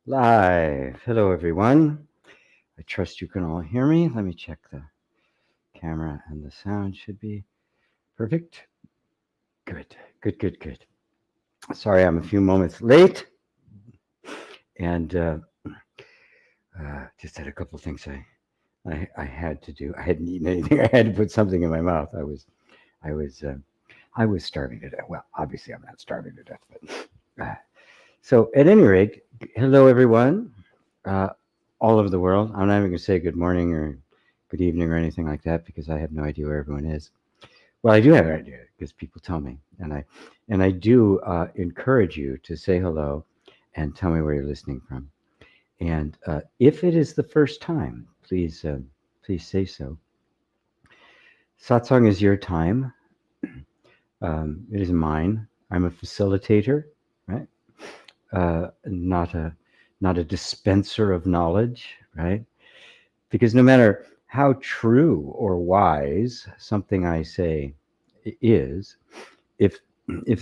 Live. Hello, everyone. I trust you can all hear me. Let me check the camera and the sound should be perfect. Good, good, good, good. Sorry, I'm a few moments late and just had a couple things I had to do. I hadn't eaten anything. I had to put something in my mouth. I was I was starving to death. Well, obviously I'm not starving to death, but so at any rate, hello everyone. Uh, all over the world. I'm not even going to say good morning or good evening or anything like that because I have no idea where everyone is. Well, I do have an idea because people tell me, and I do encourage you to say hello and tell me where you're listening from. And if it is the first time, please say so. Satsang is your time. It is mine. I'm a facilitator, right? Not a dispenser of knowledge, right? Because no matter how true or wise something I say is, if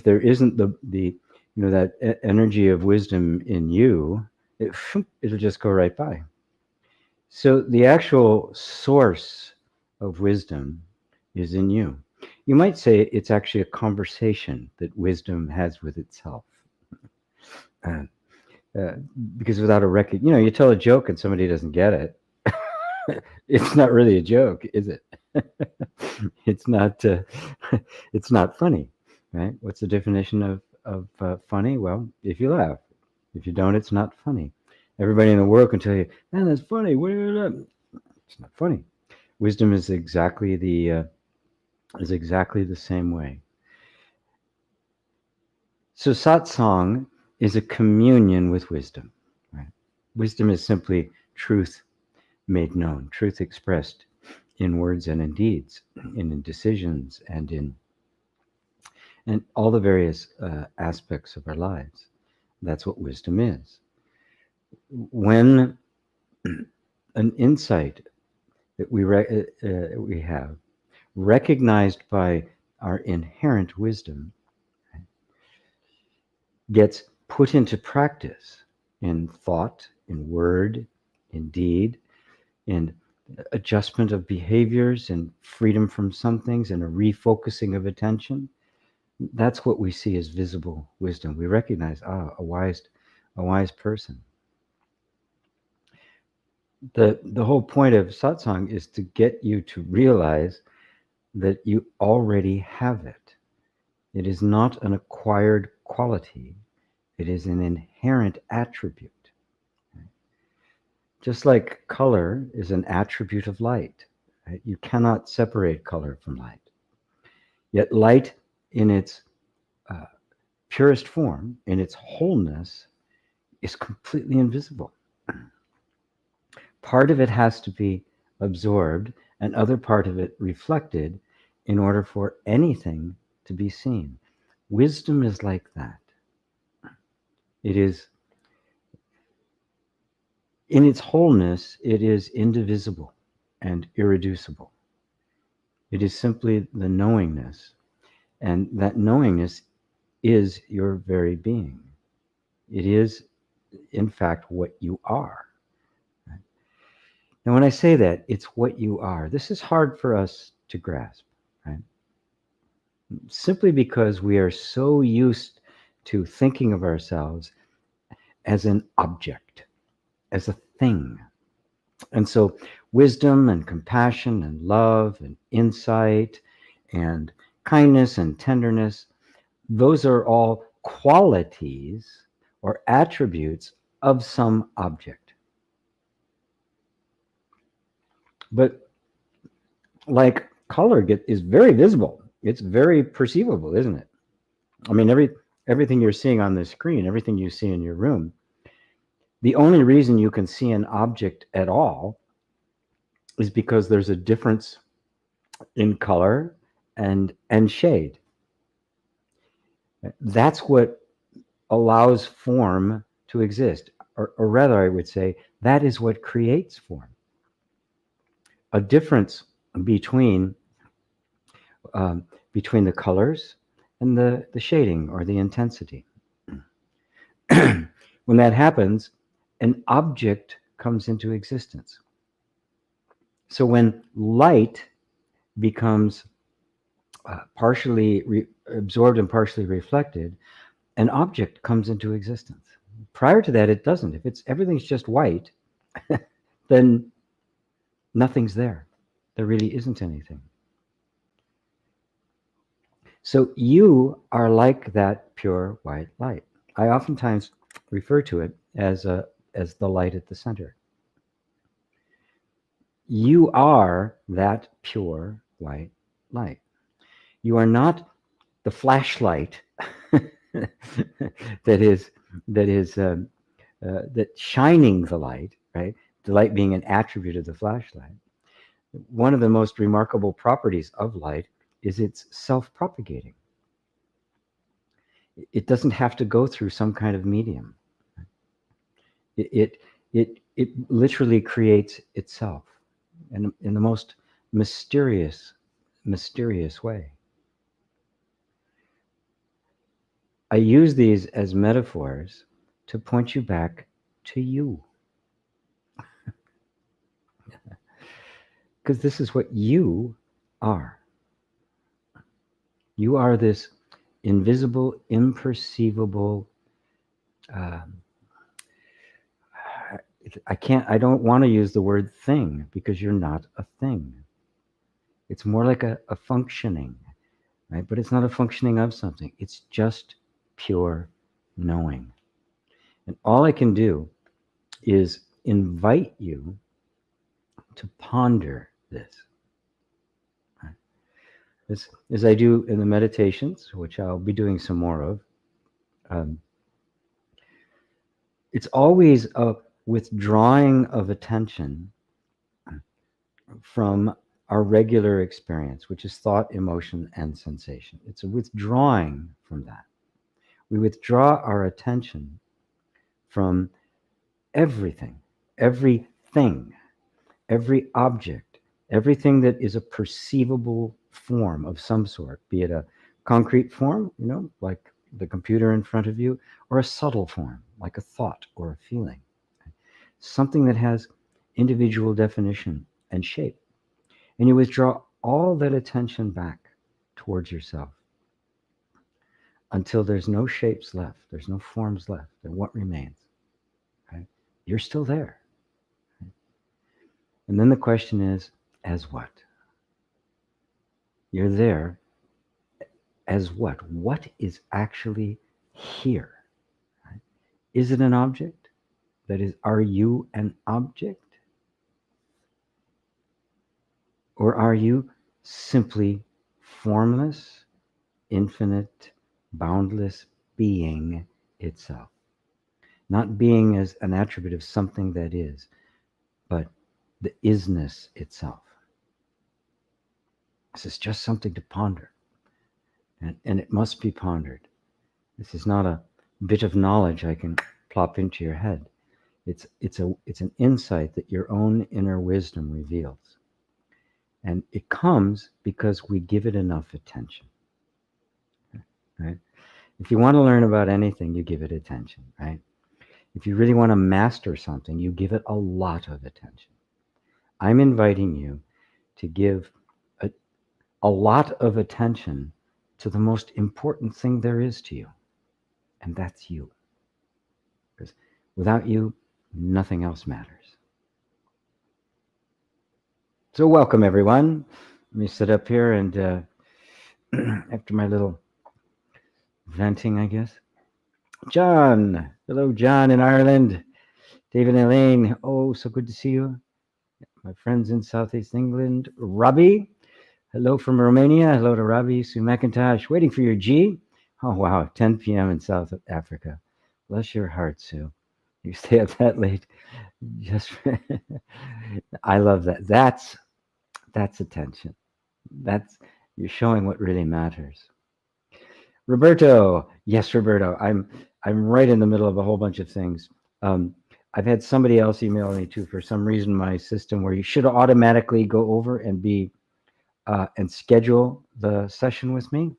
there isn't the that energy of wisdom in you, it'll just go right by. So the actual source of wisdom is in you. You might say it's actually a conversation that wisdom has with itself. Uh, uh, because without a record, you tell a joke and somebody doesn't get it, it's not really a joke, is it? It's not. It's not funny, right? What's the definition of funny? Well, if you laugh. If you don't, it's not funny. Everybody in the world can tell you, "Man, that's funny." It's not funny. Wisdom is exactly the same way. So satsang is a communion with wisdom. Right? Wisdom is simply truth made known, truth expressed in words and in deeds, in decisions, and all the various aspects of our lives. That's what wisdom is. When an insight that we have, recognized by our inherent wisdom, gets put into practice in thought, in word, in deed, in adjustment of behaviors, and freedom from some things, and a refocusing of attention. That's what we see as visible wisdom. We recognize, a wise person. The whole point of satsang is to get you to realize that you already have it. It is not an acquired quality. It is an inherent attribute. Just like color is an attribute of light, right? You cannot separate color from light. Yet light in its uh, purest form, in its wholeness, is completely invisible. Part of it has to be absorbed and other part of it reflected in order for anything to be seen. Wisdom is like that. It is, in its wholeness, it is indivisible and irreducible. It is simply the knowingness, and that knowingness is your very being. It is, in fact, what you are. Now, when I say that, it's what you are, this is hard for us to grasp, right? Simply because we are so used to thinking of ourselves as an object, as a thing. And so wisdom and compassion and love and insight and kindness and tenderness, those are all qualities or attributes of some object. But like color is very visible. It's very perceivable, isn't it? I mean, everything you're seeing on the screen, everything you see in your room, the only reason you can see an object at all is because there's a difference in color and shade. That's what allows form to exist, or rather, I would say that is what creates form. A difference between between the colors and the shading or the intensity. When that happens, an object comes into existence. So when light becomes partially absorbed and partially reflected, an object comes into existence. Prior to that, it doesn't. If everything's just white, then nothing's there. There really isn't anything. So you are like that pure white light. I oftentimes refer to it as the light at the center. You are that pure white light. You are not the flashlight that shining the light, right? The light being an attribute of the flashlight. One of the most remarkable properties of light is it's self-propagating. It doesn't have to go through some kind of medium. It literally creates itself in the most mysterious way. I use these as metaphors to point you back to you. Because this is what you are. You are this invisible, imperceivable, I don't want to use the word thing, because you're not a thing. It's more like a functioning, right? But it's not a functioning of something. It's just pure knowing. And all I can do is invite you to ponder this. As I do in the meditations, which I'll be doing some more of, it's always a withdrawing of attention from our regular experience, which is thought, emotion, and sensation. It's a withdrawing from that. We withdraw our attention from everything, every object, everything that is a perceivable form of some sort, be it a concrete form, like the computer in front of you, or a subtle form, like a thought or a feeling. Something that has individual definition and shape. And you withdraw all that attention back towards yourself until there's no shapes left, there's no forms left, and what remains? Right? You're still there. Right? And then the question is, as what? You're there as what? What is actually here? Right? Is it an object? That is, are you an object? Or are you simply formless, infinite, boundless being itself? Not being as an attribute of something that is, but the isness itself. This is just something to ponder. And it must be pondered. This is not a bit of knowledge I can plop into your head. It's an insight that your own inner wisdom reveals. And it comes because we give it enough attention. Right? If you want to learn about anything, you give it attention, right? If you really want to master something, you give it a lot of attention. I'm inviting you to give a lot of attention to the most important thing there is to you, and that's you. Because without you, nothing else matters. So welcome, everyone. Let me sit up here and after my little venting, I guess. John. Hello, John in Ireland. David and Elaine. Oh, so good to see you. My friends in Southeast England. Robbie. Hello from Romania. Hello to Robbie. Sue McIntosh. Waiting for your G. Oh, wow. 10 p.m. in South Africa. Bless your heart, Sue. You stay up that late. Just I love that. That's attention. You're showing what really matters. Roberto. Yes, Roberto. I'm right in the middle of a whole bunch of things. I've had somebody else email me too. For some reason, my system where you should automatically go over and be and schedule the session with me.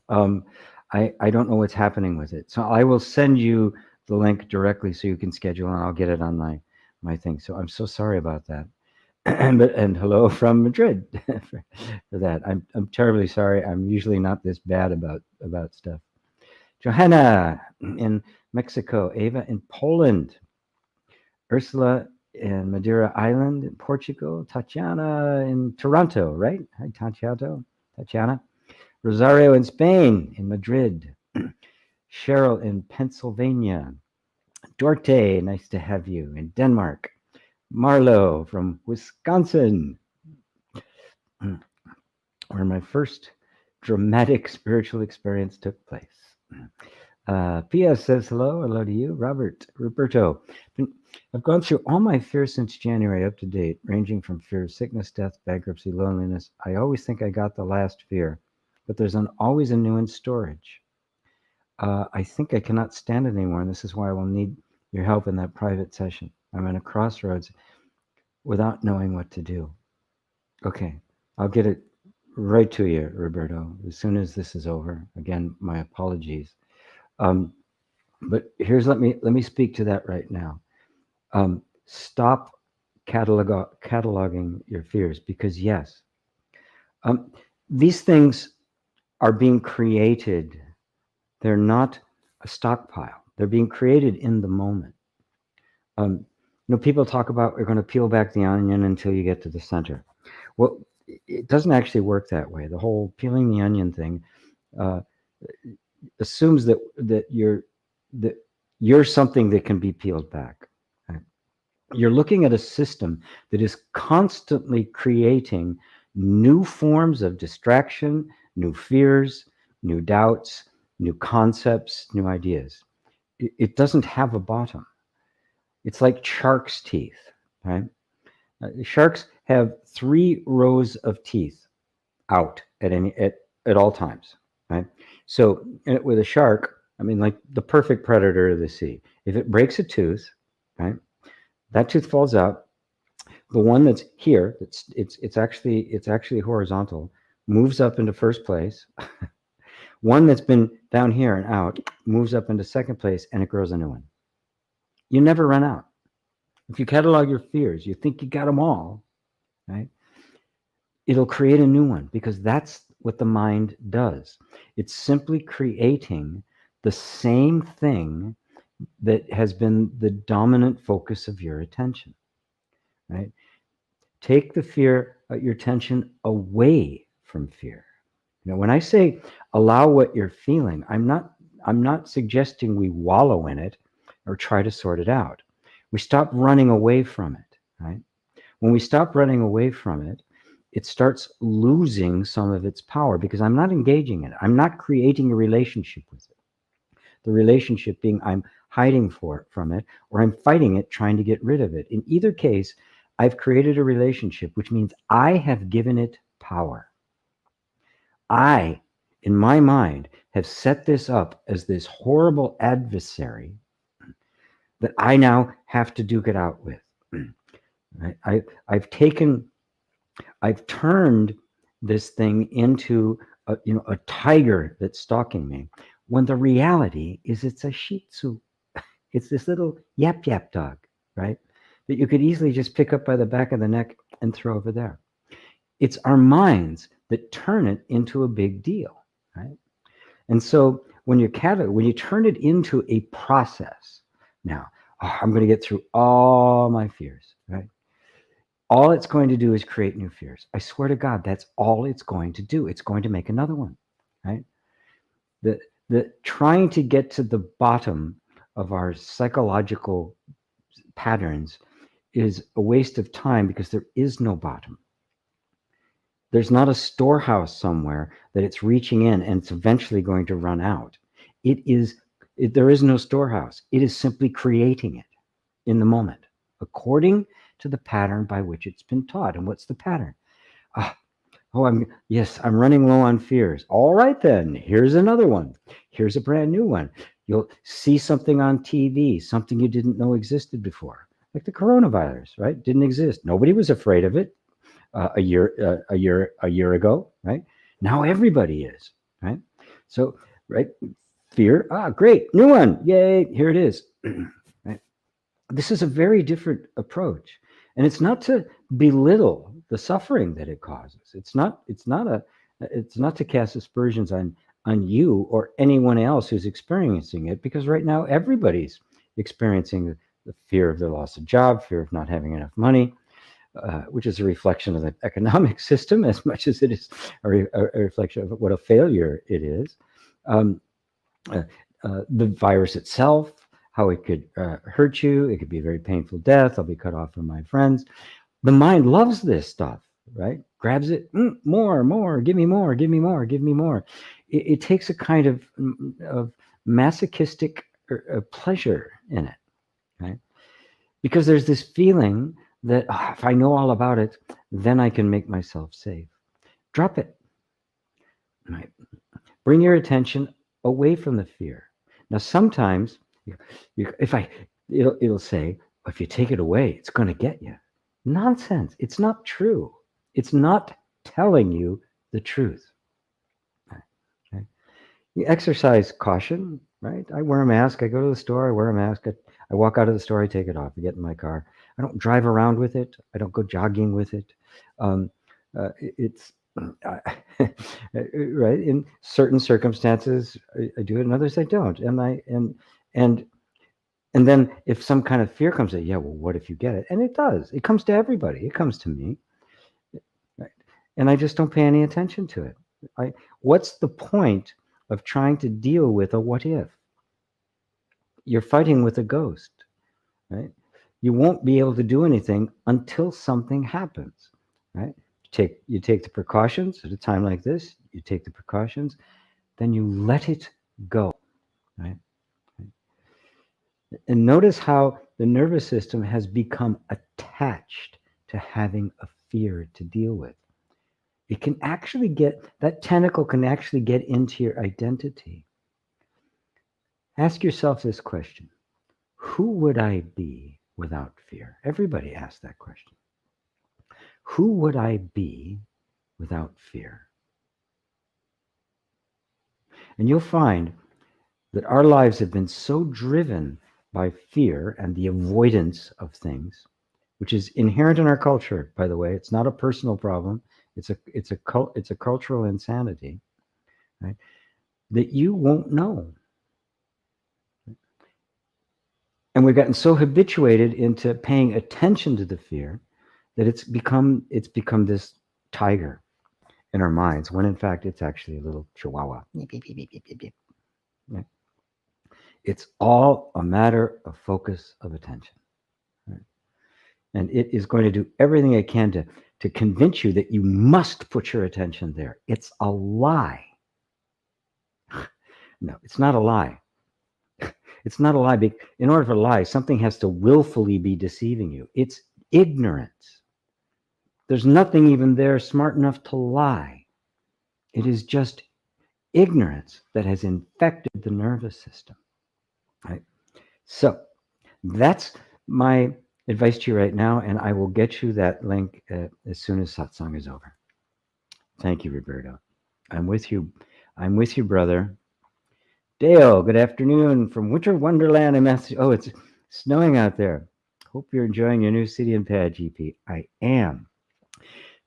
I don't know what's happening with it. So I will send you the link directly so you can schedule, and I'll get it on my thing. So I'm so sorry about that. And hello from Madrid for that. I'm terribly sorry. I'm usually not this bad about stuff. Johanna in Mexico, Ava in Poland, Ursula in Madeira Island in Portugal, Tatiana in Toronto, right? Hi, Tatiana. Rosario in Spain, in Madrid. Cheryl in Pennsylvania. Dorte, nice to have you, in Denmark. Marlo from Wisconsin, where my first dramatic spiritual experience took place. P.S. says hello to you. Roberto. I've gone through all my fears since January up to date, ranging from fear of sickness, death, bankruptcy, loneliness. I always think I got the last fear, but there's always a new in storage. I think I cannot stand it anymore, and this is why I will need your help in that private session. I'm at a crossroads without knowing what to do. Okay, I'll get it right to you, Roberto, as soon as this is over. Again, my apologies. But here's let me speak to that right now. Stop cataloging your fears, because yes, these things are being created. They're not a stockpile. They're being created in the moment. People talk about we're going to peel back the onion until you get to the center. Well, it doesn't actually work that way. The whole peeling the onion thing assumes that you're something that can be peeled back. Right? You're looking at a system that is constantly creating new forms of distraction, new fears, new doubts, new concepts, new ideas. It doesn't have a bottom. It's like shark's teeth, right? Sharks have 3 rows of teeth out at all times, right? So with a shark, I mean, like the perfect predator of the sea. If it breaks a tooth, right, that tooth falls out. The one that's here, it's actually horizontal, moves up into first place. One that's been down here and out moves up into second place, and it grows a new one. You never run out. If you catalog your fears, you think you got them all, right? It'll create a new one, because that's what the mind does. It's simply creating the same thing that has been the dominant focus of your attention, right? Take the fear, your attention away from fear. When I say allow what you're feeling, I'm not suggesting we wallow in it or try to sort it out. We stop running away from it, right? When we stop running away from it, it starts losing some of its power, because I'm not engaging in it. I'm not creating a relationship with it. The relationship being I'm hiding from it, or I'm fighting it, trying to get rid of it. In either case, I've created a relationship, which means I have given it power. I, in my mind, have set this up as this horrible adversary that I now have to duke it out with. I've turned this thing into a tiger that's stalking me, when the reality is it's a Shih Tzu. It's this little yap dog, right? That you could easily just pick up by the back of the neck and throw over there. It's our minds that turn it into a big deal, right? And so when you turn it into a process, now, I'm going to get through all my fears, right? All it's going to do is create new fears. I swear to God, that's all it's going to do. It's going to make another one, right? The trying to get to the bottom of our psychological patterns is a waste of time, because there is no bottom. There's not a storehouse somewhere that it's reaching in and it's eventually going to run out. There is no storehouse. It is simply creating it in the moment, according to the pattern by which it's been taught. And what's the pattern? I'm running low on fears. All right, then, here's another one. Here's a brand new one. You'll see something on TV, something you didn't know existed before, like the coronavirus, right? Didn't exist. Nobody was afraid of it a year ago, right? Now everybody is, right? So, right, Fear, great, new one, yay, here it is. Right? This is a very different approach, and it's not to belittle the suffering that it causes. It's not to cast aspersions on you or anyone else who's experiencing it, because right now everybody's experiencing the fear of the loss of job, fear of not having enough money, which is a reflection of the economic system as much as it is a reflection of what a failure it is. Uh, the virus itself, how it could hurt you. It could be a very painful death. I'll be cut off from my friends. The mind loves this stuff, right? Grabs it, more, give me more, give me more, give me more. It takes a kind of masochistic pleasure in it, right? Because there's this feeling that if I know all about it, then I can make myself safe. Drop it, right? Bring your attention away from the fear. Now, sometimes it'll say, if you take it away, it's going to get you. Nonsense. It's not true. It's not telling you the truth. Okay? You exercise caution, right? I wear a mask. I go to the store. I wear a mask. I walk out of the store. I take it off. I get in my car. I don't drive around with it. I don't go jogging with it. It's right. In certain circumstances, I do it. In others, I don't. And then if some kind of fear comes in, yeah, well, what if you get it? And it does. It comes to everybody. It comes to me. Right? And I just don't pay any attention to it. What's the point of trying to deal with a what if? You're fighting with a ghost, right? You won't be able to do anything until something happens, right? You take the precautions at a time like this. You take the precautions, then you let it go, right? And notice how the nervous system has become attached to having a fear to deal with. It can actually that tentacle can actually get into your identity. Ask yourself this question: who would I be without fear? Everybody asks that question. Who would I be without fear? And you'll find that our lives have been so driven by fear and the avoidance of things, which is inherent in our culture, by the way. It's not a personal problem. It's a cultural insanity, right? That you won't know. And we've gotten so habituated into paying attention to the fear that it's become this tiger in our minds, when in fact it's actually a little chihuahua. Right? It's all a matter of focus of attention. Right? And it is going to do everything it can to convince you that you must put your attention there. It's a lie. No, it's not a lie. It's not a lie. In order for a lie, something has to willfully be deceiving you. It's ignorance. There's nothing even there smart enough to lie. It is just ignorance that has infected the nervous system. Right? So that's my advice to you right now, and I will get you that link as soon as Satsang is over. Thank you, Roberto. I'm with you. I'm with you, brother. Dale, good afternoon from Winter Wonderland in Massachusetts. Oh, it's snowing out there. Hope you're enjoying your new city and pad, GP. I am.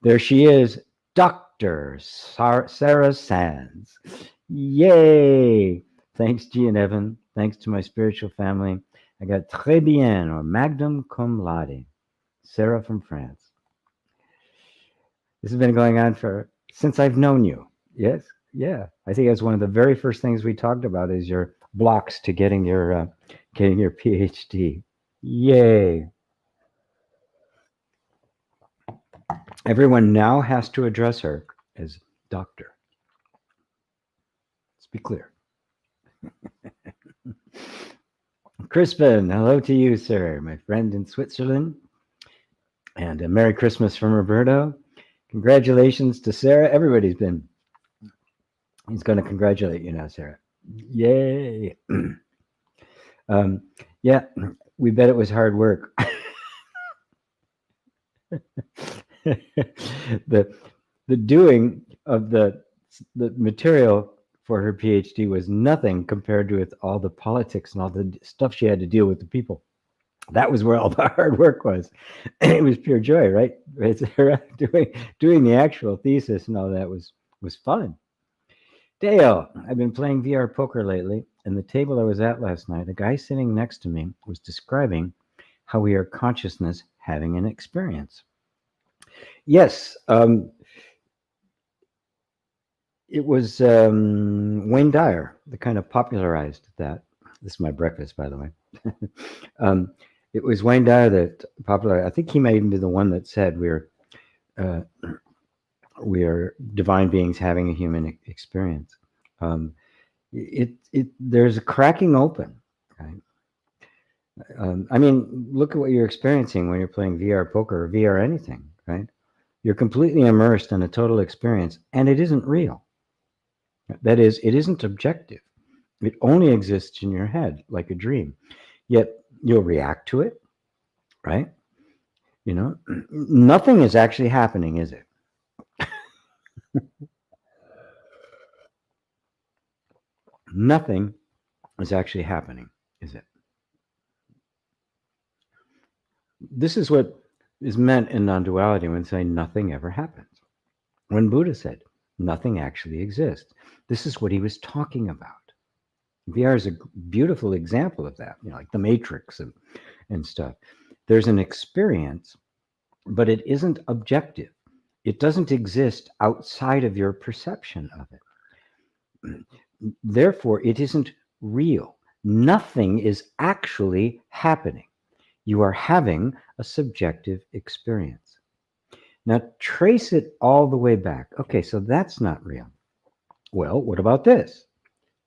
There she is, Dr. Sarah Sands. Yay! Thanks, G and Evan. Thanks to my spiritual family. I got très bien, or magnum cum laude. Sarah from France. This has been going on since I've known you. Yes? Yeah. I think that's one of the very first things we talked about is your blocks to getting your PhD. Yay. Everyone now has to address her as doctor. Let's be clear. Crispin, hello to you, sir, my friend in Switzerland. And a Merry Christmas from Roberto. Congratulations to Sarah. He's going to congratulate you now, Sarah. Yay. Yeah, we bet it was hard work. The doing of the material for her PhD was nothing compared to with all the politics and all the stuff she had to deal with the people. That was where all the hard work was. It was pure joy, right? Doing the actual thesis and all that was fun. Dale, I've been playing VR poker lately, and the table I was at last night, the guy sitting next to me was describing how we are consciousness having an experience. Yes, it was Wayne Dyer that kind of popularized that. This is my breakfast, by the way. It was Wayne Dyer that popularized. I think he may even be the one that said we are divine beings having a human experience. There's a cracking open. Right? I mean, look at what you're experiencing when you're playing VR poker or VR anything, right? You're completely immersed in a total experience, and it isn't real. That is, it isn't objective. It only exists in your head, like a dream. Yet you'll react to it, right? You know, nothing is actually happening, is it? Nothing is actually happening, is it? This is what is meant in non-duality when saying nothing ever happens. When Buddha said nothing actually exists, this is what he was talking about. VR is a beautiful example of that, you know, like the Matrix and stuff. There's an experience, but it isn't objective. It doesn't exist outside of your perception of it. Therefore, it isn't real. Nothing is actually happening. You are having a subjective experience. Now, trace it all the way back. Okay, so that's not real. Well, what about this?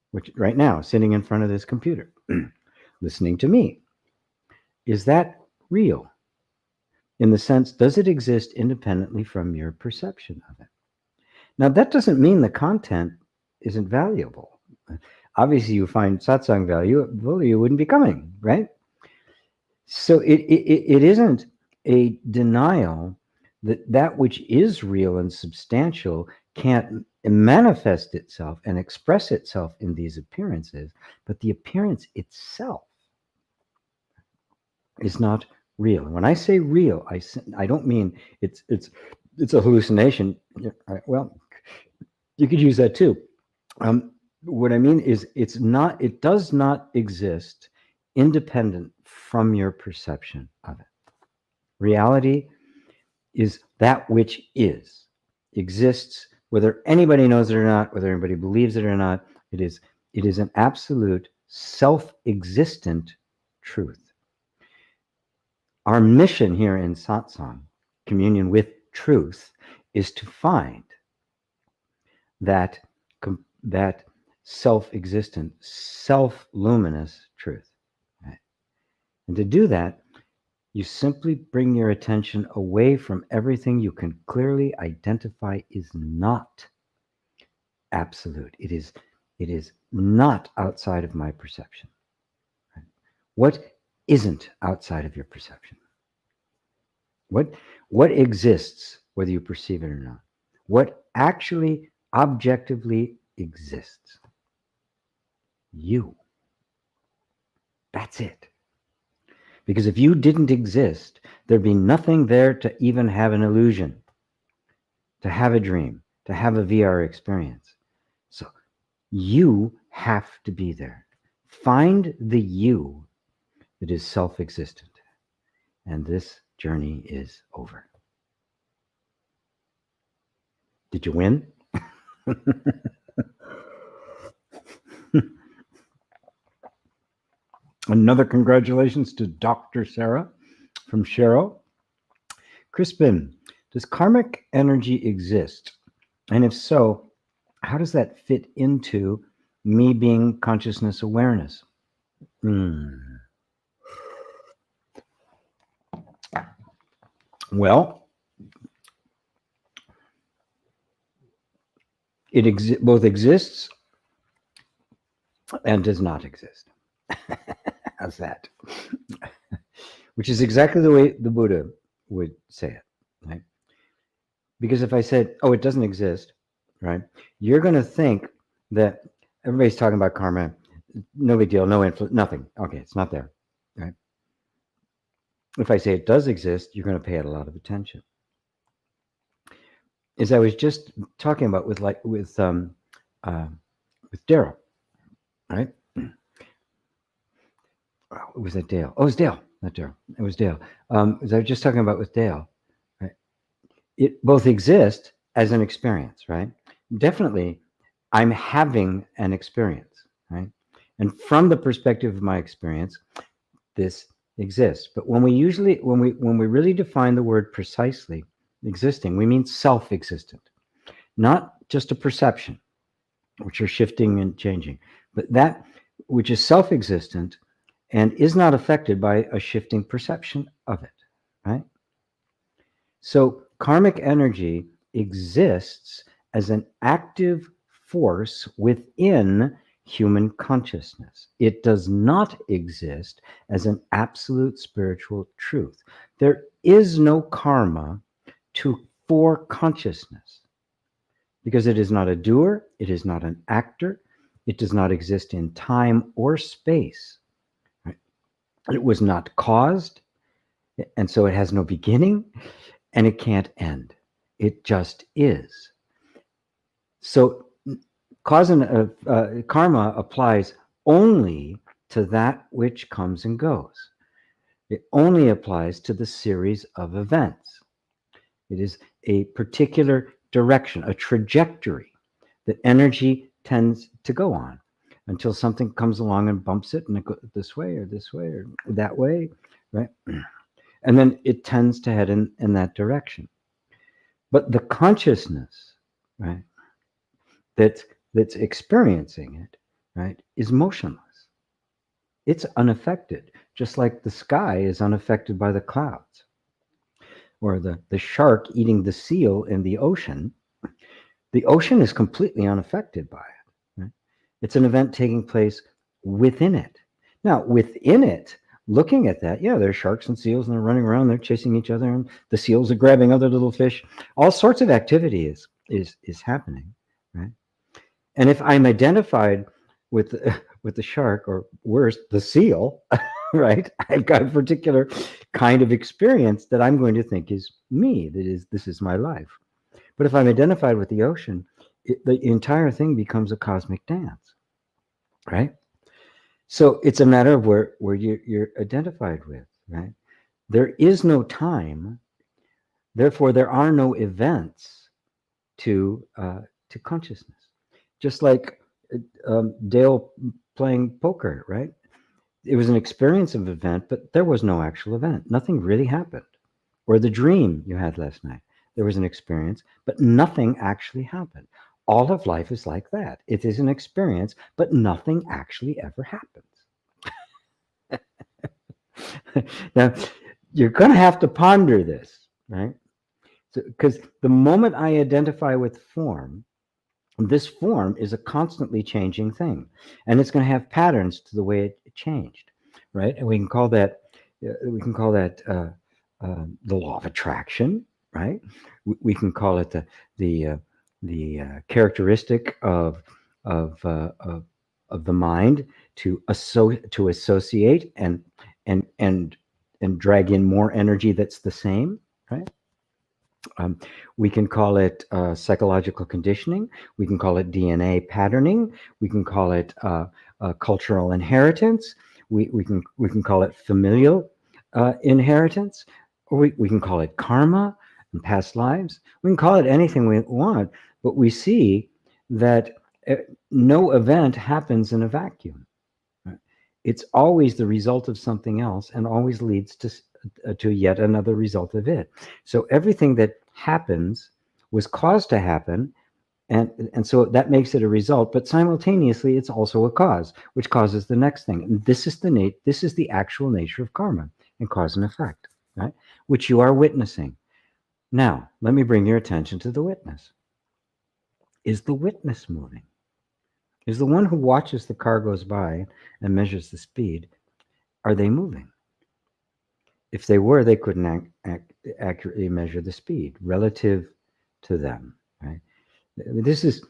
Which right now, sitting in front of this computer, listening to me. Is that real? In the sense, does it exist independently from your perception of it? Now, that doesn't mean the content isn't valuable. Obviously, you find satsang valuable, you wouldn't be coming, right? So it isn't a denial that that which is real and substantial can't manifest itself and express itself in these appearances, but the appearance itself is not real. When I say real, I don't mean it's a hallucination. Well, you could use that too. What I mean is it does not exist independent from your perception of it. Reality is that which exists, whether anybody knows it or not, whether anybody believes it or not. It is an absolute self-existent truth. Our mission here in satsang, communion with truth, is to find that self-existent, self-luminous truth. Right? And to do that, you simply bring your attention away from everything you can clearly identify is not absolute. It is not outside of my perception. Right? What isn't outside of your perception? What exists, whether you perceive it or not? What actually objectively exists? You. That's it. Because if you didn't exist, there'd be nothing there to even have an illusion, to have a dream, to have a VR experience. So you have to be there. Find the you that is self-existent. And this journey is over. Did you win? Another congratulations to Dr. Sarah from Cheryl. Crispin, does karmic energy exist? And if so, how does that fit into me being consciousness awareness? Well, it both exists and does not exist. How's that? Which is exactly the way the Buddha would say it, right? Because if I said, oh, it doesn't exist, right? You're going to think that everybody's talking about karma. No big deal, no influence, nothing. Okay, it's not there. Right? If I say it does exist, you're going to pay it a lot of attention. As I was just talking about with Daryl, right? Oh, was that Dale? Oh, it was Dale, not Daryl. It was Dale. As I was just talking about with Dale, right? It both exists as an experience, right? Definitely, I'm having an experience, right? And from the perspective of my experience, this exists. But when we really define the word precisely, existing, we mean self-existent, not just a perception, which are shifting and changing, but that which is self-existent and is not affected by a shifting perception of it, right? So karmic energy exists as an active force within human consciousness. It does not exist as an absolute spiritual truth. There is no karma for consciousness because it is not a doer, it is not an actor, it does not exist in time or space. Right? It was not caused, and so it has no beginning, and it can't end. It just is. So karma applies only to that which comes and goes. It only applies to the series of events. It is a particular direction, a trajectory that energy tends to go on until something comes along and bumps it and it goes this way or that way, right? And then it tends to head in that direction. But the consciousness, right, that's experiencing it, right, is motionless. It's unaffected, just like the sky is unaffected by the clouds, or the shark eating the seal in the ocean. The ocean is completely unaffected by it. Right? It's an event taking place within it. Now, within it, looking at that, yeah, there's sharks and seals, and they're running around, they're chasing each other, and the seals are grabbing other little fish. All sorts of activity is happening, right? And if I'm identified with the shark, or worse, the seal, right? I've got a particular kind of experience that I'm going to think is me. This is my life. But if I'm identified with the ocean, the entire thing becomes a cosmic dance, right? So it's a matter of where you're identified with, right? There is no time, therefore there are no events to consciousness. Just like Dale playing poker, right? It was an experience of event, but there was no actual event. Nothing really happened. Or the dream you had last night. There was an experience, but nothing actually happened. All of life is like that. It is an experience, but nothing actually ever happens. Now, you're going to have to ponder this, right? Because the moment I identify with form, this form is a constantly changing thing, and it's going to have patterns to the way it changed, right? And we can call that the law of attraction, right? We can call it the characteristic of the mind to associate and drag in more energy that's the same, right? We can call it psychological conditioning. We can call it DNA patterning. We can call it cultural inheritance. We can call it familial inheritance, or we can call it karma and past lives. We can call it anything we want, but we see that no event happens in a vacuum. Right? It's always the result of something else, and always leads to yet another result of it. So everything that happens was caused to happen, and so that makes it a result, but simultaneously it's also a cause, which causes the next thing. And this is the actual nature of karma and cause and effect, right? Which you are witnessing. Now, let me bring your attention to the witness. Is the witness moving? Is the one who watches the car goes by and measures the speed, are they moving? If they were, they couldn't accurately measure the speed relative to them, right? This is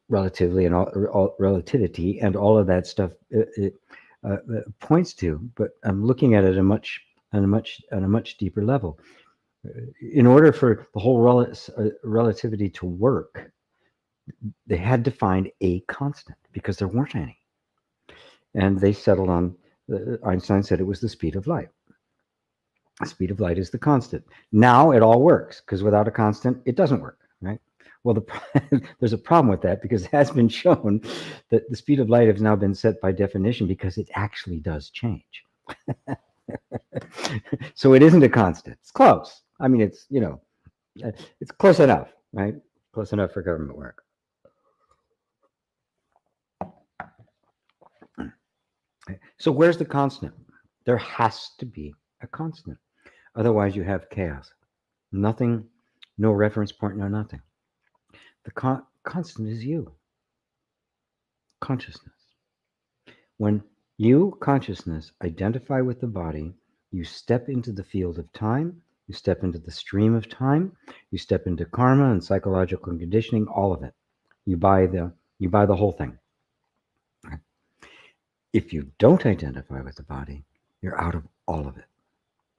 relatively and all relativity and all of that stuff points to. But I'm looking at it on a much deeper level. In order for the whole relativity to work, they had to find a constant because there weren't any. And they settled on, Einstein said it was the speed of light. The speed of light is the constant. Now it all works, because without a constant, it doesn't work, right? Well, there's a problem with that, because it has been shown that the speed of light has now been set by definition because it actually does change. So it isn't a constant. It's close. I mean, it's, it's close enough, right? Close enough for government work. So where's the constant? There has to be a constant. Otherwise, you have chaos. Nothing, no reference point, no nothing. The constant is you. Consciousness. When you, consciousness, identify with the body, you step into the field of time, you step into the stream of time, you step into karma and psychological conditioning, all of it. You buy the whole thing. If you don't identify with the body, you're out of all of it.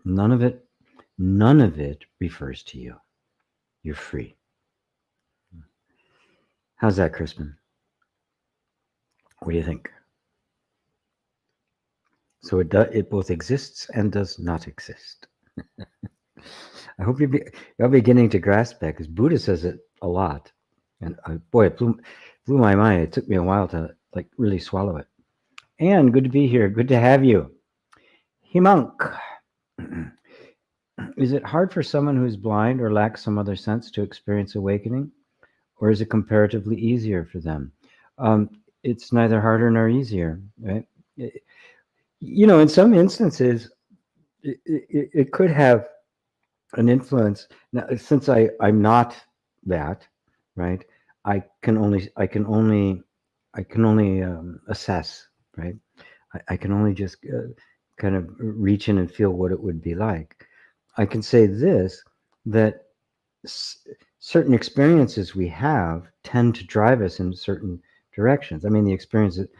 None of it refers to you. You're free. How's that, Crispin? What do you think? So it both exists and does not exist. I hope you're beginning to grasp that, because Buddha says it a lot. And boy, it blew my mind. It took me a while to really swallow it. And good to be here. Good to have you. Himank. Is it hard for someone who's blind or lacks some other sense to experience awakening? Or is it comparatively easier for them? It's neither harder nor easier, right? In some instances, it could have an influence. Now, since I'm not that, right? I can only assess, right? I can only just kind of reach in and feel what it would be like. I can say this, that certain experiences we have tend to drive us in certain directions. I mean, the experience that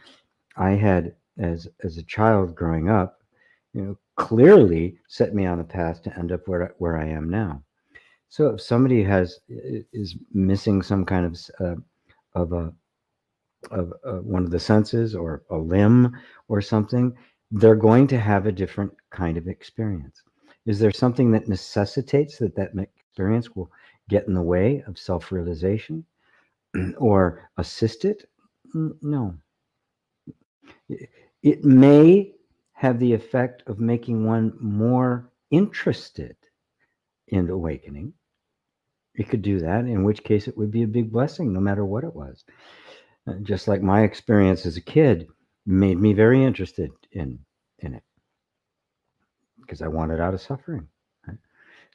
I had as a child growing up, clearly set me on a path to end up where I am now. So if somebody is missing some kind of one of the senses or a limb or something, they're going to have a different kind of experience. Is there something that necessitates that experience will get in the way of self-realization or assist it? No. It may have the effect of making one more interested in awakening. It could do that, in which case it would be a big blessing, no matter what it was. Just like my experience as a kid made me very interested in it, because I wanted out of suffering. Right?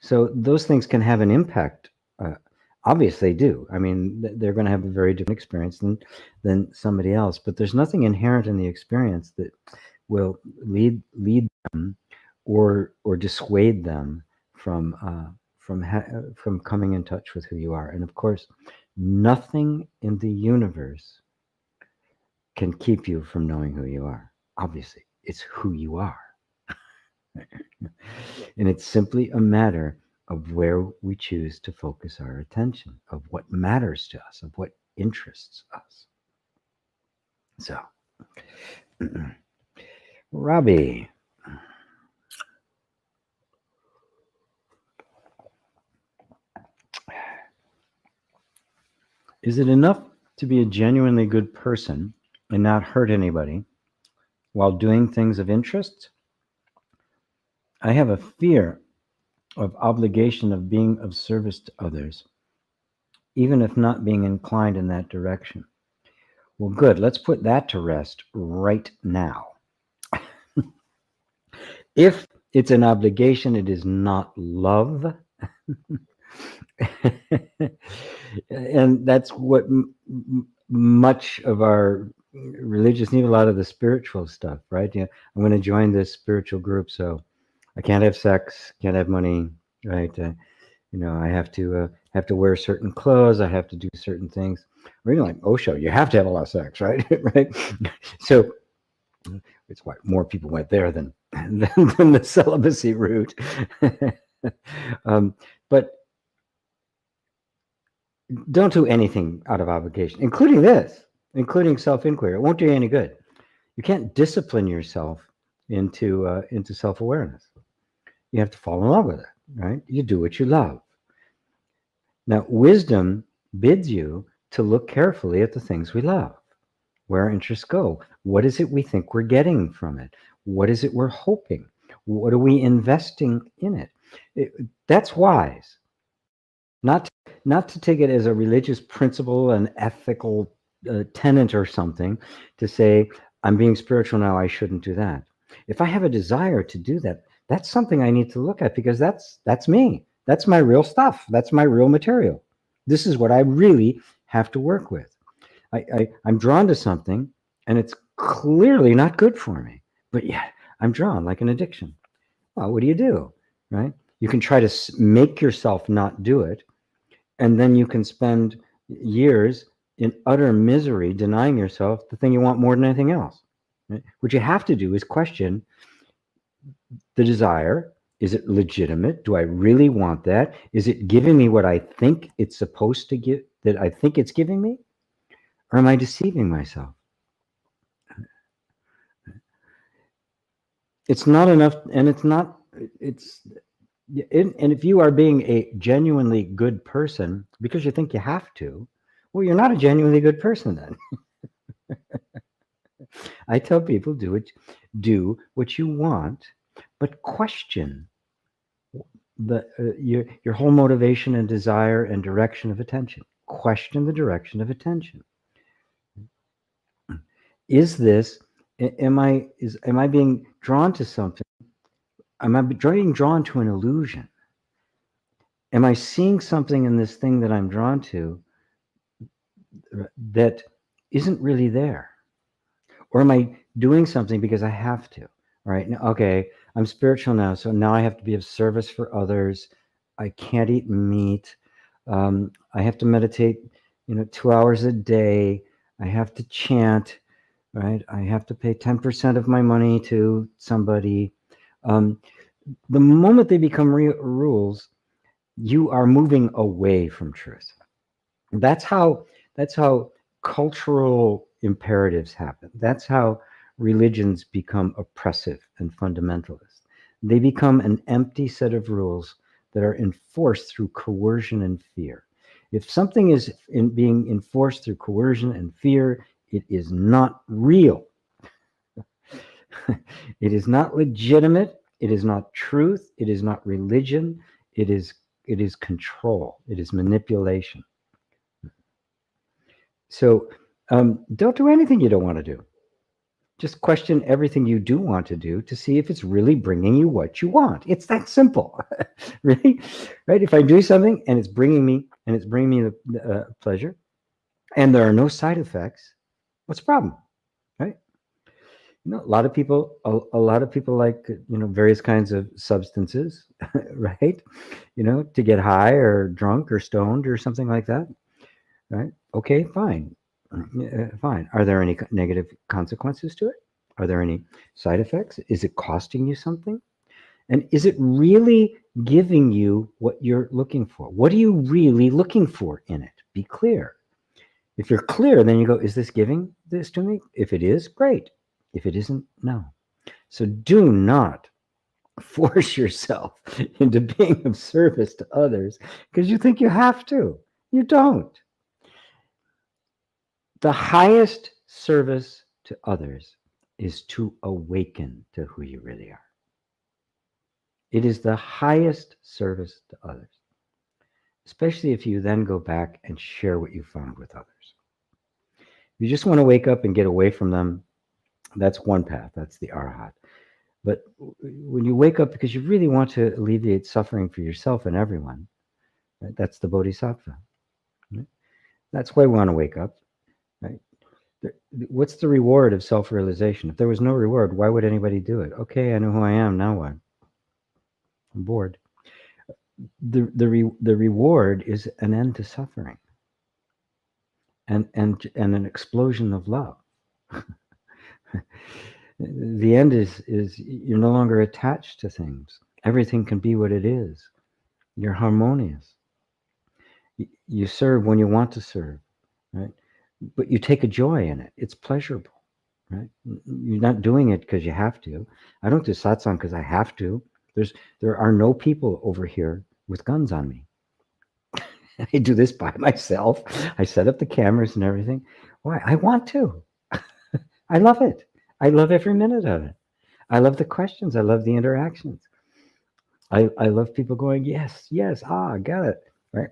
So those things can have an impact. Obviously, they do. I mean, they're going to have a very different experience than somebody else. But there's nothing inherent in the experience that will lead them or dissuade them from coming in touch with who you are. And of course, nothing in the universe can keep you from knowing who you are. Obviously, it's who you are. And it's simply a matter of where we choose to focus our attention, of what matters to us, of what interests us. So, Robbie. Is it enough to be a genuinely good person and not hurt anybody while doing things of interest? I have a fear of obligation of being of service to others, even if not being inclined in that direction. Well, good. Let's put that to rest right now. If it's an obligation, it is not love. And that's what much of our religious need, a lot of the spiritual stuff, right? I'm going to join this spiritual group, so I can't have sex, can't have money, right? I have to have to wear certain clothes, I have to do certain things. Or even like Osho, you have to have a lot of sex, right? Right. So it's why more people went there than the celibacy route. But don't do anything out of obligation, including this, including self-inquiry. It won't do you any good. You can't discipline yourself into self-awareness. You have to fall in love with it, right? You do what you love. Now, wisdom bids you to look carefully at the things we love, where our interests go. What is it we think we're getting from it? What is it we're hoping? What are we investing in it? That's wise. Not to take it as a religious principle, an ethical tenet or something, to say, I'm being spiritual now, I shouldn't do that. If I have a desire to do that, that's something I need to look at, because that's me. That's my real stuff. That's my real material. This is what I really have to work with. I'm drawn to something, and it's clearly not good for me, but yet I'm drawn, like an addiction. Well, what do? Right? You can try to make yourself not do it, and then you can spend years in utter misery denying yourself the thing you want more than anything else. Right? What you have to do is question the desire. Is it legitimate? Do I really want that? Is it giving me what I think it's supposed to give, that I think it's giving me? Or am I deceiving myself? It's not enough, and and if you are being a genuinely good person because you think you have to, well, you're not a genuinely good person then. I tell people, do what you want, but question your whole motivation and desire and direction of attention. Question the direction of attention. Is this? Am I being drawn to something? Am I being drawn to an illusion? Am I seeing something in this thing that I'm drawn to that isn't really there? Or am I doing something because I have to? Right? Okay, I'm spiritual now, so now I have to be of service for others. I can't eat meat. I have to meditate, 2 hours a day. I have to chant, right? I have to pay 10% of my money to somebody. The moment they become rules, you are moving away from truth. That's how cultural imperatives happen. That's how religions become oppressive and fundamentalist. They become an empty set of rules that are enforced through coercion and fear. If something is being enforced through coercion and fear, it is not real. It is not legitimate. It is not truth. It is not religion. It is control. It is manipulation. So don't do anything you don't want to do. Just question everything you do want to do to see if it's really bringing you what you want. It's that simple, really, right? If I do something and it's bringing me the pleasure, and there are no side effects, what's the problem, right? A lot of people like various kinds of substances, right? To get high or drunk or stoned or something like that, right? Okay, fine. Fine. Are there any negative consequences to it? Are there any side effects? Is it costing you something? And is it really giving you what you're looking for? What are you really looking for in it? Be clear. If you're clear, then you go, is this giving this to me? If it is, great. If it isn't, no. So do not force yourself into being of service to others because you think you have to. You don't. The highest service to others is to awaken to who you really are. It is the highest service to others, especially if you then go back and share what you found with others. If you just want to wake up and get away from them, that's one path. That's the Arhat. But when you wake up because you really want to alleviate suffering for yourself and everyone, right, that's the Bodhisattva. Right? That's why we want to wake up. Right? What's the reward of self-realization? If there was no reward, why would anybody do it? Okay, I know who I am. Now what? I'm bored. the reward is an end to suffering and an explosion of love. The end is you're no longer attached to things. Everything can be what it is. You're harmonious. You serve when you want to serve, right? But you take a joy in it. It's pleasurable, right? You're not doing it because you have to. I don't do satsang because I have to. There are no people over here with guns on me. I do this by myself. I set up the cameras and everything. Why? I want to. I love it. I love every minute of it. I love the questions. I love the interactions. I love people going, yes, yes, got it, right?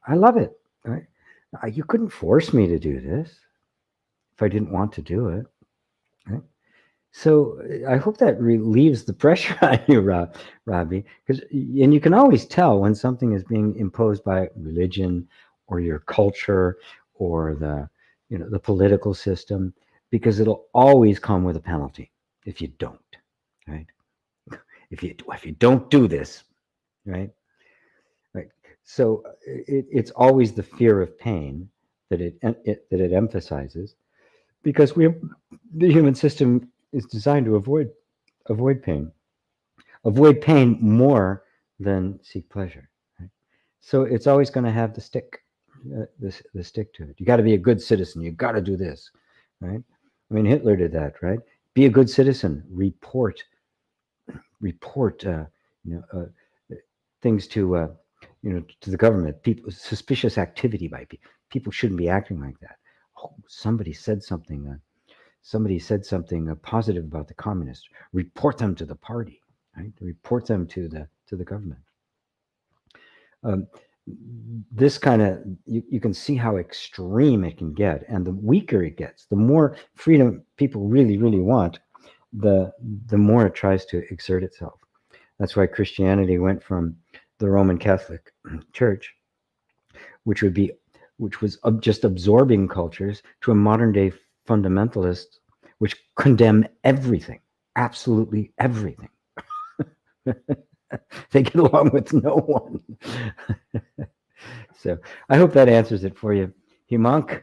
I love it, right? You couldn't force me to do this if I didn't want to do it, right? So I hope that relieves the pressure on you, Robbie, and you can always tell when something is being imposed by religion or your culture or the political system, because it'll always come with a penalty if you don't, right? If you don't do this, right? Right. So it's always the fear of pain that it emphasizes, because the human system is designed to avoid pain more than seek pleasure. Right? So it's always going to have the stick, the stick to it. You got to be a good citizen. You got to do this, right? I mean, Hitler did that, right? Be a good citizen. Report, things to to the government. People, suspicious activity by people. People shouldn't be acting like that. Oh, somebody said something. Somebody said something positive about the communists. Report them to the party, right? Report them to the government. This kind of you can see how extreme it can get, and the weaker it gets, the more freedom people really want, the more it tries to exert itself. That's why Christianity went from the Roman Catholic Church, which was just absorbing cultures, to a modern day fundamentalist, which condemn everything, absolutely everything. They get along with no one. So I hope that answers it for you, Himank.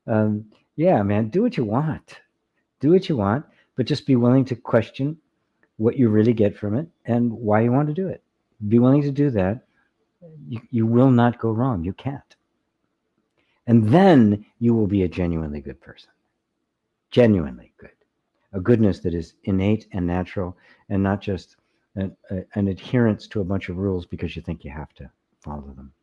Yeah, man, do what you want. Do what you want, but just be willing to question what you really get from it and why you want to do it. Be willing to do that. You will not go wrong. You can't. And then you will be a genuinely good person. Genuinely good. A goodness that is innate and natural, and not just an adherence to a bunch of rules because you think you have to follow them.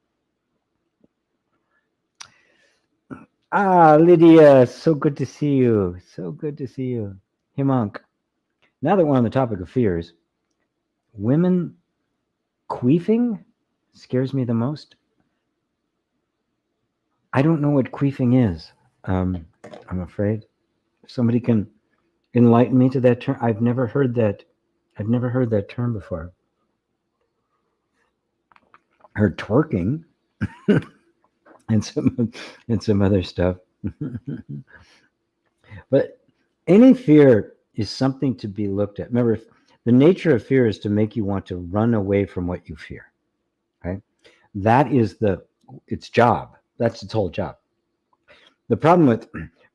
Lydia, so good to see you. So good to see you. Himank, now that we're on the topic of fears, women queefing scares me the most. I don't know what queefing is. I'm afraid. If somebody can enlighten me to that term. I've never heard that term before. Heard twerking and some other stuff. But any fear is something to be looked at. Remember, the nature of fear is to make you want to run away from what you fear. Right? That is its job. That's its whole job. The problem with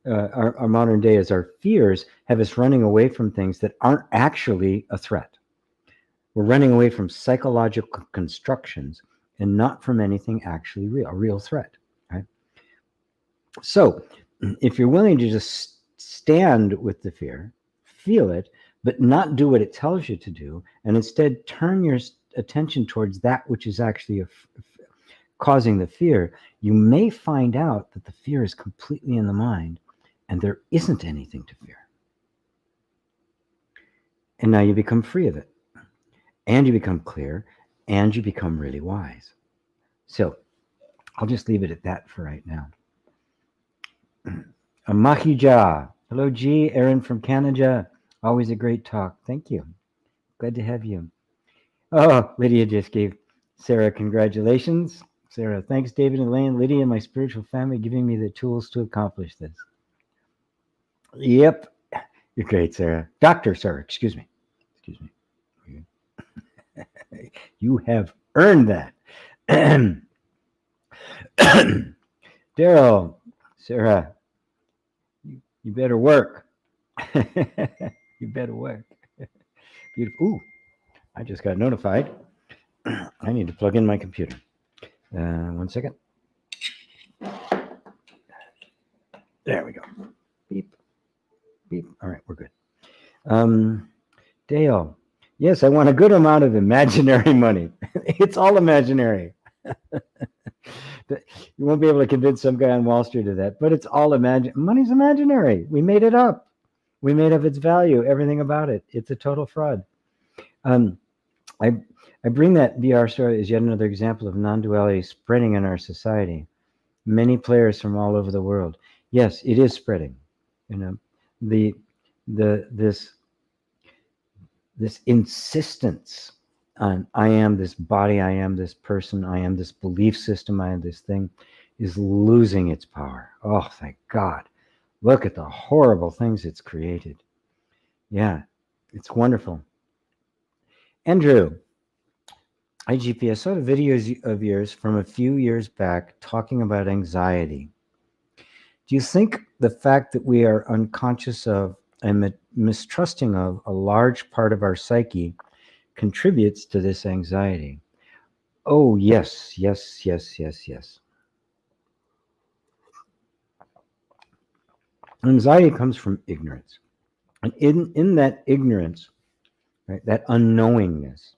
our modern day is our fears have us running away from things that aren't actually a threat. We're running away from psychological constructions and not from anything actually real, a real threat. Right? So if you're willing to just stand with the fear, feel it, but not do what it tells you to do, and instead turn your attention towards that which is actually causing the fear, you may find out that the fear is completely in the mind and there isn't anything to fear. And now you become free of it, and you become clear, and you become really wise. So I'll just leave it at that for right now. Mahija. Hello, G. Aaron from Canada. Always a great talk. Thank you. Glad to have you. Oh, Lydia just gave Sarah congratulations. Sarah, thanks, David and Elaine, Lydia, and my spiritual family giving me the tools to accomplish this. Yep. You're great, Sarah. Dr. Sarah, excuse me. You have earned that. Daryl, Sarah, you better work. You better work. Beautiful. Ooh, I just got notified. I need to plug in my computer. 1 second. There we go. Beep, beep. All right, we're good. Dale, yes, I want a good amount of imaginary money. It's all imaginary. You won't be able to convince some guy on Wall Street of that, but it's all money's imaginary. We made it up. We made up its value, everything about it. It's a total fraud. I bring that VR story as yet another example of non-duality spreading in our society. Many players from all over the world. Yes, it is spreading. You know, this insistence on I am this body, I am this person, I am this belief system, I am this thing, is losing its power. Oh, thank God. Look at the horrible things it's created. Yeah, it's wonderful. Andrew, IGP, I saw the videos of yours from a few years back talking about anxiety. Do you think the fact that we are unconscious of and mistrusting of a large part of our psyche contributes to this anxiety? Oh, yes, yes, yes, yes, yes. Anxiety comes from ignorance. And in that ignorance, right, that unknowingness,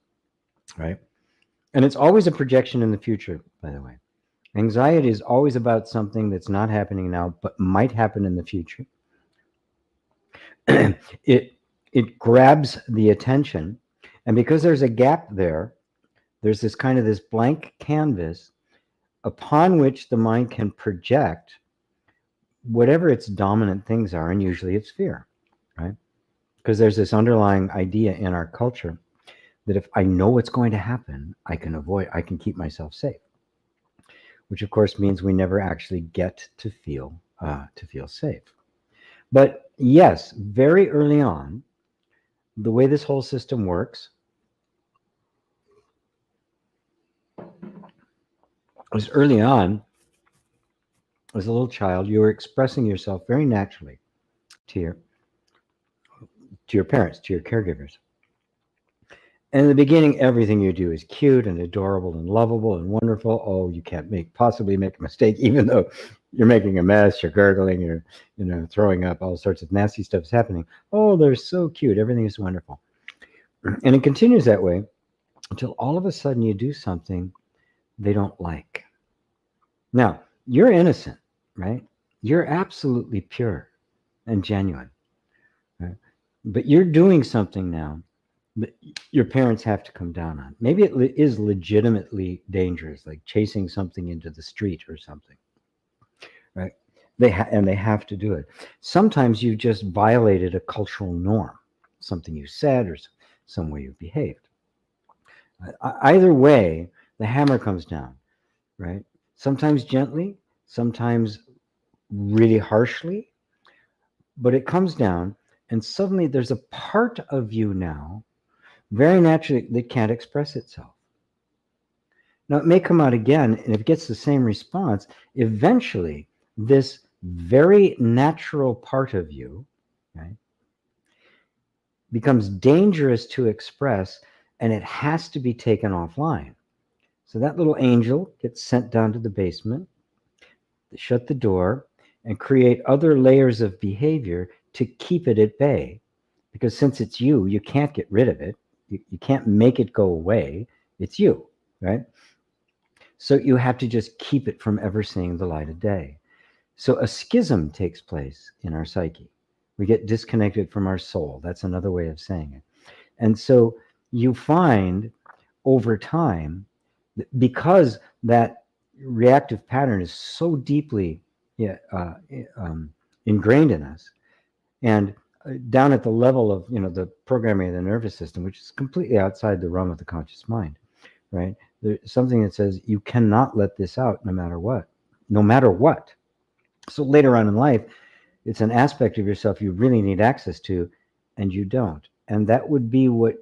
right? And it's always a projection in the future, by the way. Anxiety is always about something that's not happening now, but might happen in the future. It grabs the attention, and because there's a gap there, there's this blank canvas upon which the mind can project whatever its dominant things are, and usually it's fear, right? Because there's this underlying idea in our culture that if I know what's going to happen, I can keep myself safe, which of course means we never actually get to feel safe. But yes, very early on, the way this whole system works was early on, as a little child, you were expressing yourself very naturally to your parents, to your caregivers. And in the beginning, everything you do is cute and adorable and lovable and wonderful. Oh, you can't possibly make a mistake, even though you're making a mess, you're gurgling, you're throwing up, all sorts of nasty stuff's happening. Oh, they're so cute. Everything is wonderful. And it continues that way until all of a sudden you do something they don't like. Now, you're innocent, right? You're absolutely pure and genuine, right? But you're doing something now that your parents have to come down on. Maybe it is legitimately dangerous, like chasing something into the street or something, right? They have to do it. Sometimes you just violated a cultural norm, something you said or some way you behaved. Either way, the hammer comes down, right? Sometimes gently, sometimes really harshly, but it comes down, and suddenly there's a part of you now, very naturally, that can't express itself. Now, it may come out again, and if it gets the same response, eventually this very natural part of you, right, becomes dangerous to express, and it has to be taken offline. So that little angel gets sent down to the basement, shut the door, and create other layers of behavior to keep it at bay. Because since it's you can't get rid of it. You can't make it go away. It's you, right? So you have to just keep it from ever seeing the light of day. So a schism takes place in our psyche. We get disconnected from our soul. That's another way of saying it. And so you find over time, because that reactive pattern is so deeply ingrained in us, and down at the level of the programming of the nervous system, which is completely outside the realm of the conscious mind, right? There's something that says you cannot let this out no matter what. So later on in life, it's an aspect of yourself you really need access to, and you don't. And that would be what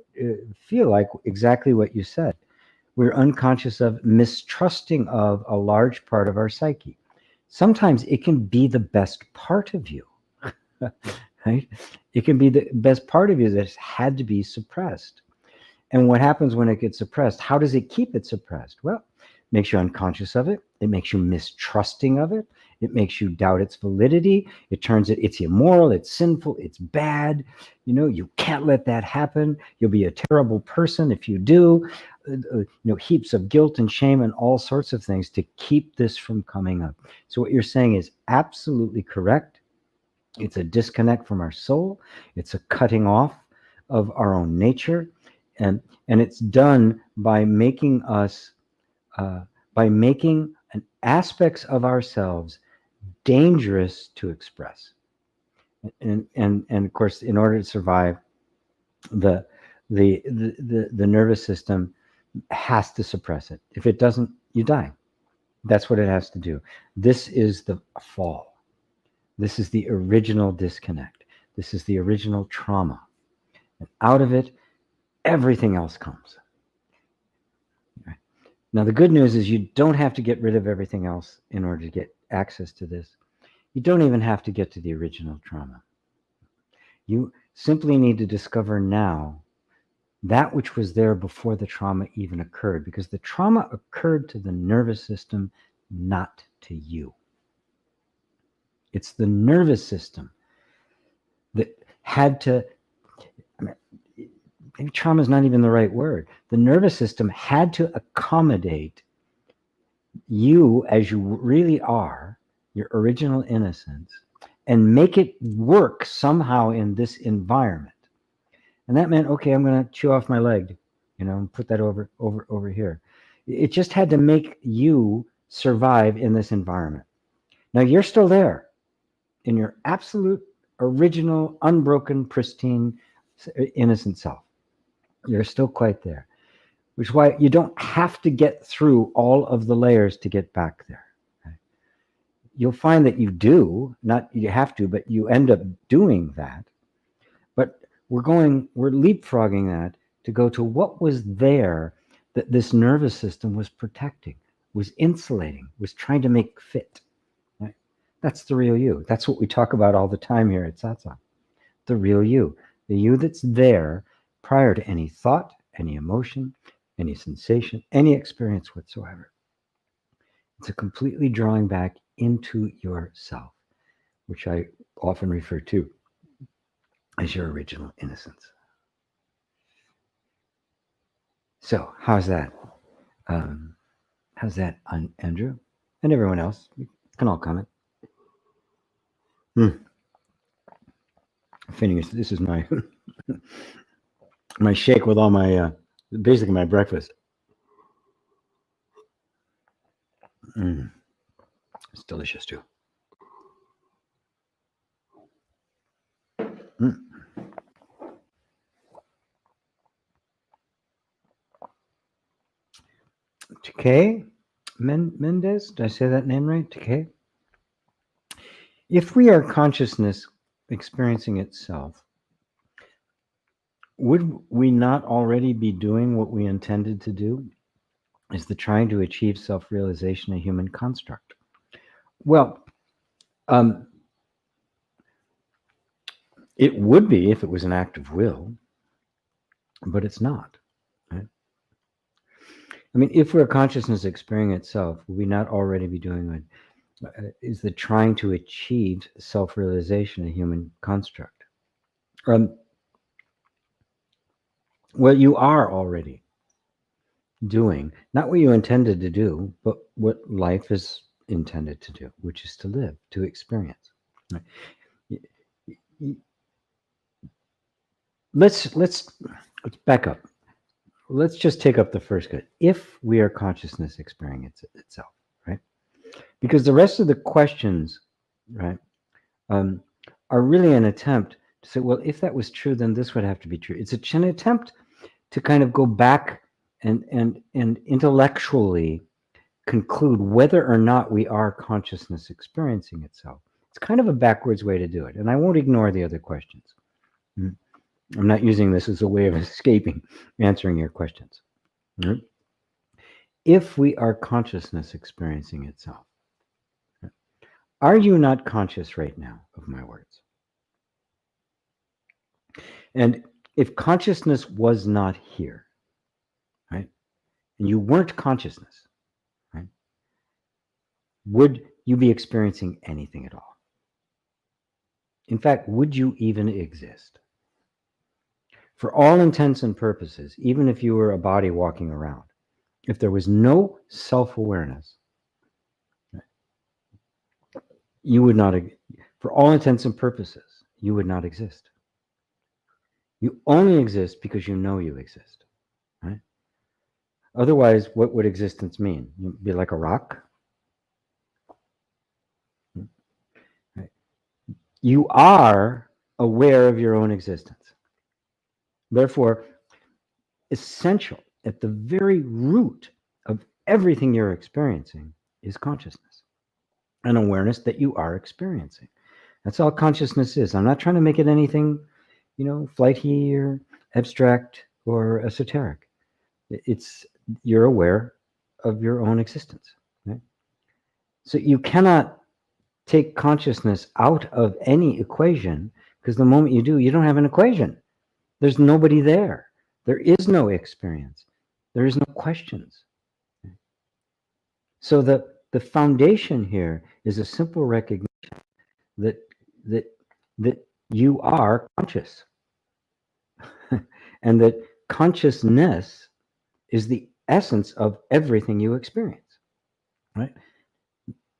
feel like exactly what you said. We're unconscious of, mistrusting of a large part of our psyche. Sometimes it can be the best part of you, right? It can be the best part of you that's had to be suppressed. And what happens when it gets suppressed? How does it keep it suppressed? Well, it makes you unconscious of it. It makes you mistrusting of it. It makes you doubt its validity. It turns it, it's immoral, it's sinful, it's bad. You know, you can't let that happen. You'll be a terrible person if you do. You know, heaps of guilt and shame and all sorts of things to keep this from coming up. So what you're saying is absolutely correct. It's a disconnect from our soul. It's a cutting off of our own nature. And it's done by making us, aspects of ourselves dangerous to express. And of course, in order to survive, the nervous system has to suppress it. If it doesn't, you die. That's what it has to do. This is the fall. This is the original disconnect. This is the original trauma. And out of it, everything else comes. Right. Now, the good news is you don't have to get rid of everything else in order to get access to this. You don't even have to get to the original trauma. You simply need to discover now that which was there before the trauma even occurred, because the trauma occurred to the nervous system, not to you. It's the nervous system that had to, maybe trauma is not even the right word. The nervous system had to accommodate you as you really are, your original innocence, and make it work somehow in this environment. And that meant, okay, I'm going to chew off my leg, you know, and put that over here. It just had to make you survive in this environment. Now you're still there in your absolute, original, unbroken, pristine, innocent self. You're still quite there, which is why you don't have to get through all of the layers to get back there. Okay? You'll find that you do, not you have to, but you end up doing that. But we're leapfrogging that to go to what was there that this nervous system was protecting, was insulating, was trying to make fit. Right? That's the real you. That's what we talk about all the time here at Satsang. The real you. The you that's there prior to any thought, any emotion, any sensation, any experience whatsoever. It's a completely drawing back into yourself, which I often refer to as your original innocence. So how's that? How's that, Andrew? And everyone else, you can all comment. This is my my shake with all my basically my breakfast. It's delicious too. Takei Mendez, did I say that name right? Takei? If we are consciousness experiencing itself, would we not already be doing what we intended to do? Is the trying to achieve self-realization a human construct? Well, it would be if it was an act of will, but it's not. Right? I mean, if we're consciousness experiencing itself, would we not already be doing it? Is the trying to achieve self-realization a human construct? Well, you are already doing, not what you intended to do, but what life is intended to do, which is to live, to experience. Right? Let's back up. Let's just take up the first good. If we are consciousness experiencing itself, right? Because the rest of the questions, right, are really an attempt to say, well, if that was true, then this would have to be true. It's an attempt to kind of go back and intellectually conclude whether or not we are consciousness experiencing itself. It's kind of a backwards way to do it, and I won't ignore the other questions. I'm not using this as a way of escaping answering your questions. Right? If we are consciousness experiencing itself, are you not conscious right now of my words? And if consciousness was not here, right, and you weren't consciousness, right, would you be experiencing anything at all? In fact, would you even exist? For all intents and purposes, even if you were a body walking around, if there was no self-awareness, you would not, for all intents and purposes, you would not exist. You only exist because you know you exist, right? Otherwise, what would existence mean? You'd be like a rock? Right? You are aware of your own existence. Therefore, essential at the very root of everything you're experiencing is consciousness, an awareness that you are experiencing. That's all consciousness is. I'm not trying to make it anything, flighty or abstract or esoteric. It's you're aware of your own existence. Right? So you cannot take consciousness out of any equation, because the moment you do, you don't have an equation. There's nobody there. There is no experience. There is no questions. So the foundation here is a simple recognition that that that you are conscious, and that consciousness is the essence of everything you experience. Right?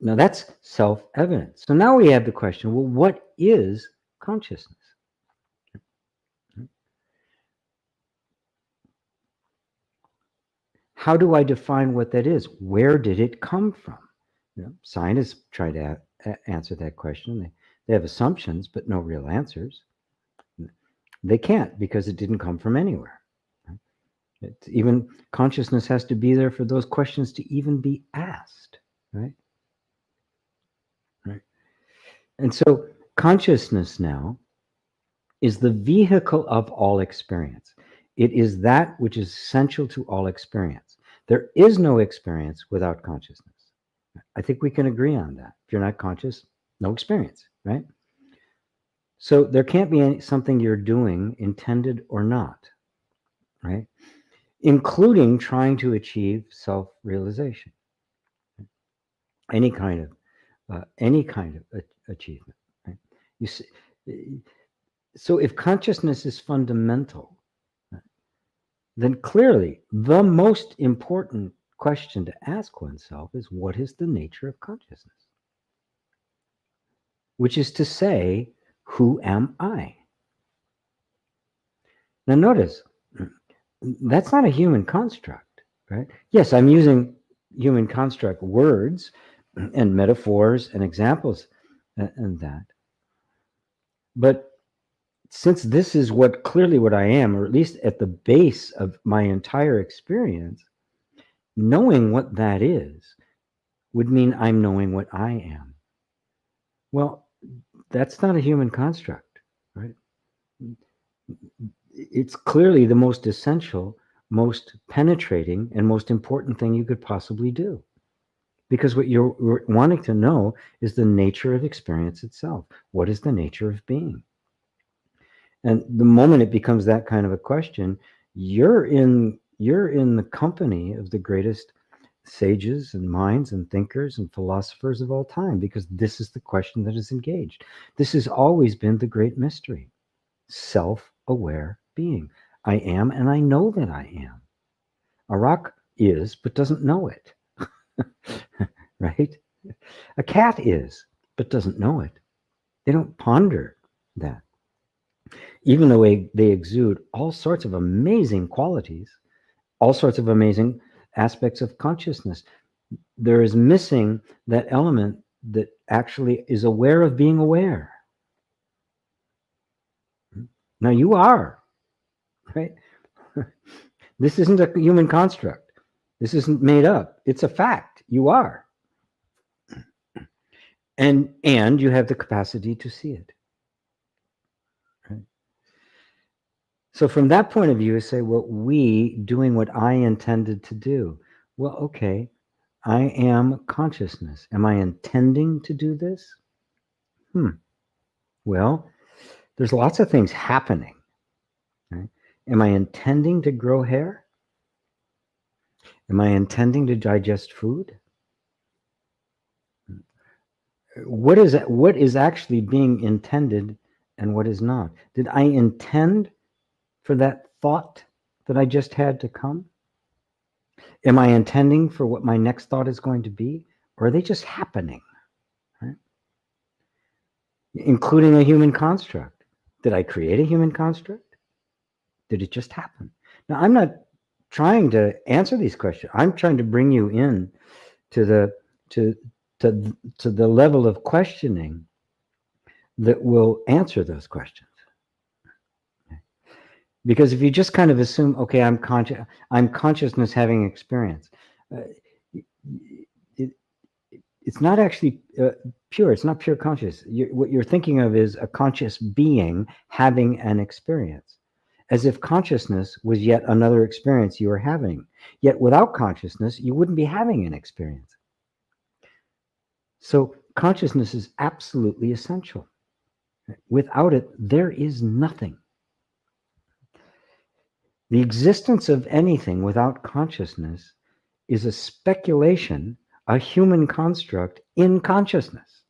Now that's self-evident. So now we have the question, well, what is consciousness? How do I define what that is? Where did it come from? Scientists try to answer that question. They have assumptions, but no real answers. They can't, because it didn't come from anywhere. Even consciousness has to be there for those questions to even be asked, right? Right. And so consciousness now is the vehicle of all experience. It is that which is essential to all experience. There is no experience without consciousness. I think we can agree on that. If you're not conscious, no experience, right? So there can't be something you're doing, intended or not, right? Including trying to achieve self-realization, any kind of achievement. Right? You see, so if consciousness is fundamental, then clearly the most important question to ask oneself is, what is the nature of consciousness? Which is to say, who am I? Now notice, that's not a human construct, right? Yes, I'm using human construct words and metaphors and examples and that. But since this is clearly what I am, or at least at the base of my entire experience, knowing what that is would mean I'm knowing what I am. Well, that's not a human construct, right? It's clearly the most essential, most penetrating, and most important thing you could possibly do. Because what you're wanting to know is the nature of experience itself. What is the nature of being? And the moment it becomes that kind of a question, you're in the company of the greatest sages and minds and thinkers and philosophers of all time, because this is the question that is engaged. This has always been the great mystery. Self-aware being. I am, and I know that I am. A rock is, but doesn't know it. Right? A cat is, but doesn't know it. They don't ponder that. Even though they exude all sorts of amazing qualities, all sorts of amazing aspects of consciousness, there is missing that element that actually is aware of being aware. Now you are, right? This isn't a human construct. This isn't made up. It's a fact. You are. And you have the capacity to see it. Right? So from that point of view, I say, well, we doing what I intended to do. Well, okay, I am consciousness. Am I intending to do this? Well, there's lots of things happening. Right? Am I intending to grow hair? Am I intending to digest food? What is actually being intended and what is not? Did I intend for that thought that I just had to come? Am I intending for what my next thought is going to be? Or are they just happening? Right? Including a human construct. Did I create a human construct? Did it just happen? Now, I'm not trying to answer these questions. I'm trying to bring you in to the level of questioning that will answer those questions. Because if you just kind of assume, okay, I'm consciousness having experience, it's not actually pure. It's not pure conscious. What you're thinking of is a conscious being having an experience, as if consciousness was yet another experience you are having. Yet without consciousness, you wouldn't be having an experience. So consciousness is absolutely essential. Without it, there is nothing. The existence of anything without consciousness is a speculation, a human construct in consciousness.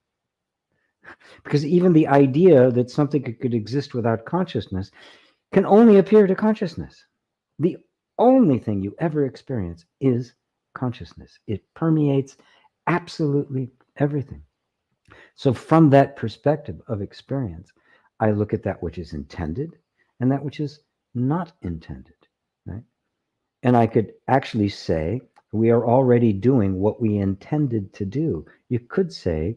Because even the idea that something could exist without consciousness can only appear to consciousness. The only thing you ever experience is consciousness. It permeates absolutely everything. So from that perspective of experience, I look at that which is intended and that which is not intended, right? And I could actually say, we are already doing what we intended to do. You could say,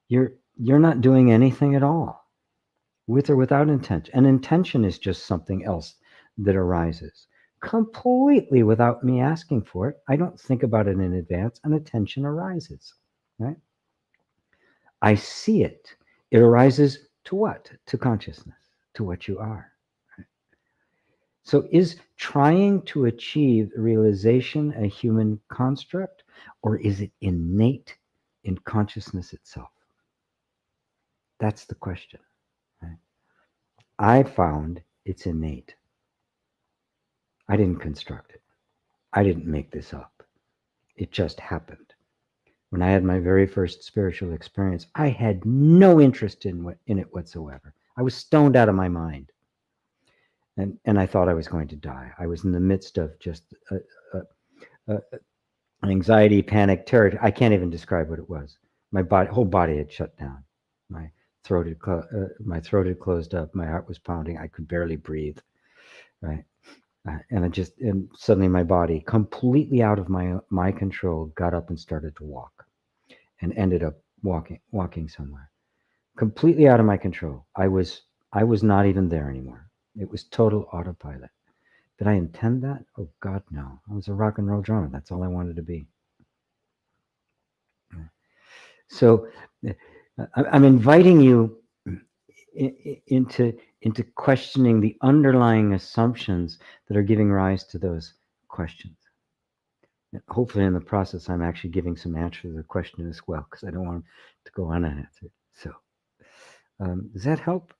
you're not doing anything at all, with or without intention. And intention is just something else that arises completely without me asking for it. I don't think about it in advance, and attention arises, right? I see it. It arises to what? To consciousness, to what you are. So is trying to achieve realization a human construct, or is it innate in consciousness itself? That's the question. Right? I found it's innate. I didn't construct it. I didn't make this up. It just happened. When I had my very first spiritual experience, I had no interest in it whatsoever. I was stoned out of my mind. And I thought I was going to die. I was in the midst of just anxiety, panic, terror. I can't even describe what it was. My whole body had shut down. My throat had closed up. My heart was pounding. I could barely breathe. Right, and suddenly my body, completely out of my control, got up and started to walk, and ended up walking somewhere, completely out of my control. I was not even there anymore. It was total autopilot. Did I intend that? Oh God, no. I was a rock and roll drummer. That's all I wanted to be. So I'm inviting you into questioning the underlying assumptions that are giving rise to those questions. And hopefully in the process, I'm actually giving some answer to the question as well, because I don't want to go unanswered. So does that help?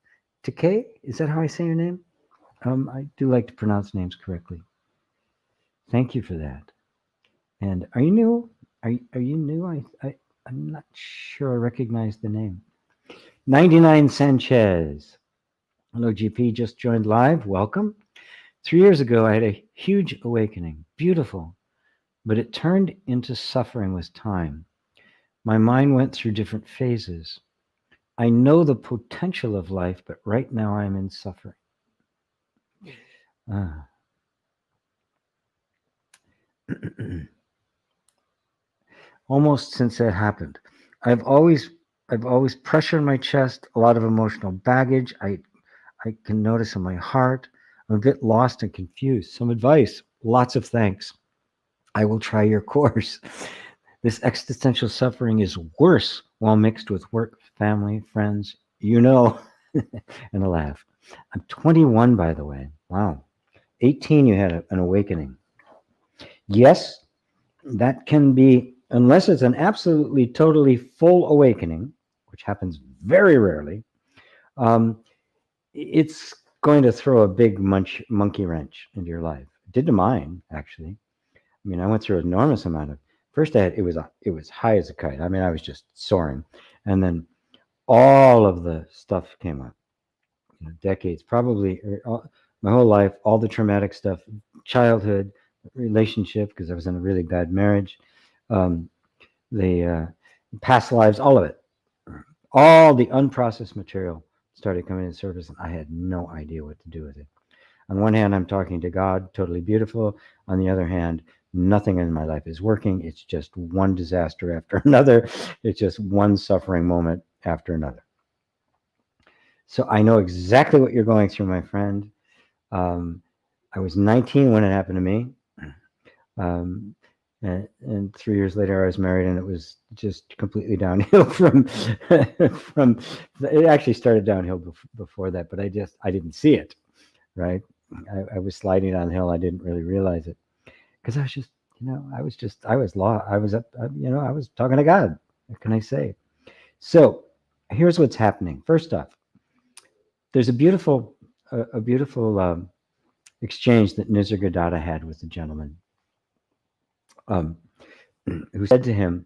Takei, is that how I say your name? I do like to pronounce names correctly. Thank you for that. And are you new? Are you new? I'm not sure I recognize the name. 99 Sanchez. Hello, GP. Just joined live. Welcome. 3 years ago, I had a huge awakening. Beautiful. But it turned into suffering with time. My mind went through different phases. I know the potential of life, but right now I'm in suffering. Almost since that happened, I've always pressured my chest, a lot of emotional baggage. I can notice in my heart. I'm a bit lost and confused. Some advice. Lots of thanks. I will try your course. This existential suffering is worse while mixed with work, family, friends, and a laugh. I'm 21, by the way. Wow. 18, you had an awakening. Yes, that can be, unless it's an absolutely, totally full awakening, which happens very rarely, it's going to throw a big monkey wrench into your life. It did to mine, actually. I mean, I went through an enormous amount of. First, it was high as a kite. I mean, I was just soaring, and then all of the stuff came up. Decades, probably my whole life, all the traumatic stuff, childhood, relationship, because I was in a really bad marriage, the past lives, all of it, all the unprocessed material started coming to the surface, and I had no idea what to do with it. On one hand, I'm talking to God, totally beautiful. On the other hand, nothing in my life is working. It's just one disaster after another. It's just one suffering moment after another. So I know exactly what you're going through, my friend. I was 19 when it happened to me. And 3 years later, I was married, and it was just completely downhill from it actually started downhill before that, but I didn't see it, right? I was sliding downhill. I didn't really realize it because I was just, I was lost. I was up, I was talking to God. What can I say? So here's what's happening. First off, there's a beautiful exchange that Nisargadatta had with the gentleman, who said to him,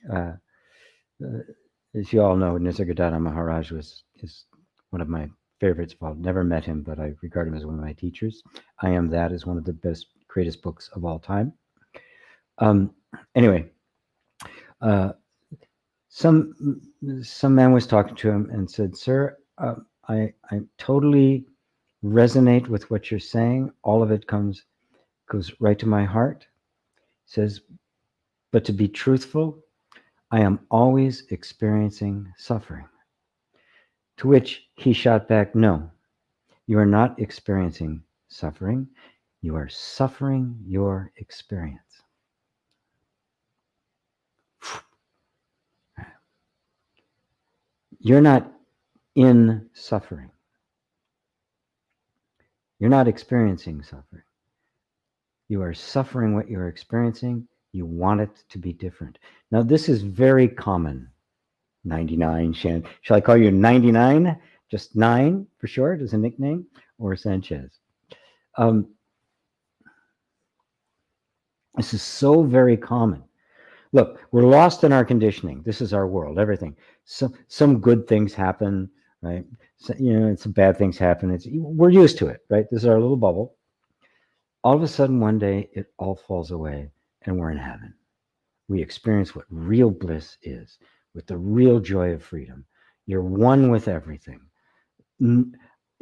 as you all know, Nisargadatta Maharaj is one of my favorites. Well, I've never met him, but I regard him as one of my teachers. I Am That is one of the best, greatest books of all time. Anyway, some man was talking to him and said, "Sir, I totally resonate with what you're saying. All of it goes right to my heart." Says, "But to be truthful, I am always experiencing suffering." To which he shot back, "No, you are not experiencing suffering. You are suffering your experience." You're not in suffering. You're not experiencing suffering. You are suffering what you're experiencing. You want it to be different. Now, this is very common. 99, Shall I call you 99? Just 9 for short as a nickname? Or Sanchez? This is so very common. Look, we're lost in our conditioning. This is our world, everything. So, some good things happen, right? So, some bad things happen. We're used to it, right? This is our little bubble. All of a sudden, one day, it all falls away, and we're in heaven. We experience what real bliss is, with the real joy of freedom. You're one with everything.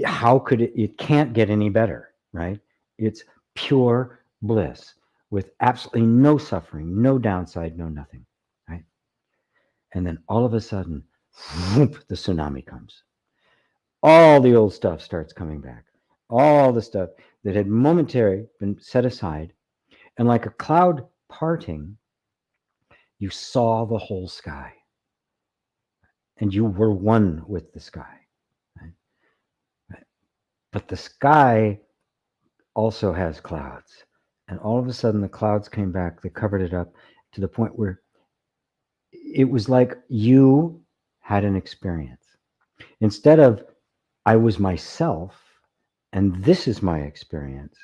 How could it can't get any better, right? It's pure bliss with absolutely no suffering, no downside, no nothing, right? And then all of a sudden, whoop, the tsunami comes. All the old stuff starts coming back. All the stuff that had momentarily been set aside, and like a cloud parting, you saw the whole sky, and you were one with the sky. Right? Right. But the sky also has clouds, and all of a sudden the clouds came back. They covered it up to the point where it was like you had an experience. Instead of I was myself, and this is my experience,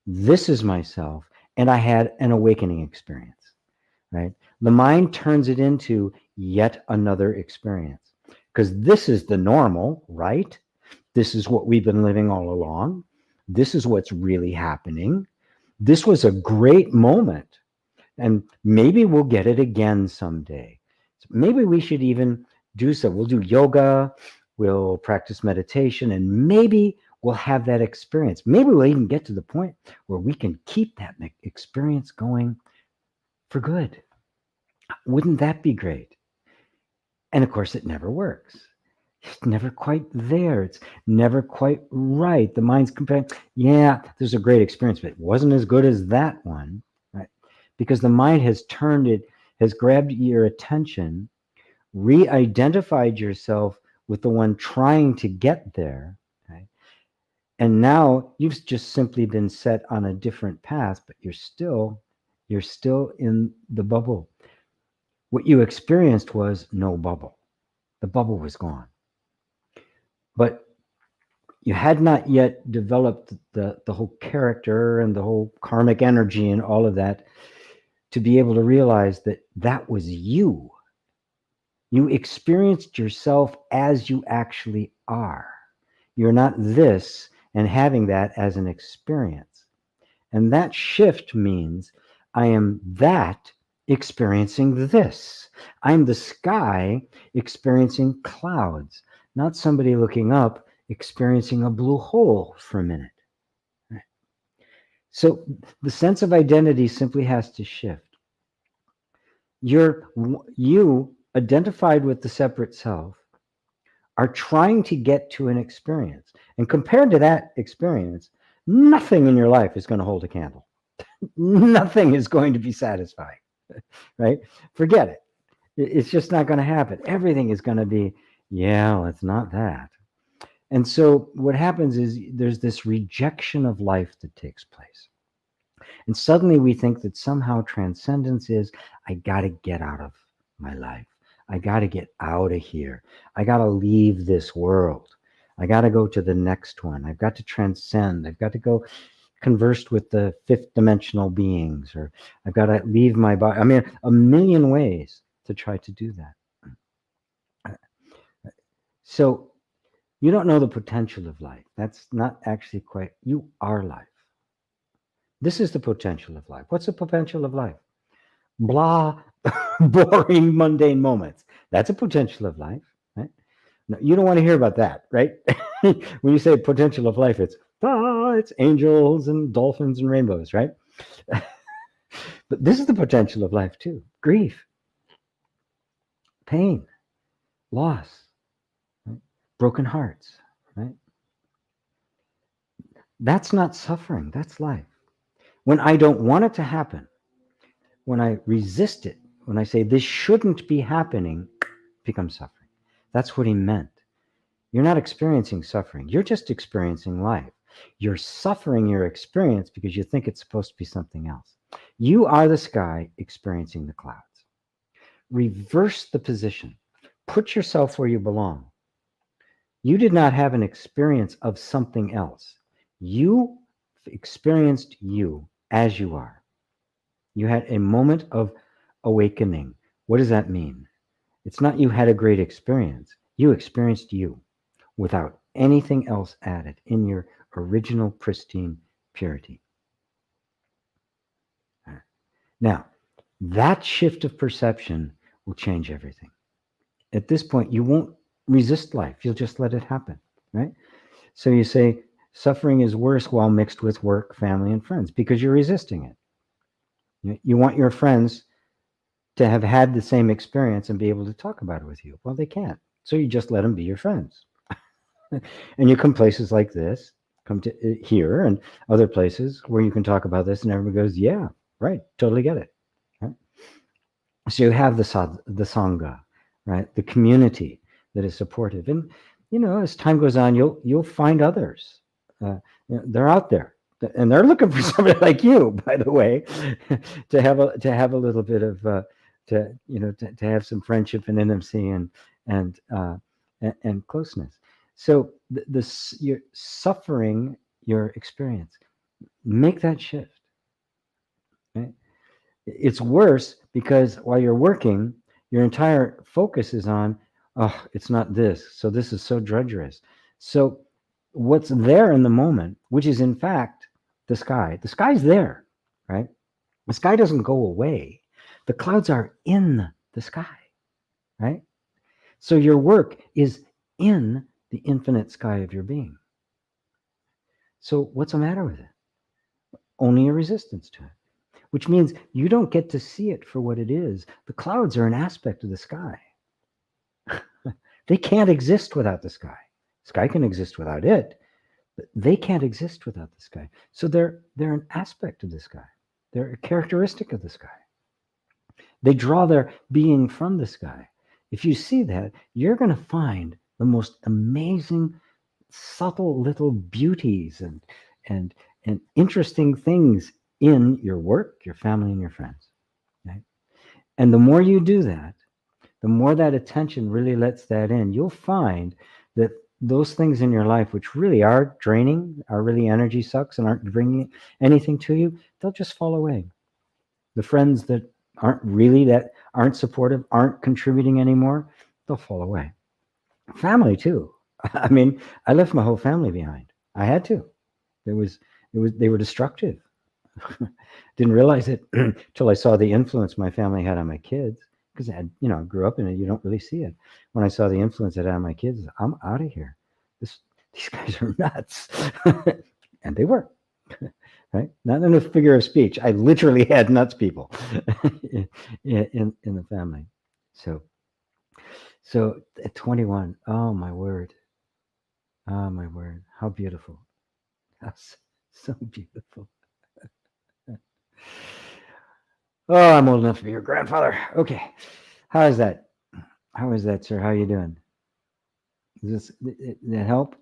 this is myself, and I had an awakening experience, right? The mind turns it into yet another experience, because this is the normal, right? This is what we've been living all along. This is what's really happening. This was a great moment, and maybe we'll get it again someday. So maybe we should even do so. We'll do yoga, we'll practice meditation, and maybe we'll have that experience. Maybe we'll even get to the point where we can keep that experience going for good. Wouldn't that be great? And of course, it never works. It's never quite there. It's never quite right. The mind's comparing, yeah, there's a great experience, but it wasn't as good as that one, right? Because the mind has has grabbed your attention, re-identified yourself with the one trying to get there, And now you've just simply been set on a different path, but you're still in the bubble. What you experienced was no bubble. The bubble was gone. But you had not yet developed the whole character and the whole karmic energy and all of that to be able to realize that that was you. You experienced yourself as you actually are. You're not this and having that as an experience. And that shift means I am that experiencing this. I'm the sky experiencing clouds, not somebody looking up experiencing a blue hole for a minute. Right? So the sense of identity simply has to shift. You identified with the separate self are trying to get to an experience. And compared to that experience, nothing in your life is going to hold a candle. Nothing is going to be satisfying, right? Forget it. It's just not going to happen. Everything is going to be, yeah, well, it's not that. And so what happens is there's this rejection of life that takes place. And suddenly we think that somehow transcendence is, I got to get out of my life. I got to get out of here. I got to leave this world. I got to go to the next one. I've got to transcend. I've got to go converse with the fifth dimensional beings, or I've got to leave my body. I mean, a million ways to try to do that. So you don't know the potential of life. That's not actually quite, you are life. This is the potential of life. What's the potential of life? Blah, boring, mundane moments. That's a potential of life, right? No, you don't want to hear about that, right? When you say potential of life, it's angels and dolphins and rainbows, right? But this is the potential of life too. Grief, pain, loss, right? Broken hearts, right? That's not suffering, that's life. When I don't want it to happen, when I resist it, when I say this shouldn't be happening, it becomes suffering. That's what he meant. You're not experiencing suffering. You're just experiencing life. You're suffering your experience because you think it's supposed to be something else. You are the sky experiencing the clouds. Reverse the position. Put yourself where you belong. You did not have an experience of something else. You experienced you as you are. You had a moment of awakening. What does that mean? It's not you had a great experience. You experienced you without anything else added in your original pristine purity. Now, that shift of perception will change everything. At this point, you won't resist life. You'll just let it happen, right? So you say suffering is worse while mixed with work, family, and friends because you're resisting it. You want your friends to have had the same experience and be able to talk about it with you. Well, they can't. So you just let them be your friends. And you come places like this, come to here and other places where you can talk about this and everyone goes, yeah, right, totally get it. Right? So you have the Sangha, right? The community that is supportive. And, as time goes on, you'll find others. They're out there. And they're looking for somebody like you, by the way, to have a little bit of to have some friendship and intimacy and closeness. So you're suffering your experience. Make that shift. Right? It's worse because while you're working, your entire focus is on, oh, it's not this. So this is so drudgerous. So what's there in the moment, which is in fact the sky's there, right? The sky doesn't go away. The clouds are in the sky, right? So your work is in the infinite sky of your being. So what's the matter with it? Only a resistance to it, which means you don't get to see it for what it is. The clouds are an aspect of the sky. They can't exist without the sky. Sky can exist without it, but they can't exist without the sky. So they're an aspect of the sky. They're a characteristic of the sky. They draw their being from the sky. If you see that, you're going to find the most amazing subtle little beauties and and interesting things in your work, your family, and your friends. Right? And the more you do that, the more that attention really lets that in, you'll find that those things in your life which really are draining, are really energy sucks and aren't bringing anything to you, they'll just fall away. The friends that aren't supportive, aren't contributing anymore, they'll fall away. Family too. I mean, I left my whole family behind. I had to. They were destructive. Didn't realize it until I saw the influence my family had on my kids. Because I grew up in it, you don't really see it. When I saw the influence it had on my kids, I'm out of here. These guys are nuts. And they were. Right? Not in a figure of speech. I literally had nuts people in the family. So at 21, oh my word. Oh my word. How beautiful. That's so beautiful. Oh, I'm old enough to be your grandfather. Okay. How is that? How is that, sir? How are you doing? Does that help?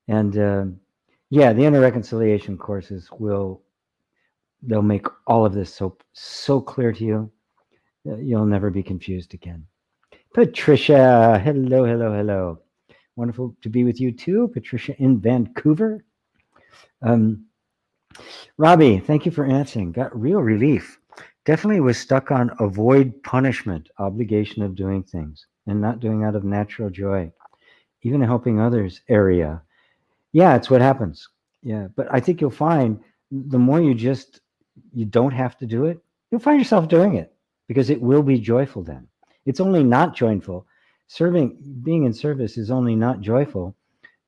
And yeah, the inner reconciliation courses they'll make all of this so clear to you. You'll never be confused again. Patricia, hello. Wonderful to be with you too. Patricia in Vancouver. Robbie, thank you for answering. Got real relief. Definitely was stuck on avoid punishment, obligation of doing things, and not doing out of natural joy. Even helping others area. Yeah, it's what happens. Yeah, but I think you'll find the more you don't have to do it, you'll find yourself doing it because it will be joyful then. It's only not joyful. Being in service is only not joyful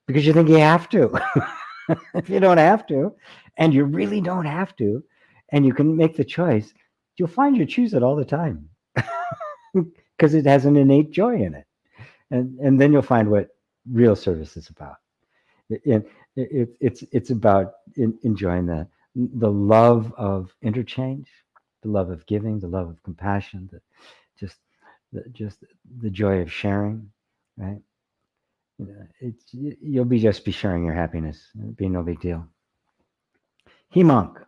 because you think you have to. If you don't have to, and you really don't have to, and you can make the choice, you'll find you choose it all the time because it has an innate joy in it. And then you'll find what real service is about. It's about enjoying the love of interchange, the love of giving, the love of compassion, just the joy of sharing, right? You'll just be sharing your happiness. It'll be no big deal. Hemonk.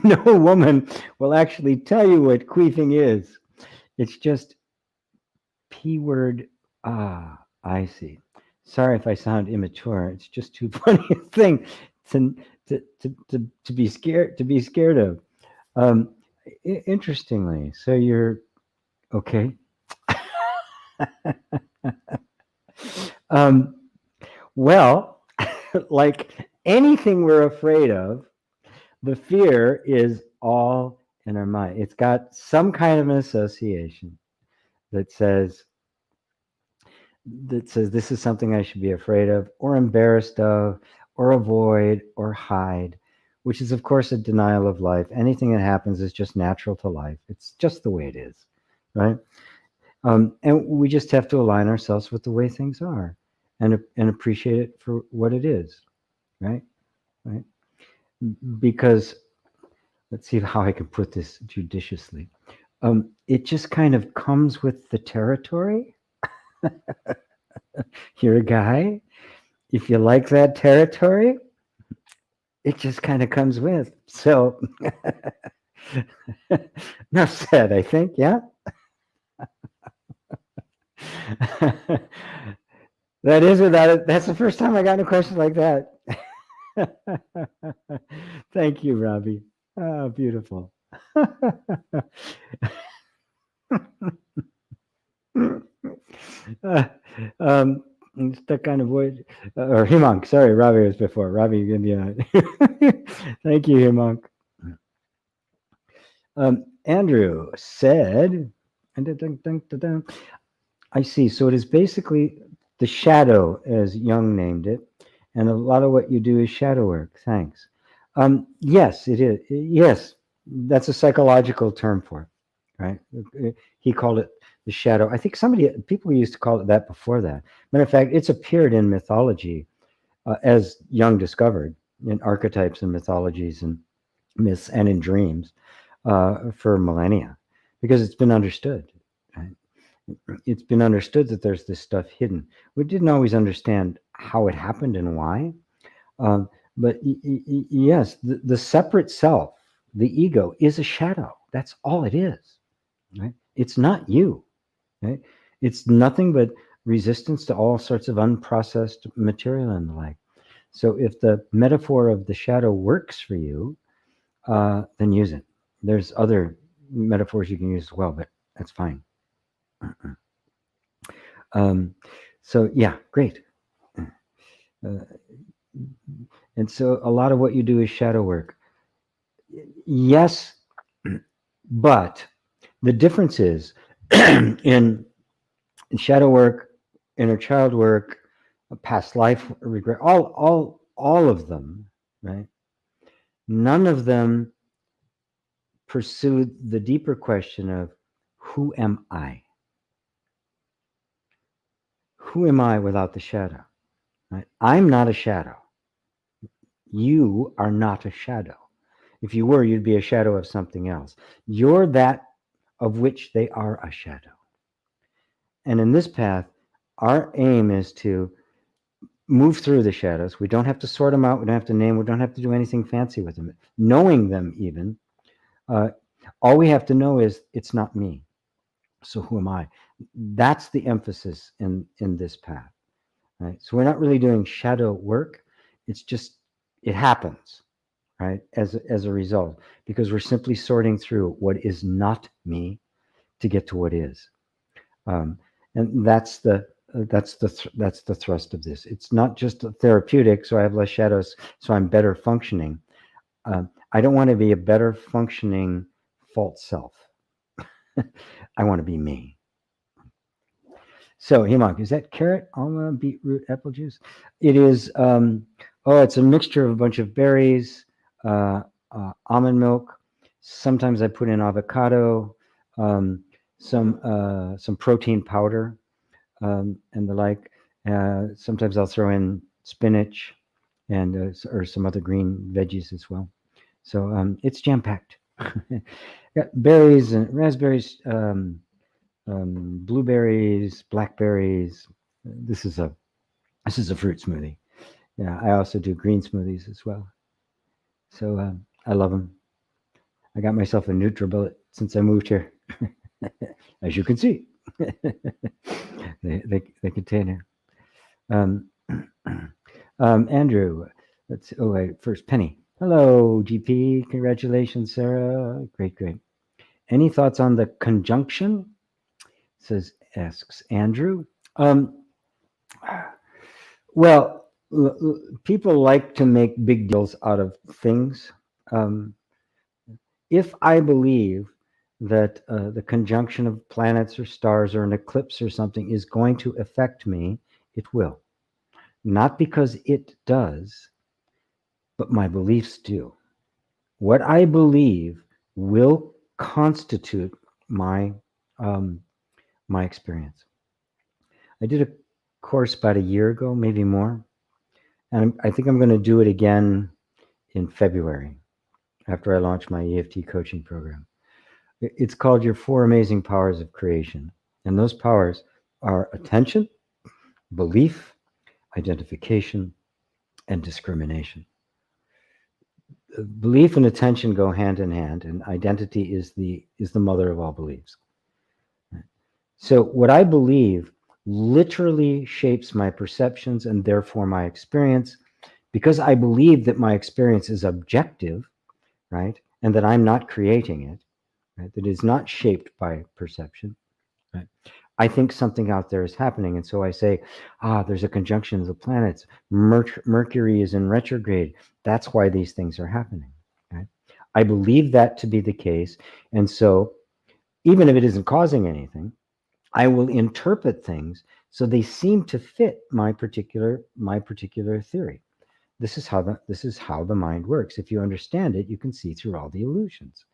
No woman will actually tell you what queefing is. It's just P word. Ah, I see. Sorry if I sound immature. It's just too funny a thing to be scared of. Interestingly, so you're okay. Well, like anything we're afraid of, the fear is all in our mind. It's got some kind of an association that says this is something I should be afraid of or embarrassed of or avoid or hide, which is of course a denial of life. Anything that happens is just natural to life. It's just the way it is, right? And we just have to align ourselves with the way things are and appreciate it for what it is, right? Because let's see how I can put this judiciously. It just kind of comes with the territory. You're a guy. If you like that territory, it just kind of comes with. So, enough said, I think, yeah? That is without it. That's the first time I got a question like that. Thank you, Robbie. Oh, beautiful. Stuck on a void. Or Himonk. Sorry, Robbie was before. Robbie, you're going to be on. Thank you, Himonk. Andrew said, I see. So it is basically the shadow, as Jung named it. And a lot of what you do is shadow work. Thanks. Yes, it is. Yes, that's a psychological term for it, right? He called it the shadow. I think people used to call it that before that. Matter of fact, it's appeared in mythology as Jung discovered in archetypes and mythologies and myths and in dreams for millennia because it's been understood. Right? it's been understood that there's this stuff hidden. We didn't always understand how it happened and why. Um, but yes, the separate self, the ego, is a shadow. That's all it is. Right? It's not you. Right? It's nothing but resistance to all sorts of unprocessed material and the like. So if the metaphor of the shadow works for you, then use it. There's other metaphors you can use as well, but that's fine. Um, so yeah, great. Uh, and so a lot of what you do is shadow work. Yes, but the difference is in shadow work, inner child work, past life regret, all of them, right? None of them pursue the deeper question of who am I? Who am I without the shadow? Right? I'm not a shadow. You are not a shadow. If you were, you'd be a shadow of something else. You're that of which they are a shadow. And in this path, our aim is to move through the shadows. We don't have to sort them out. We don't have to name. We don't have to do anything fancy with them. Knowing them, even, all we have to know is it's not me. So who am I? That's the emphasis in this path. Right? So we're not really doing shadow work. It's just it happens, right? As a result, because we're simply sorting through what is not me to get to what is. And that's the thrust of this. It's not just a therapeutic, so I have less shadows, so I'm better functioning. I don't want to be a better functioning false self. I want to be me. So, Hemok, is that carrot, almond, beetroot, apple juice? It is. It's a mixture of a bunch of berries, almond milk. Sometimes I put in avocado, some protein powder, and the like. Sometimes I'll throw in spinach and or some other green veggies as well. So it's jam packed. Got berries and raspberries, blueberries, blackberries. This is a fruit smoothie. Yeah, I also do green smoothies as well. So I love them. I got myself a NutriBullet since I moved here, as you can see. the container. Andrew, first Penny. Hello, GP. Congratulations, Sarah. Great. Any thoughts on the conjunction? Asks Andrew. Well, people like to make big deals out of things. If I believe that the conjunction of planets or stars or an eclipse or something is going to affect me, it will. Not because it does, but my beliefs do. What I believe will constitute my my experience. I did a course about a year ago, maybe more, and I think I'm going to do it again in February after I launch my EFT coaching program. It's called Your Four Amazing Powers of Creation, and those powers are attention, belief, identification, and discrimination. Belief and attention go hand in hand, and identity is the mother of all beliefs. So what I believe literally shapes my perceptions and therefore my experience, because I believe that my experience is objective, right, and that I'm not creating it, right, that is not shaped by perception. Right. I think something out there is happening, and so I say, there's a conjunction of the planets. Mercury is in retrograde. That's why these things are happening. Right? I believe that to be the case, and so even if it isn't causing anything, I will interpret things so they seem to fit my particular theory. This is how the mind works. If you understand it, you can see through all the illusions,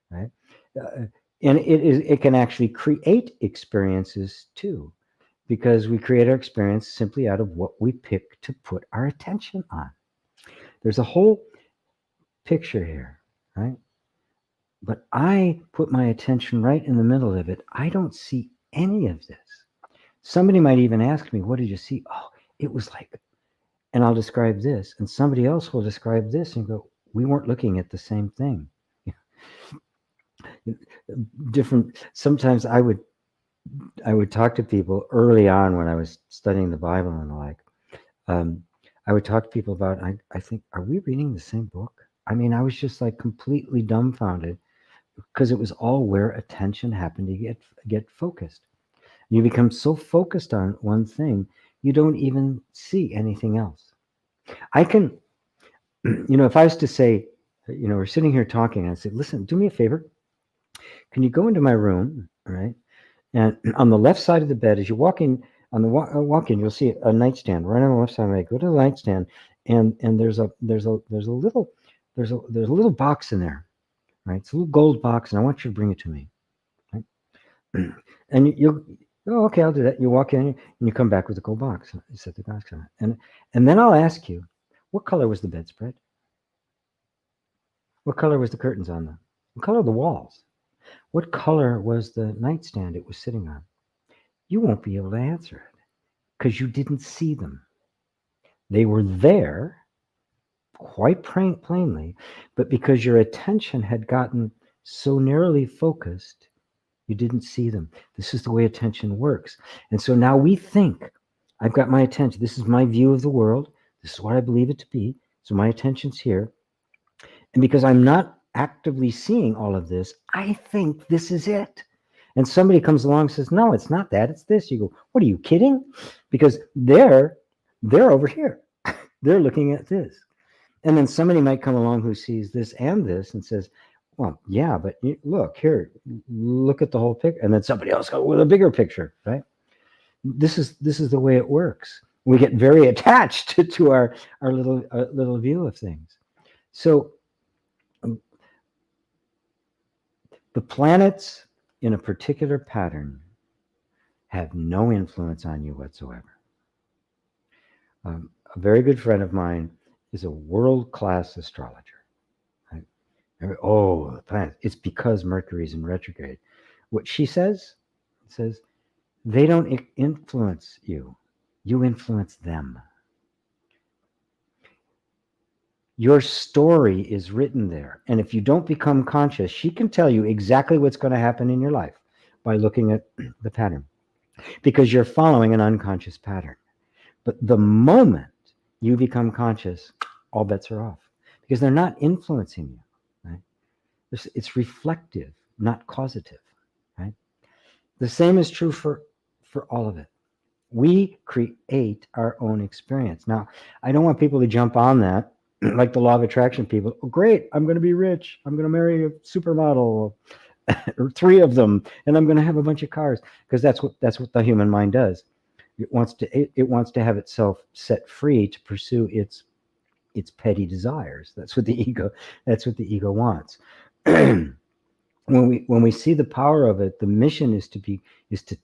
right? And it can actually create experiences too, because we create our experience simply out of what we pick to put our attention on. There's a whole picture here, right? But I put my attention right in the middle of it. I don't see any of this. Somebody might even ask me, what did you see? Oh, it was like, and I'll describe this, and somebody else will describe this and go, we weren't looking at the same thing. Different. Sometimes I would talk to people early on when I was studying the Bible and the like. I would talk to people about, I think, are we reading the same book? I mean, I was just like completely dumbfounded because it was all where attention happened to get focused. You become so focused on one thing, you don't even see anything else. I can, if I was to say, we're sitting here talking, and I say, listen, do me a favor. Can you go into my room, right? And on the left side of the bed, as you walk in, on the walk in, you'll see a nightstand right on the left side. Right, go to the nightstand, and there's a little box in there, right? It's a little gold box, and I want you to bring it to me, right? And oh, okay, I'll do that. You walk in, and you come back with the gold box. You set the box on it, and then I'll ask you, what color was the bedspread? What color was the curtains on them? What color are the walls? What color was the nightstand it was sitting on? You won't be able to answer it because you didn't see them. They were there quite plainly, but because your attention had gotten so narrowly focused, you didn't see them. This is the way attention works. And so now we think, I've got my attention. This is my view of the world. This is what I believe it to be. So my attention's here. And because I'm not actively seeing all of this, I think this is it. And somebody comes along and says, no, it's not that, it's this. You go, what are you kidding? Because they're over here. They're looking at this. And then somebody might come along who sees this and this and says, well, yeah, but look here, look at the whole picture. And then somebody else goes with a bigger picture, right? This is the way it works. We get very attached to our little view of things. So the planets in a particular pattern have no influence on you whatsoever. A very good friend of mine is a world-class astrologer. Right? Oh, the planets. It's because Mercury's in retrograde. What she says they don't influence you. You influence them. Your story is written there. And if you don't become conscious, she can tell you exactly what's going to happen in your life by looking at the pattern, because you're following an unconscious pattern. But the moment you become conscious, all bets are off because they're not influencing you, right? It's reflective, not causative, right? The same is true for all of it. We create our own experience. Now, I don't want people to jump on that like the law of attraction people. Oh, great, I'm going to be rich. I'm going to marry a supermodel, or 3 of them, and I'm going to have a bunch of cars, because that's what the human mind does. It wants to have itself set free to pursue its petty desires. That's what the ego wants. When we see the power of it, the mission is to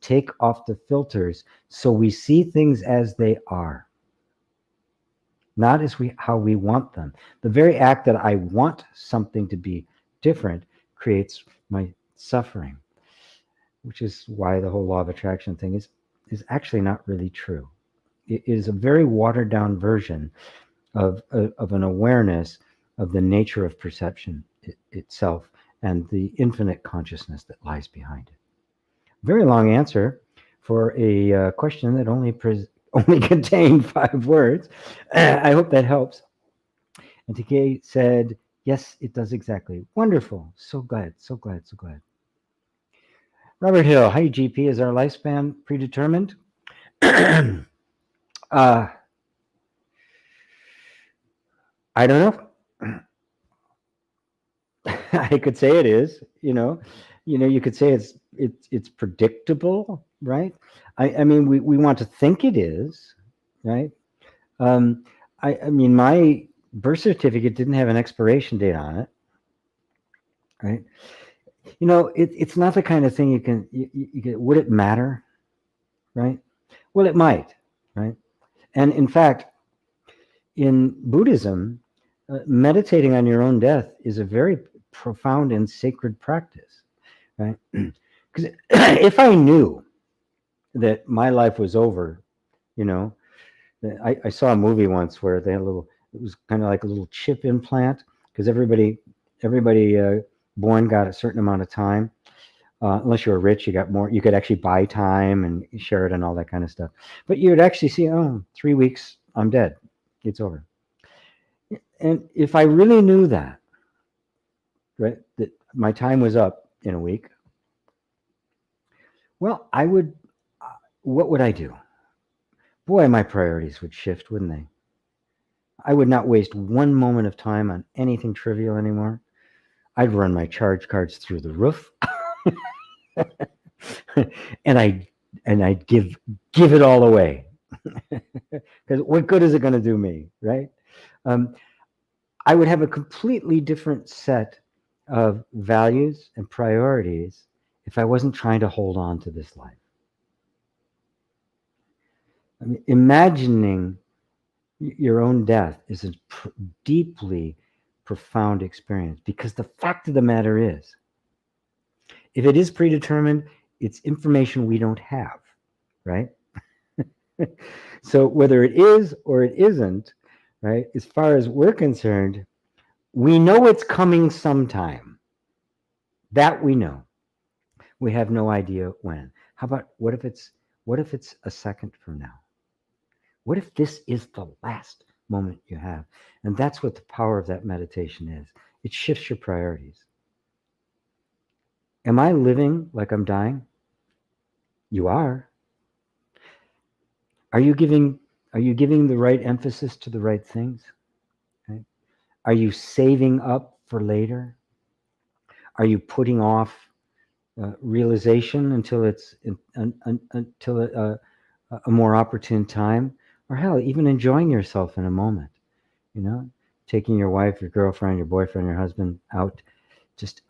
take off the filters so we see things as they are, not as how we want them. The very act that I want something to be different creates my suffering, which is why the whole law of attraction thing is actually not really true. It is a very watered down version of an awareness of the nature of perception itself and the infinite consciousness that lies behind it. Very long answer for a question that only contained 5 words. I hope that helps. And TK said, yes, it does exactly. Wonderful. So glad. Robert Hill, hi GP, is our lifespan predetermined? I don't know. I could say it is, you could say it's predictable, right? I mean, we want to think it is, right? I mean, my birth certificate didn't have an expiration date on it, right? It's not the kind of thing you can, would it matter, right? Well, it might, right? And in fact, in Buddhism, meditating on your own death is a very profound and sacred practice, right? Because if I knew that my life was over. You know, I saw a movie once where they had it was kind of like a little chip implant, because everybody born got a certain amount of time. Unless you were rich, you got more. You could actually buy time and share it and all that kind of stuff. But you would actually see, oh, 3 weeks, I'm dead. It's over. And if I really knew that, right, that my time was up in a week, well, I would. What would I do? Boy, my priorities would shift, wouldn't they? I would not waste one moment of time on anything trivial anymore. I'd run my charge cards through the roof, and I'd give it all away. Because what good is it going to do me, right? I would have a completely different set of values and priorities if I wasn't trying to hold on to this life. I mean, imagining your own death is a deeply profound experience, because the fact of the matter is, if it is predetermined, it's information we don't have, right? So whether it is or it isn't, right, as far as we're concerned, we know it's coming sometime. That we know. We have no idea when. How about what if it's a second from now? What if this is the last moment you have? And that's what the power of that meditation is. It shifts your priorities. Am I living like I'm dying? You are. Are you giving the right emphasis to the right things? Right? Are you saving up for later? Are you putting off realization until it's until a more opportune time? Or hell, even enjoying yourself in a moment, taking your wife, your girlfriend, your boyfriend, your husband out, just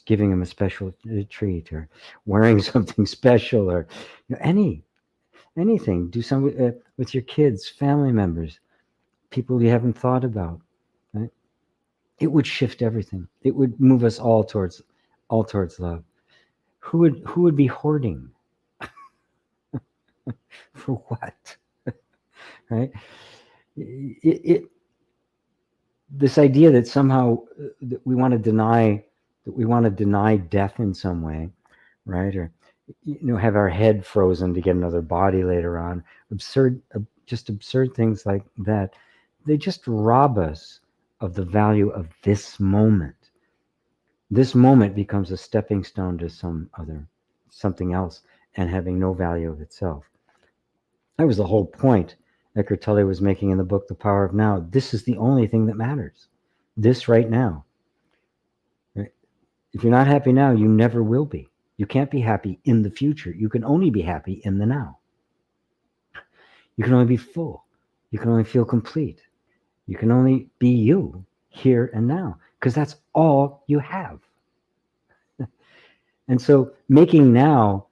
giving them a special treat, or wearing something special, or anything. Do some with your kids, family members, people you haven't thought about. Right? It would shift everything. It would move us all towards love. Who would be hoarding? For what? Right? This idea that somehow that we want to deny death in some way, right? Or have our head frozen to get another body later on. Absurd things like that. They just rob us of the value of this moment. This moment becomes a stepping stone to something else, and having no value of itself. That was the whole point Eckhart Tolle was making in the book, The Power of Now. This is the only thing that matters. This right now. Right? If you're not happy now, you never will be. You can't be happy in the future. You can only be happy in the now. You can only be full. You can only feel complete. You can only be you here and now, because that's all you have. And so making now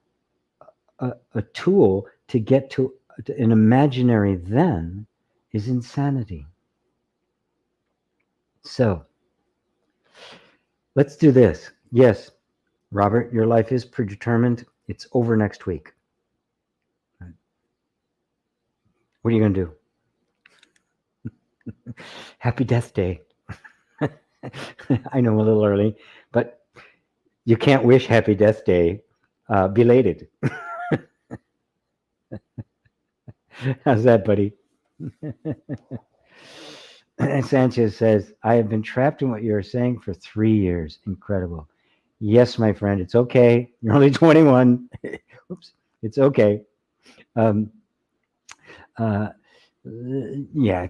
a tool to get to an imaginary then is insanity. So let's do this. Yes, Robert, your life is predetermined. It's over next week. What are you going to do? Happy Death Day. I know, a little early, but you can't wish Happy Death Day belated. How's that, buddy? Sanchez says, I have been trapped in what you're saying for 3 years. Incredible. Yes, my friend, it's okay. You're only 21. Oops, it's okay. Yeah,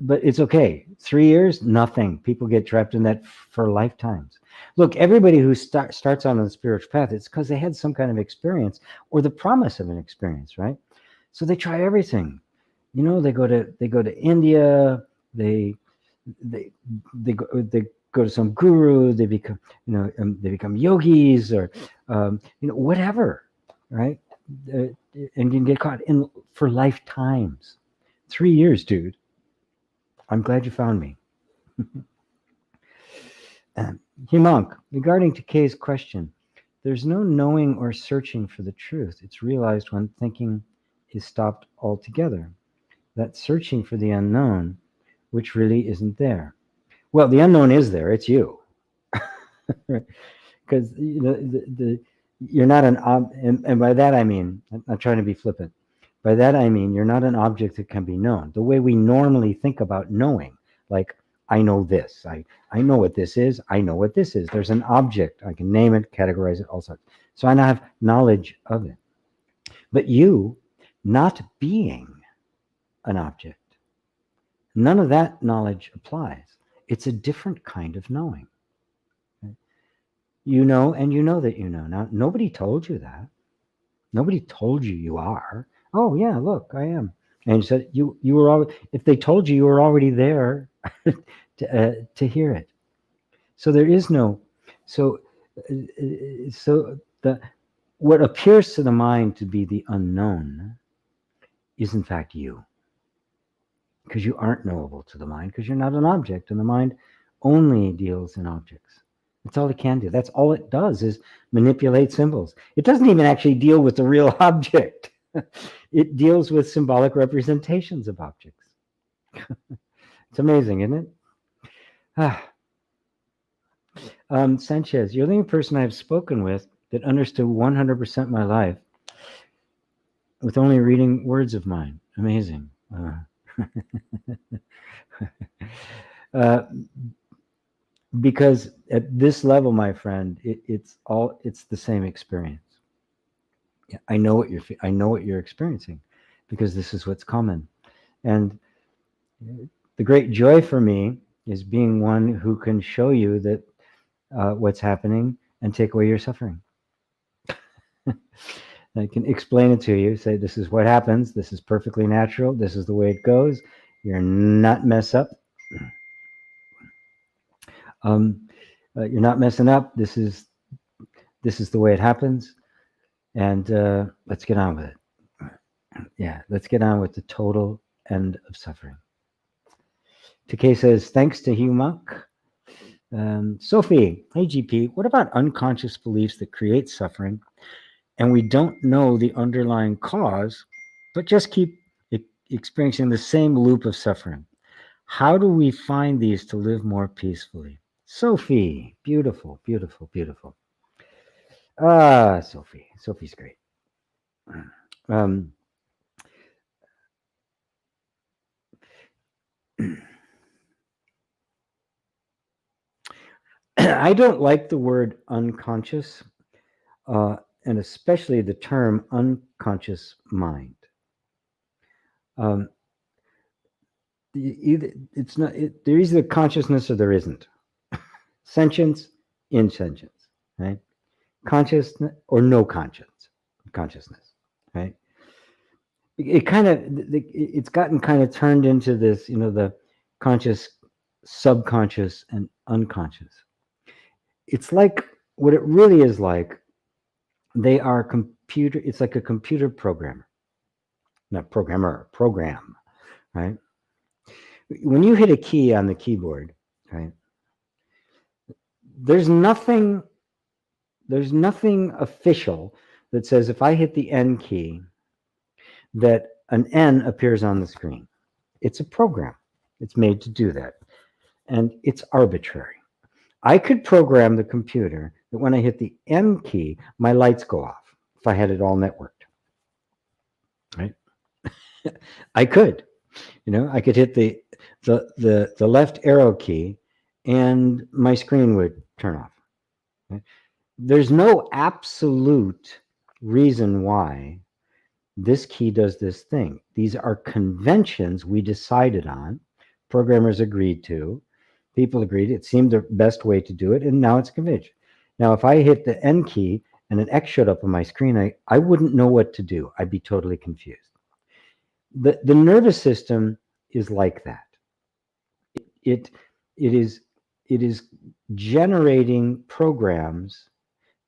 but it's okay. 3 years, nothing. People get trapped in that for lifetimes. Look, everybody who starts on the spiritual path, it's because they had some kind of experience or the promise of an experience, right? So they try everything. They go to India. They go to some guru. They become yogis, or whatever, right? And you can get caught in for lifetimes. 3 years, dude. I'm glad you found me. Himonk, regarding Takei's question, There's no knowing or searching for the truth. It's realized when thinking is stopped altogether. That searching for the unknown, which really isn't there. Well, the unknown is there. It's you. Because you're not an and by that I mean, I'm not trying to be flippant. By that I mean you're not an object that can be known. The way we normally think about knowing, like I know this, I know what this is, I know what this is. There's an object, I can name it, categorize it, all sorts. So I now have knowledge of it. But you, not being an object, none of that knowledge applies. It's a different kind of knowing. You know, and you know that you know. Now, nobody told you that. Nobody told you you are. Oh, yeah, look, I am. And so you were already, if they told you, you were already there to hear it. So there is no, so what appears to the mind to be the unknown is in fact you. Because you aren't knowable to the mind, because you're not an object, and the mind only deals in objects. That's all it can do. That's all it does is manipulate symbols. It doesn't even actually deal with the real object. It deals with symbolic representations of objects. It's amazing, isn't it? Sanchez, you're the only person I've spoken with that understood 100% my life with only reading words of mine. Amazing. Because at this level, my friend, it's the same experience. Yeah, I know what you're experiencing, because this is what's common. And the great joy for me is being one who can show you that what's happening and take away your suffering. I can explain it to you, say this is what happens, this is perfectly natural, this is the way it goes, you're not mess up. You're not messing up. This is the way it happens, and let's get on with it. Yeah, let's get on with the total end of suffering. Takei says, thanks to Humuk. Sophie, hey GP, what about unconscious beliefs that create suffering, and we don't know the underlying cause, but just keep experiencing the same loop of suffering? How do we find these to live more peacefully? Sophie, beautiful, beautiful, beautiful. Sophie's great. I don't like the word unconscious, and especially the term unconscious mind. It's not. There is either consciousness or there isn't. Sentience, insentience, right? Consciousness or no consciousness, right? It's gotten kind of turned into this, the conscious, subconscious, and unconscious. It's like, what it really is like, they are it's like a computer programmer. Not programmer, program, right? When you hit a key on the keyboard, right, there's nothing official that says if I hit the N key, that an N appears on the screen. It's a program. It's made to do that. And it's arbitrary. I could program the computer that when I hit the N key, my lights go off if I had it all networked. Right? I could. I could hit the left arrow key and my screen would turn off. Right? There's no absolute reason why this key does this thing. These are conventions we decided on, programmers agreed to, people agreed, it seemed the best way to do it, and now it's convention. Now, if I hit the N key and an X showed up on my screen, I wouldn't know what to do. I'd be totally confused. The nervous system is like that. It is generating programs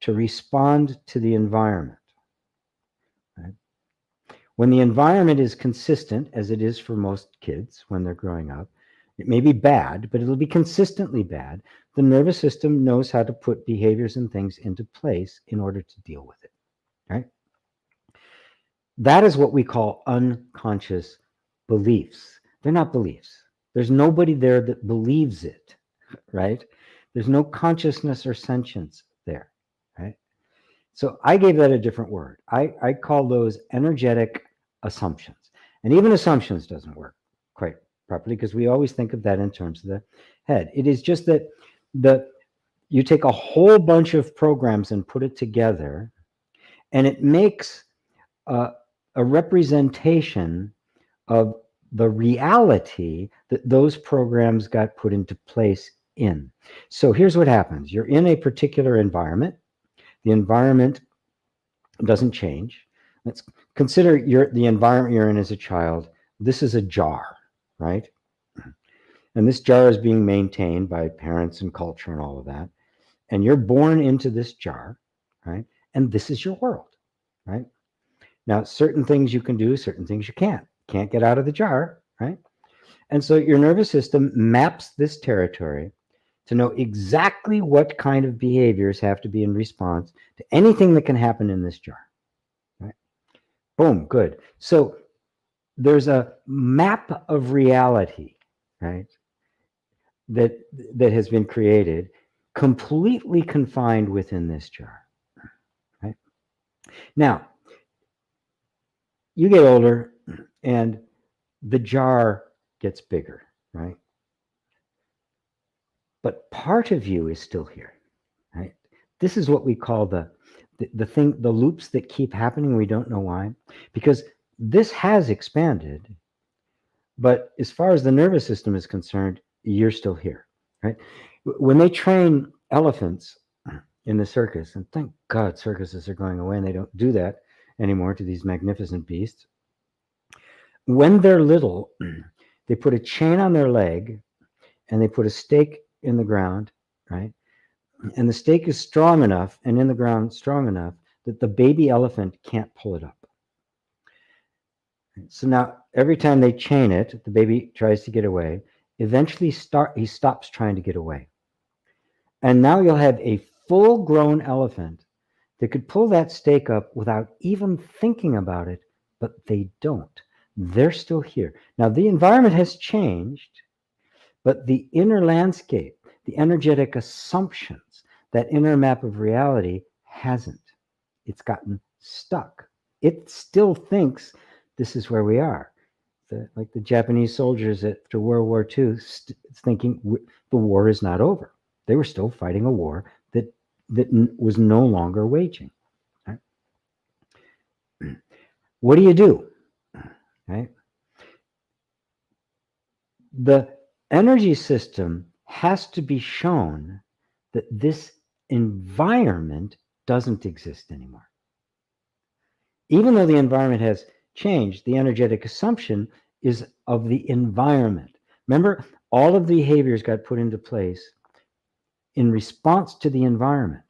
to respond to the environment. Right? When the environment is consistent, as it is for most kids when they're growing up, It may be bad, but it'll be consistently bad. The nervous system knows how to put behaviors and things into place in order to deal with it, right? That is what we call unconscious beliefs. They're not beliefs. There's nobody there that believes it, right? There's no consciousness or sentience there, right? So I gave that a different word. I call those energetic assumptions. And even assumptions doesn't work quite properly because we always think of that in terms of the head. It is just that you take a whole bunch of programs and put it together, and it makes a representation of the reality that those programs got put into place in. So here's what happens. You're in a particular environment. The environment doesn't change. Let's consider the environment you're in as a child. This is a jar, right? And this jar is being maintained by parents and culture and all of that. And you're born into this jar, right? And this is your world, right? Now, certain things you can do, certain things you can't. Can't get out of the jar, right? And so your nervous system maps this territory to know exactly what kind of behaviors have to be in response to anything that can happen in this jar, right? Boom, good. So there's a map of reality, right, that has been created, completely confined within this jar, right? Now, you get older and the jar gets bigger, right? But part of you is still here, right? This is what we call the loops that keep happening. We don't know why, because this has expanded, but as far as the nervous system is concerned, you're still here, right? When they train elephants in the circus, and thank God circuses are going away and they don't do that anymore to these magnificent beasts. When they're little, they put a chain on their leg and they put a stake in the ground, right? And the stake is strong enough and in the ground strong enough that the baby elephant can't pull it up. So now every time they chain it, the baby tries to get away. Eventually he stops trying to get away. And now you'll have a full-grown elephant that could pull that stake up without even thinking about it, but they don't. They're still here. Now the environment has changed, but the inner landscape, the energetic assumptions, that inner map of reality hasn't. It's gotten stuck. It still thinks this is where we are. Like the Japanese soldiers after World War II, thinking the war is not over. They were still fighting a war that was no longer waging. Right? What do you do? Right? The energy system has to be shown that this environment doesn't exist anymore. Even though the environment has changed, the energetic assumption is of the environment. Remember, all of the behaviors got put into place in response to the environment.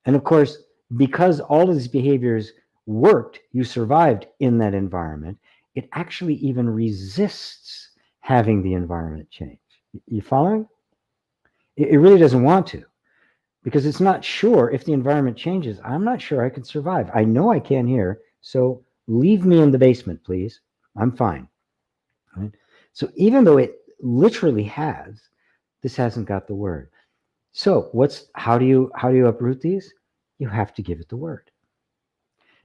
And of course, because all of these behaviors worked, you survived in that environment, it actually even resists having the environment change. You following? It really doesn't want to, because it's not sure if the environment changes. I'm not sure I can survive. I know I can here, so leave me in the basement, please. I'm fine. Right? So even though it literally has, this hasn't got the word. So how do you uproot these? You have to give it the word.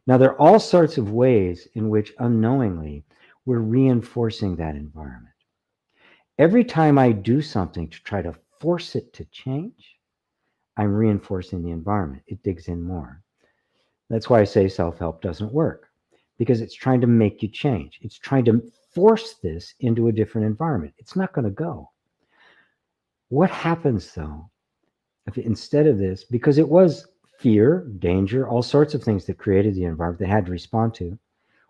Now, there are all sorts of ways in which unknowingly we're reinforcing that environment. Every time I do something to try to force it to change, I'm reinforcing the environment. It digs in more. That's why I say self-help doesn't work, because it's trying to make you change. It's trying to force this into a different environment. It's not going to go. What happens, though, if instead of this, because it was fear, danger, all sorts of things that created the environment they had to respond to,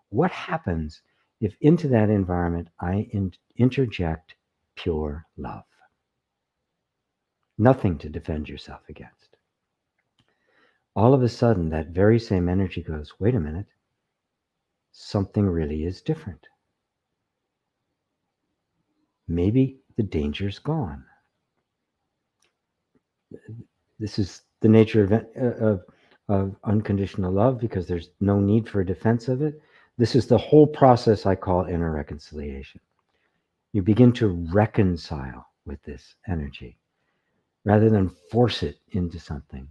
what happens if into that environment I interject pure love? Nothing to defend yourself against. All of a sudden, that very same energy goes, wait a minute, something really is different. Maybe the danger's gone. This is the nature of unconditional love, because there's no need for a defense of it. This is the whole process I call inner reconciliation. You begin to reconcile with this energy rather than force it into something.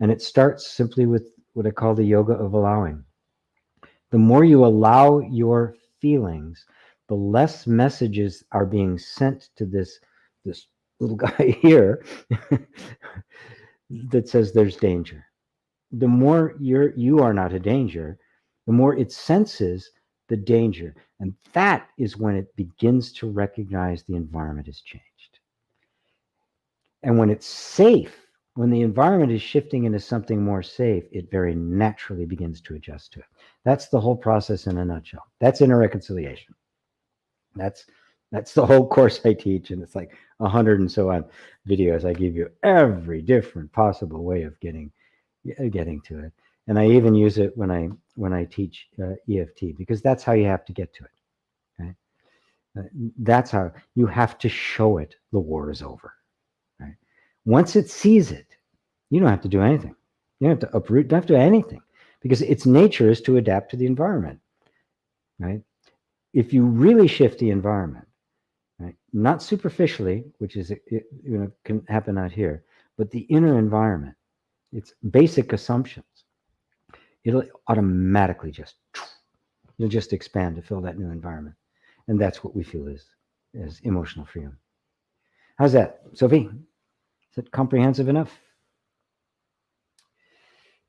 And it starts simply with what I call the yoga of allowing. The more you allow your feelings, the less messages are being sent to this little guy here that says there's danger. The more you are not a danger, the more it senses the danger. And that is when it begins to recognize the environment has changed. And when it's safe, when the environment is shifting into something more safe, it very naturally begins to adjust to it. That's the whole process in a nutshell. That's inner reconciliation. That's the whole course I teach, and it's like 100 and so on videos. I give you every different possible way of getting to it, and I even use it when I teach EFT, because that's how you have to get to it. Right? That's how you have to show it. The war is over. Right? Once it sees it, you don't have to do anything. You don't have to uproot. Don't have to do anything, because its nature is to adapt to the environment. Right? If you really shift the environment, right, not superficially, which is can happen out here, but the inner environment, its basic assumptions, it'll automatically you'll just expand to fill that new environment, and that's what we feel is emotional freedom. How's that, Sophie? Is it comprehensive enough?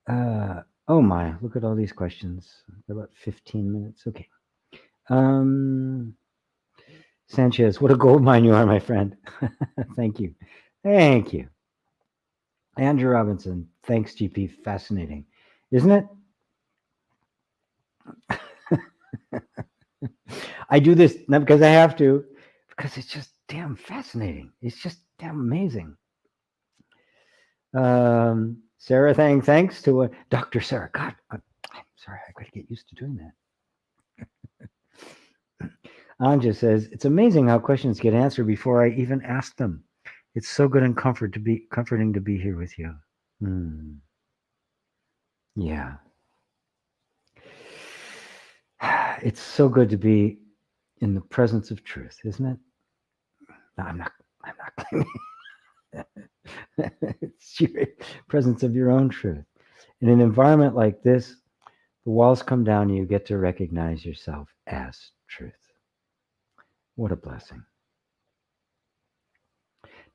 Oh my! Look at all these questions. About 15 minutes. Okay. Sanchez, what a gold mine you are, my friend. Thank you. Thank you. Andrew Robinson, thanks, GP. Fascinating, isn't it? I do this not because I have to, because it's just damn fascinating. It's just damn amazing. Sarah, thanks to Dr. Sarah. God, I'm sorry, I got to get used to doing that. Anja says, it's amazing how questions get answered before I even ask them. It's so good and comforting to be here with you. Yeah. It's so good to be in the presence of truth, isn't it? No, I'm not claiming it's your presence of your own truth. In an environment like this, the walls come down and you get to recognize yourself as truth. What a blessing.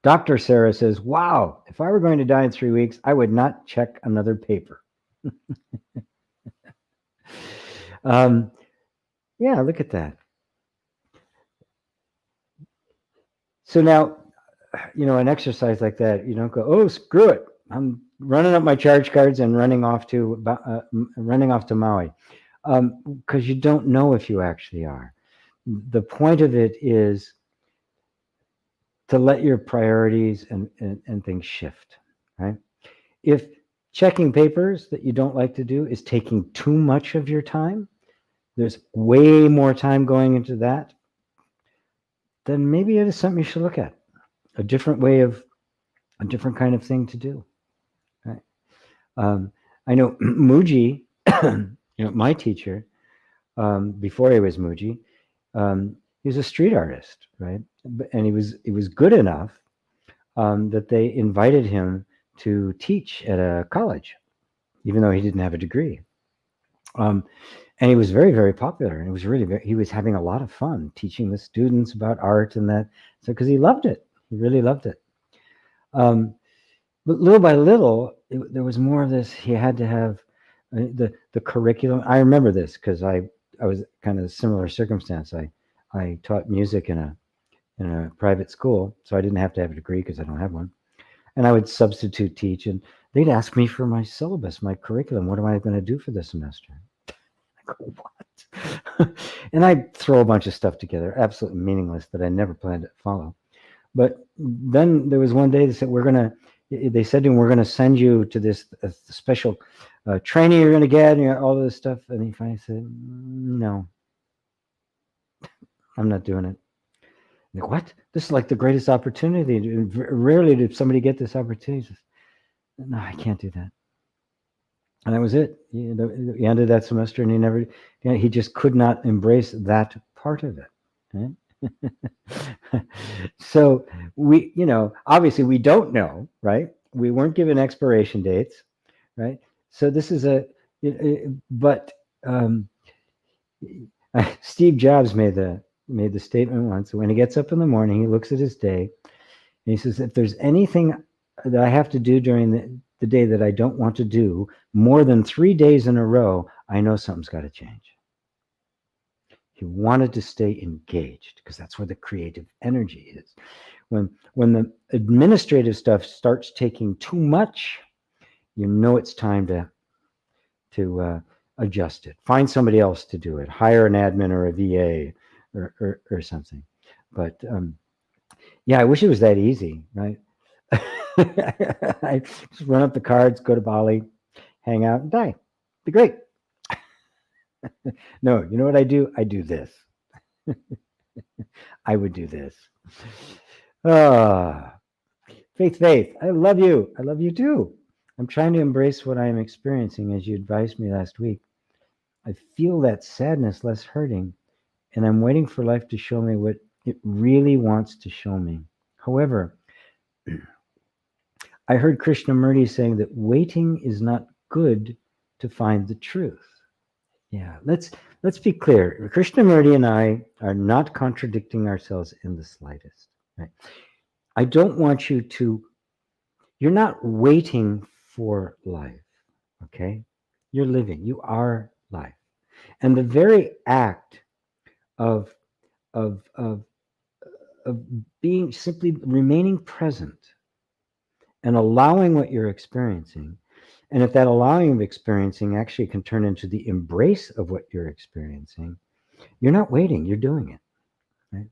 Dr. Sarah says, wow, if I were going to die in 3 weeks, I would not check another paper. Yeah, look at that. So now, an exercise like that, you don't go, oh, screw it. I'm running up my charge cards and running off to Maui, because you don't know if you actually are. The point of it is to let your priorities and things shift, right? If checking papers that you don't like to do is taking too much of your time, there's way more time going into that, then maybe it is something you should look at. A different kind of thing to do. Right? I know Muji, my teacher, before he was Muji, he was a street artist, right? And he was good enough that they invited him to teach at a college, even though he didn't have a degree. And he was very, very popular, and it was he was having a lot of fun teaching the students about art and that. So, because he loved it, he really loved it. But little by little, there was more of this. He had to have the curriculum. I remember this because I was kind of a similar circumstance. I taught music in a private school, so I didn't have to have a degree because I don't have one. And I would substitute teach, and they'd ask me for my syllabus, my curriculum. What am I going to do for this semester? I go, what? And I'd throw a bunch of stuff together, absolutely meaningless, that I never planned to follow. But then there was one day they said, they said to him, we're going to send you to this special training you're going to get, and all this stuff. And he finally said, no, I'm not doing it. Like, what? This is like the greatest opportunity. Rarely did somebody get this opportunity. No, I can't do that. And that was it. He ended that semester, and he just could not embrace that part of it. Right? So obviously we don't know, right? We weren't given expiration dates, right? So this is but Steve Jobs made the statement once. When he gets up in the morning, he looks at his day, and he says, if there's anything that I have to do during the day that I don't want to do more than 3 days in a row, I know something's got to change. He wanted to stay engaged because that's where the creative energy is. When the administrative stuff starts taking too much, it's time to adjust it. Find somebody else to do it. Hire an admin or a VA or something. But yeah, I wish it was that easy, right? I just run up the cards, go to Bali, hang out, and die. Be great. No, you know what I do? I do this. I would do this. Faith, I love you. I love you too. I'm trying to embrace what I am experiencing, as you advised me last week. I feel that sadness less hurting, and I'm waiting for life to show me what it really wants to show me. However, I heard Krishnamurti saying that waiting is not good to find the truth. Yeah, let's be clear. Krishnamurti and I are not contradicting ourselves in the slightest. Right? I don't want you're not waiting for life, okay? You're living. You are life. And the very act of being, simply remaining present and allowing what you're experiencing, and if that allowing of experiencing actually can turn into the embrace of what you're experiencing, you're not waiting, you're doing it. Right?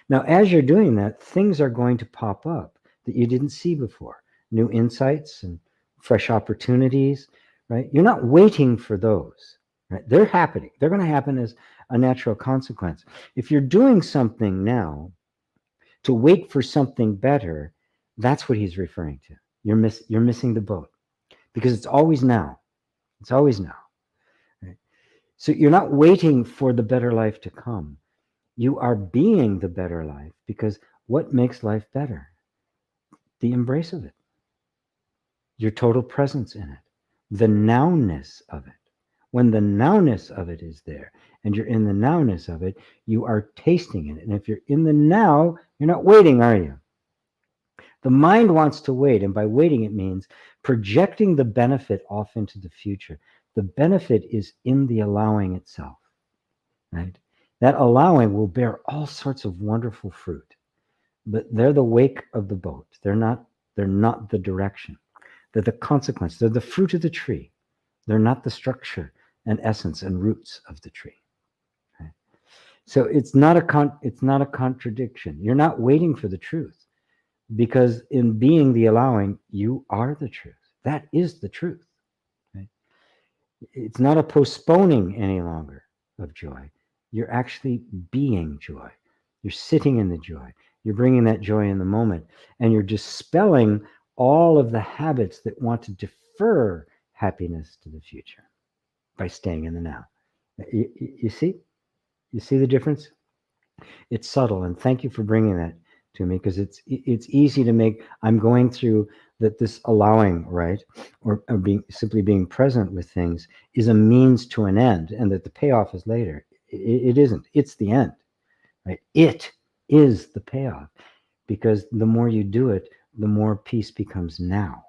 Now, as you're doing that, things are going to pop up that you didn't see before. New insights and fresh opportunities, right? You're not waiting for those, right? They're happening. They're going to happen as a natural consequence. If you're doing something now to wait for something better, that's what he's referring to. You're missing the boat, because it's always now. It's always now. Right? So you're not waiting for the better life to come. You are being the better life, because what makes life better? The embrace of it, your total presence in it, the nowness of it. When the nowness of it is there and you're in the nowness of it, you are tasting it. And if you're in the now, you're not waiting, are you? The mind wants to wait, and by waiting, it means projecting the benefit off into the future. The benefit is in the allowing itself, right? That allowing will bear all sorts of wonderful fruit, but they're the wake of the boat. They're not the direction. They're the consequence. They're the fruit of the tree. They're not the structure and essence and roots of the tree. Okay? So it's not a contradiction. You're not waiting for the truth, because in being the allowing, you are the truth. That is the truth. Right? It's not a postponing any longer of joy. You're actually being joy. You're sitting in the joy. You're bringing that joy in the moment, and you're dispelling all of the habits that want to defer happiness to the future by staying in the now. You see? You see the difference? It's subtle, and thank you for bringing that to me, because it's easy to make. I'm going through that. This allowing, right, or simply being present with things is a means to an end, and that the payoff is later. It isn't. It's the end, right? It is the payoff, because the more you do it, the more peace becomes now,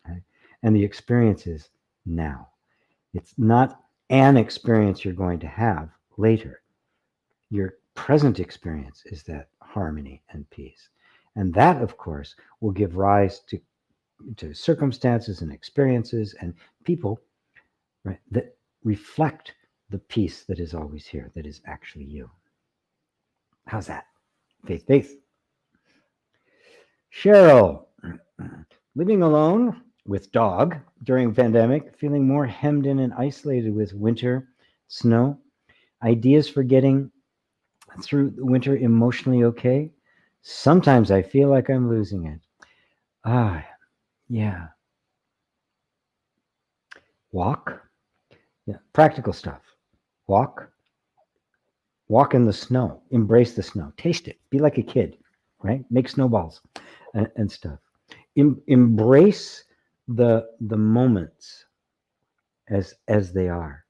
right? And the experience is now. It's not an experience you're going to have later. Your present experience is that harmony and peace. And that, of course, will give rise to circumstances and experiences and people, right, that reflect the peace that is always here, that is actually you. How's that? Faith. Cheryl, living alone with dog during pandemic, feeling more hemmed in and isolated with winter, snow, ideas for getting through the winter emotionally okay? Sometimes I feel like I'm losing it. Ah, yeah. Walk. Yeah. Practical stuff. Walk. Walk in the snow. Embrace the snow. Taste it. Be like a kid, right? Make snowballs and stuff. Embrace the moments as they are.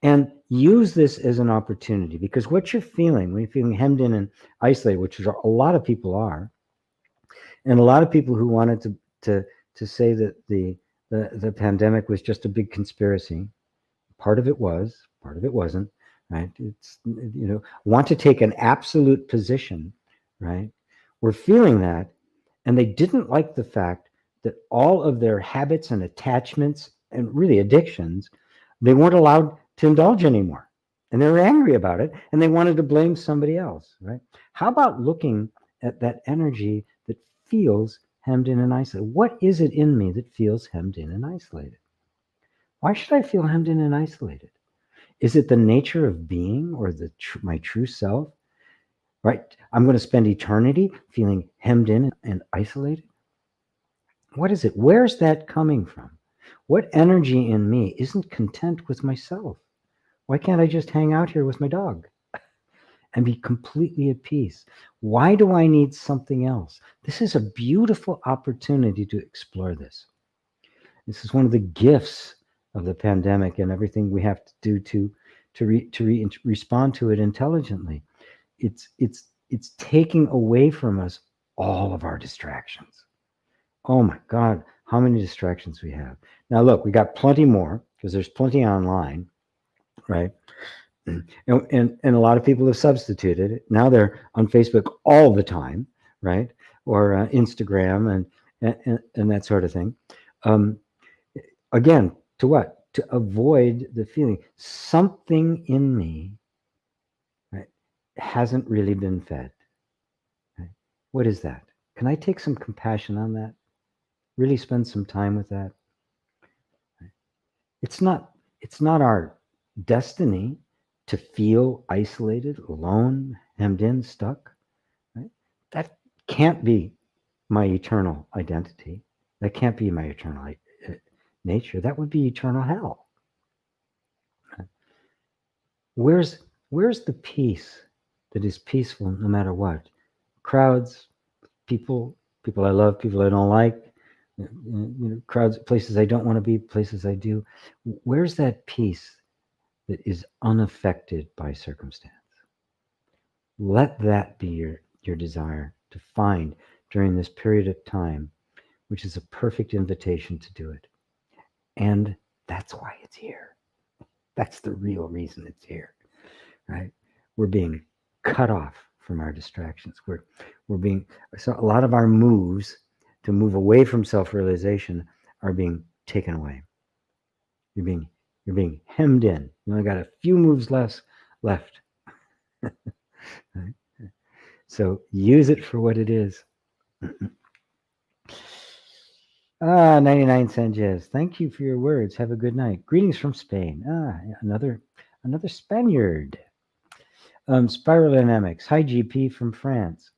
And use this as an opportunity, because what you're feeling when you're feeling hemmed in and isolated, which is a lot of people are, and a lot of people who wanted to say that the pandemic was just a big conspiracy. Part of it was, part of it wasn't, right? It's, want to take an absolute position, right? We're feeling that, and they didn't like the fact that all of their habits and attachments and really addictions, they weren't allowed to indulge anymore. And they were angry about it, and they wanted to blame somebody else, right? How about looking at that energy that feels hemmed in and isolated? What is it in me that feels hemmed in and isolated? Why should I feel hemmed in and isolated? Is it the nature of being, or my true self? Right? I'm going to spend eternity feeling hemmed in and isolated. What is it? Where's that coming from? What energy in me isn't content with myself? Why can't I just hang out here with my dog and be completely at peace? Why do I need something else? This is a beautiful opportunity to explore this. This is one of the gifts of the pandemic and everything we have to do to respond to it intelligently. It's taking away from us all of our distractions. Oh my God, how many distractions we have. Now look, we got plenty more because there's plenty online, right? And a lot of people have substituted it. Now they're on Facebook all the time, right? Or Instagram and that sort of thing. Again, to what? To avoid the feeling something in me, right, hasn't really been fed. Right? What is that? Can I take some compassion on that? Really spend some time with that? Right? It's not our destiny to feel isolated, alone, hemmed in, stuck. Right? That can't be my eternal identity. That can't be my eternal nature. That would be eternal hell. Where's the peace that is peaceful no matter what? Crowds, people I love, people I don't like, crowds, places I don't want to be, places I do. Where's that peace that is unaffected by circumstance? Let that be your desire to find during this period of time, which is a perfect invitation to do it. And that's why it's here. That's the real reason it's here, right? We're being cut off from our distractions. We're being, so a lot of our moves to move away from self-realization are being taken away. You're being hemmed in. You only got a few moves left. Right? So use it for what it is. 99 Sanchez, thank you for your words. Have a good night. Greetings from Spain. Another Spaniard. Spiral Dynamics. Hi, GP from France.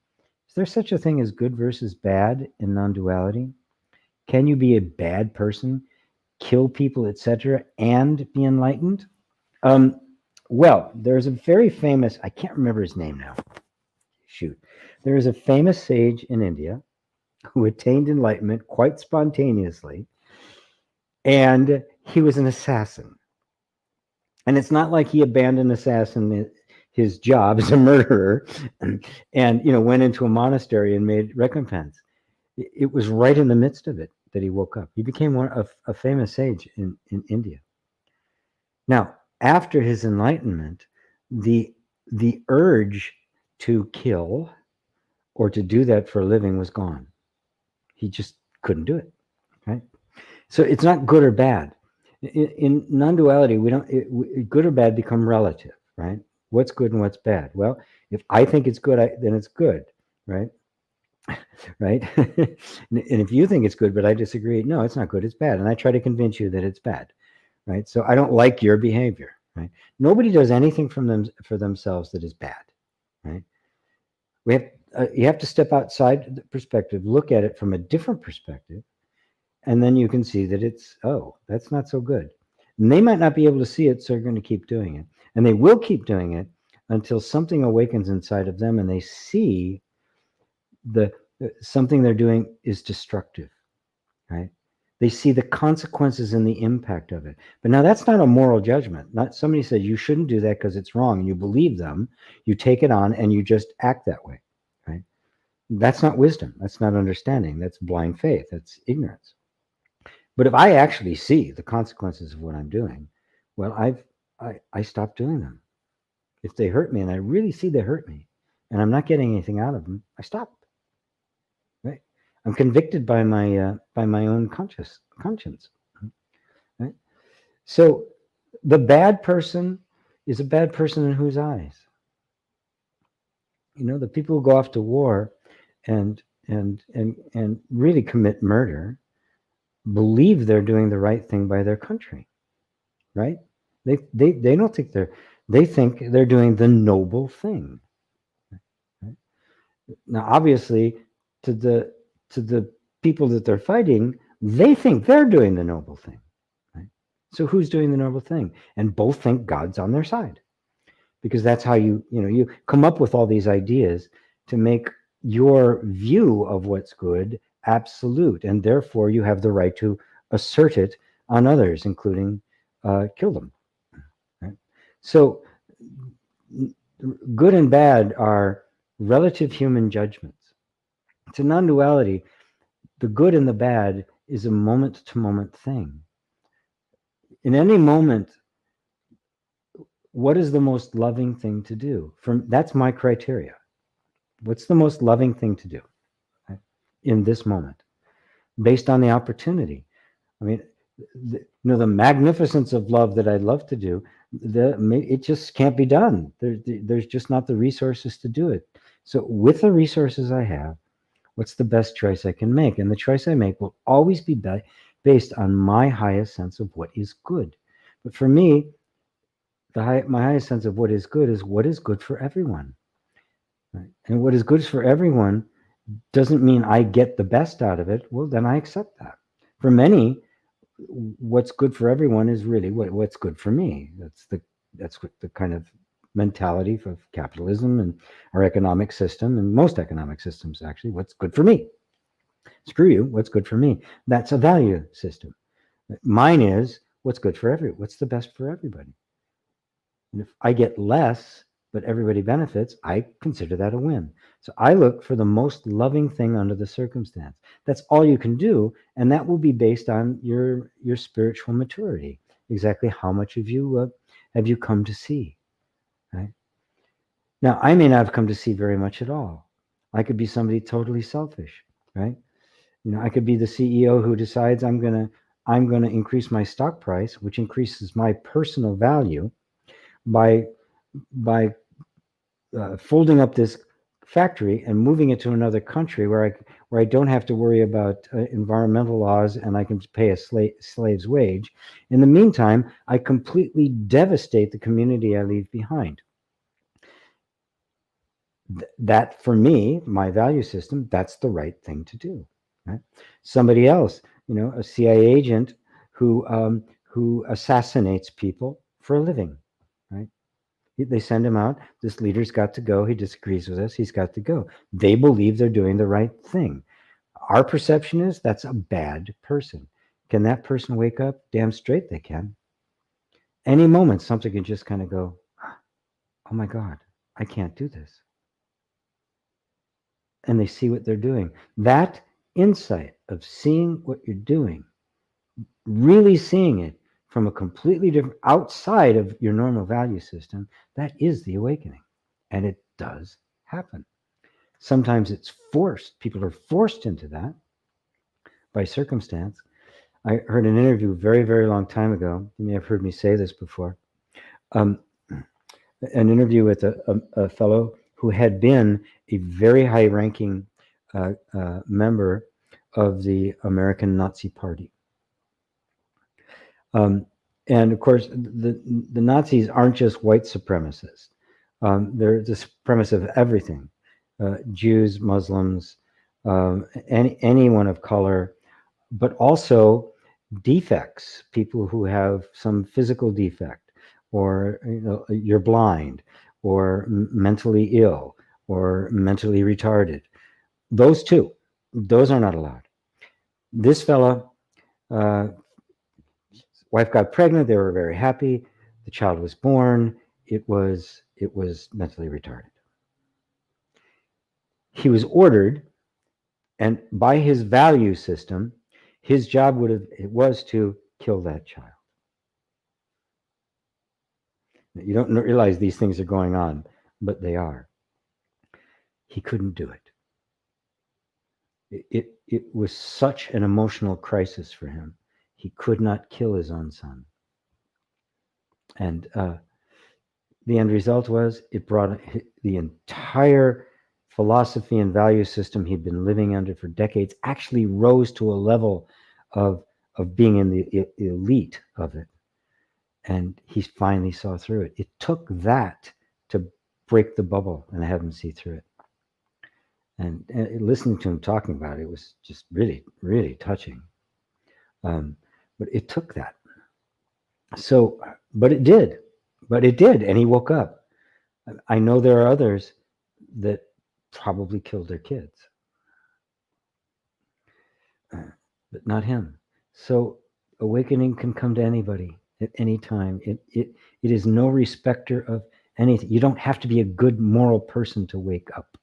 Is there such a thing as good versus bad in non-duality? Can you be a bad person, kill people, etc., and be enlightened? Well, there's a very famous, I can't remember his name now. Shoot. There is a famous sage in India who attained enlightenment quite spontaneously, and he was an assassin. And it's not like he abandoned his job as a murderer and went into a monastery and made recompense. It was right in the midst of it that he woke up. He became a famous sage in India. Now, after his enlightenment, the urge to kill or to do that for a living was gone. He just couldn't do it, right? So it's not good or bad. In non-duality, good or bad become relative, right? What's good and what's bad? Well, if I think it's good, then it's good, right? Right? And if you think it's good, but I disagree, no, it's not good, it's bad. And I try to convince you that it's bad, right? So I don't like your behavior, right? Nobody does anything for themselves that is bad. right? You have to step outside the perspective, look at it from a different perspective, and then you can see that that's not so good. And they might not be able to see it, so they're going to keep doing it. And they will keep doing it until something awakens inside of them and they see the something they're doing is destructive, right? They see the consequences and the impact of it. But now that's not a moral judgment. Not somebody says you shouldn't do that because it's wrong, and you believe them, you take it on, and you just act that way, right? That's not wisdom. That's not understanding. That's blind faith. That's ignorance. But if I actually see the consequences of what I'm doing, well, I stop doing them. If they hurt me and I really see they hurt me and I'm not getting anything out of them, I stop. Right? I'm convicted by my own conscience. Right? So the bad person is a bad person in whose eyes? You know, the people who go off to war and really commit murder believe they're doing the right thing by their country, right? They don't think they think they're doing the noble thing. Right? Now, obviously, to the people that they're fighting, they think they're doing the noble thing. Right? So who's doing the noble thing? And both think God's on their side, because that's how you come up with all these ideas to make your view of what's good absolute, and therefore you have the right to assert it on others, including kill them. Right? So good and bad are relative human judgments. It's a non-duality. The good and the bad is a moment-to-moment thing. In any moment, what is the most loving thing to do? That's my criteria. What's the most loving thing to do, right, in this moment, based on the opportunity? I mean, the magnificence of love that I'd love to do, it just can't be done. There's just not the resources to do it. So with the resources I have, what's the best choice I can make? And the choice I make will always be based on my highest sense of what is good. But for me, my highest sense of what is good is what is good for everyone. Right? And what is good for everyone doesn't mean I get the best out of it. Well, then I accept that. For many, what's good for everyone is really what's good for me. That's what the kind of mentality of capitalism and our economic system, and most economic systems actually. What's good for me? Screw you. What's good for me? That's a value system. Mine is what's good for what's the best for everybody. And if I get less, but everybody benefits, I consider that a win. So I look for the most loving thing under the circumstance. That's all you can do, and that will be based on your spiritual maturity. Exactly how much of you have you come to see, right? Now, I may not have come to see very much at all. I could be somebody totally selfish, right? I could be the CEO who decides I'm gonna increase my stock price, which increases my personal value by folding up this factory and moving it to another country where I don't have to worry about environmental laws, and I can pay a slave's wage. In the meantime, I completely devastate the community I leave behind. That, for me, my value system, that's the right thing to do. Right? Somebody else, a CIA agent who assassinates people for a living, right? They send him out. This leader's got to go. He disagrees with us. He's got to go. They believe they're doing the right thing. Our perception is that's a bad person. Can that person wake up? Damn straight they can. Any moment, something can just kind of go, oh my God, I can't do this. And they see what they're doing. That insight of seeing what you're doing, really seeing it from a completely different, outside of your normal value system, that is the awakening. And it does happen. Sometimes it's forced. People are forced into that by circumstance. I heard an interview very, very long time ago. You may have heard me say this before. An interview with a fellow who had been a very high-ranking member of the American Nazi Party. And of course, the Nazis aren't just white supremacists. They're the supremacists of everything, Jews, Muslims, anyone of color, but also defects, people who have some physical defect, or you're blind, or mentally ill, or mentally retarded. Those two, those are not allowed. This fella, wife got pregnant. They were very happy. The child was born. It was mentally retarded. He was ordered, and by his value system, his job was to kill that child. You don't realize these things are going on, but they are. He couldn't do it. It was such an emotional crisis for him. He could not kill his own son. And the end result was it brought the entire philosophy and value system he'd been living under for decades actually rose to a level of being in the elite of it. And he finally saw through it. It took that to break the bubble and have him see through it. And listening to him talking about it was just really, really touching. But it took that. So, but it did. And he woke up. I know there are others that probably killed their kids, but not him. So awakening can come to anybody at any time. It is no respecter of anything. You don't have to be a good moral person to wake up.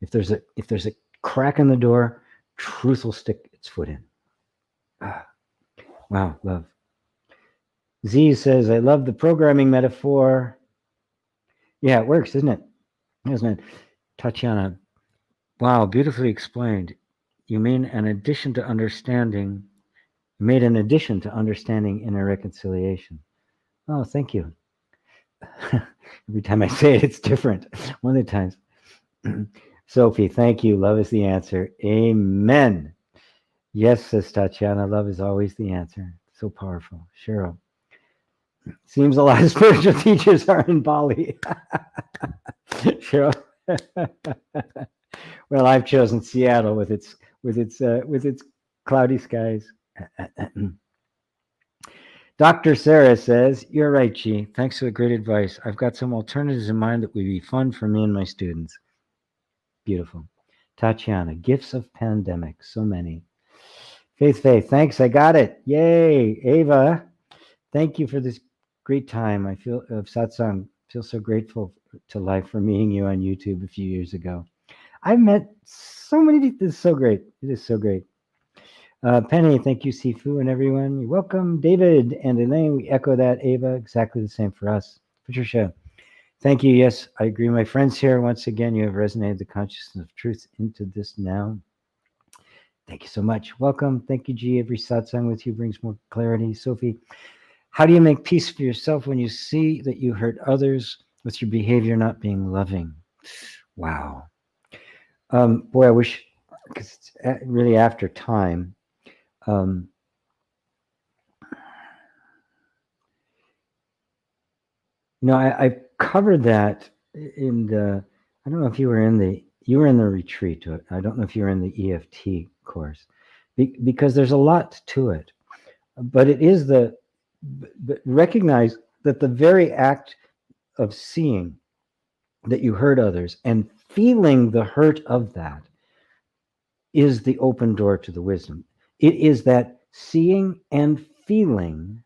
If there's a crack in the door, truth will stick its foot in. Wow, love. Z says, I love the programming metaphor. Yeah, it works, isn't it? Isn't it? Tatiana, wow, beautifully explained. You mean an addition to understanding, made an addition to understanding inner reconciliation. Oh, thank you. Every time I say it, it's different. One of the times. Sophie, thank you. Love is the answer. Amen. Yes, says Tatiana, love is always the answer. So powerful. Cheryl. Seems a lot of spiritual teachers are in Bali. Cheryl. Well, I've chosen Seattle with its cloudy skies. Dr. Sarah says, you're right, G. Thanks for the great advice. I've got some alternatives in mind that would be fun for me and my students. Beautiful. Tatiana, gifts of pandemic, so many. Faith, thanks, I got it. Yay. Ava, thank you for this great time. I feel of Satsang, feel so grateful to life for meeting you on YouTube a few years ago. I've met so many people. This is so great. It is so great. Penny, thank you, Sifu, and everyone. You're welcome. David and Elaine, we echo that. Ava, exactly the same for us. Patricia, thank you. Yes, I agree. My friends here, once again, you have resonated the consciousness of truth into this now. Thank you so much. Welcome. Thank you, G. Every satsang with you brings more clarity. Sophie, how do you make peace for yourself when you see that you hurt others with your behavior not being loving? Wow. Boy, I wish, because it's really after time. I covered that in the, I don't know if you were in the retreat. I don't know if you were in the EFT course, because there's a lot to it, but it is but recognize that the very act of seeing that you hurt others and feeling the hurt of that is the open door to the wisdom. It is that seeing and feeling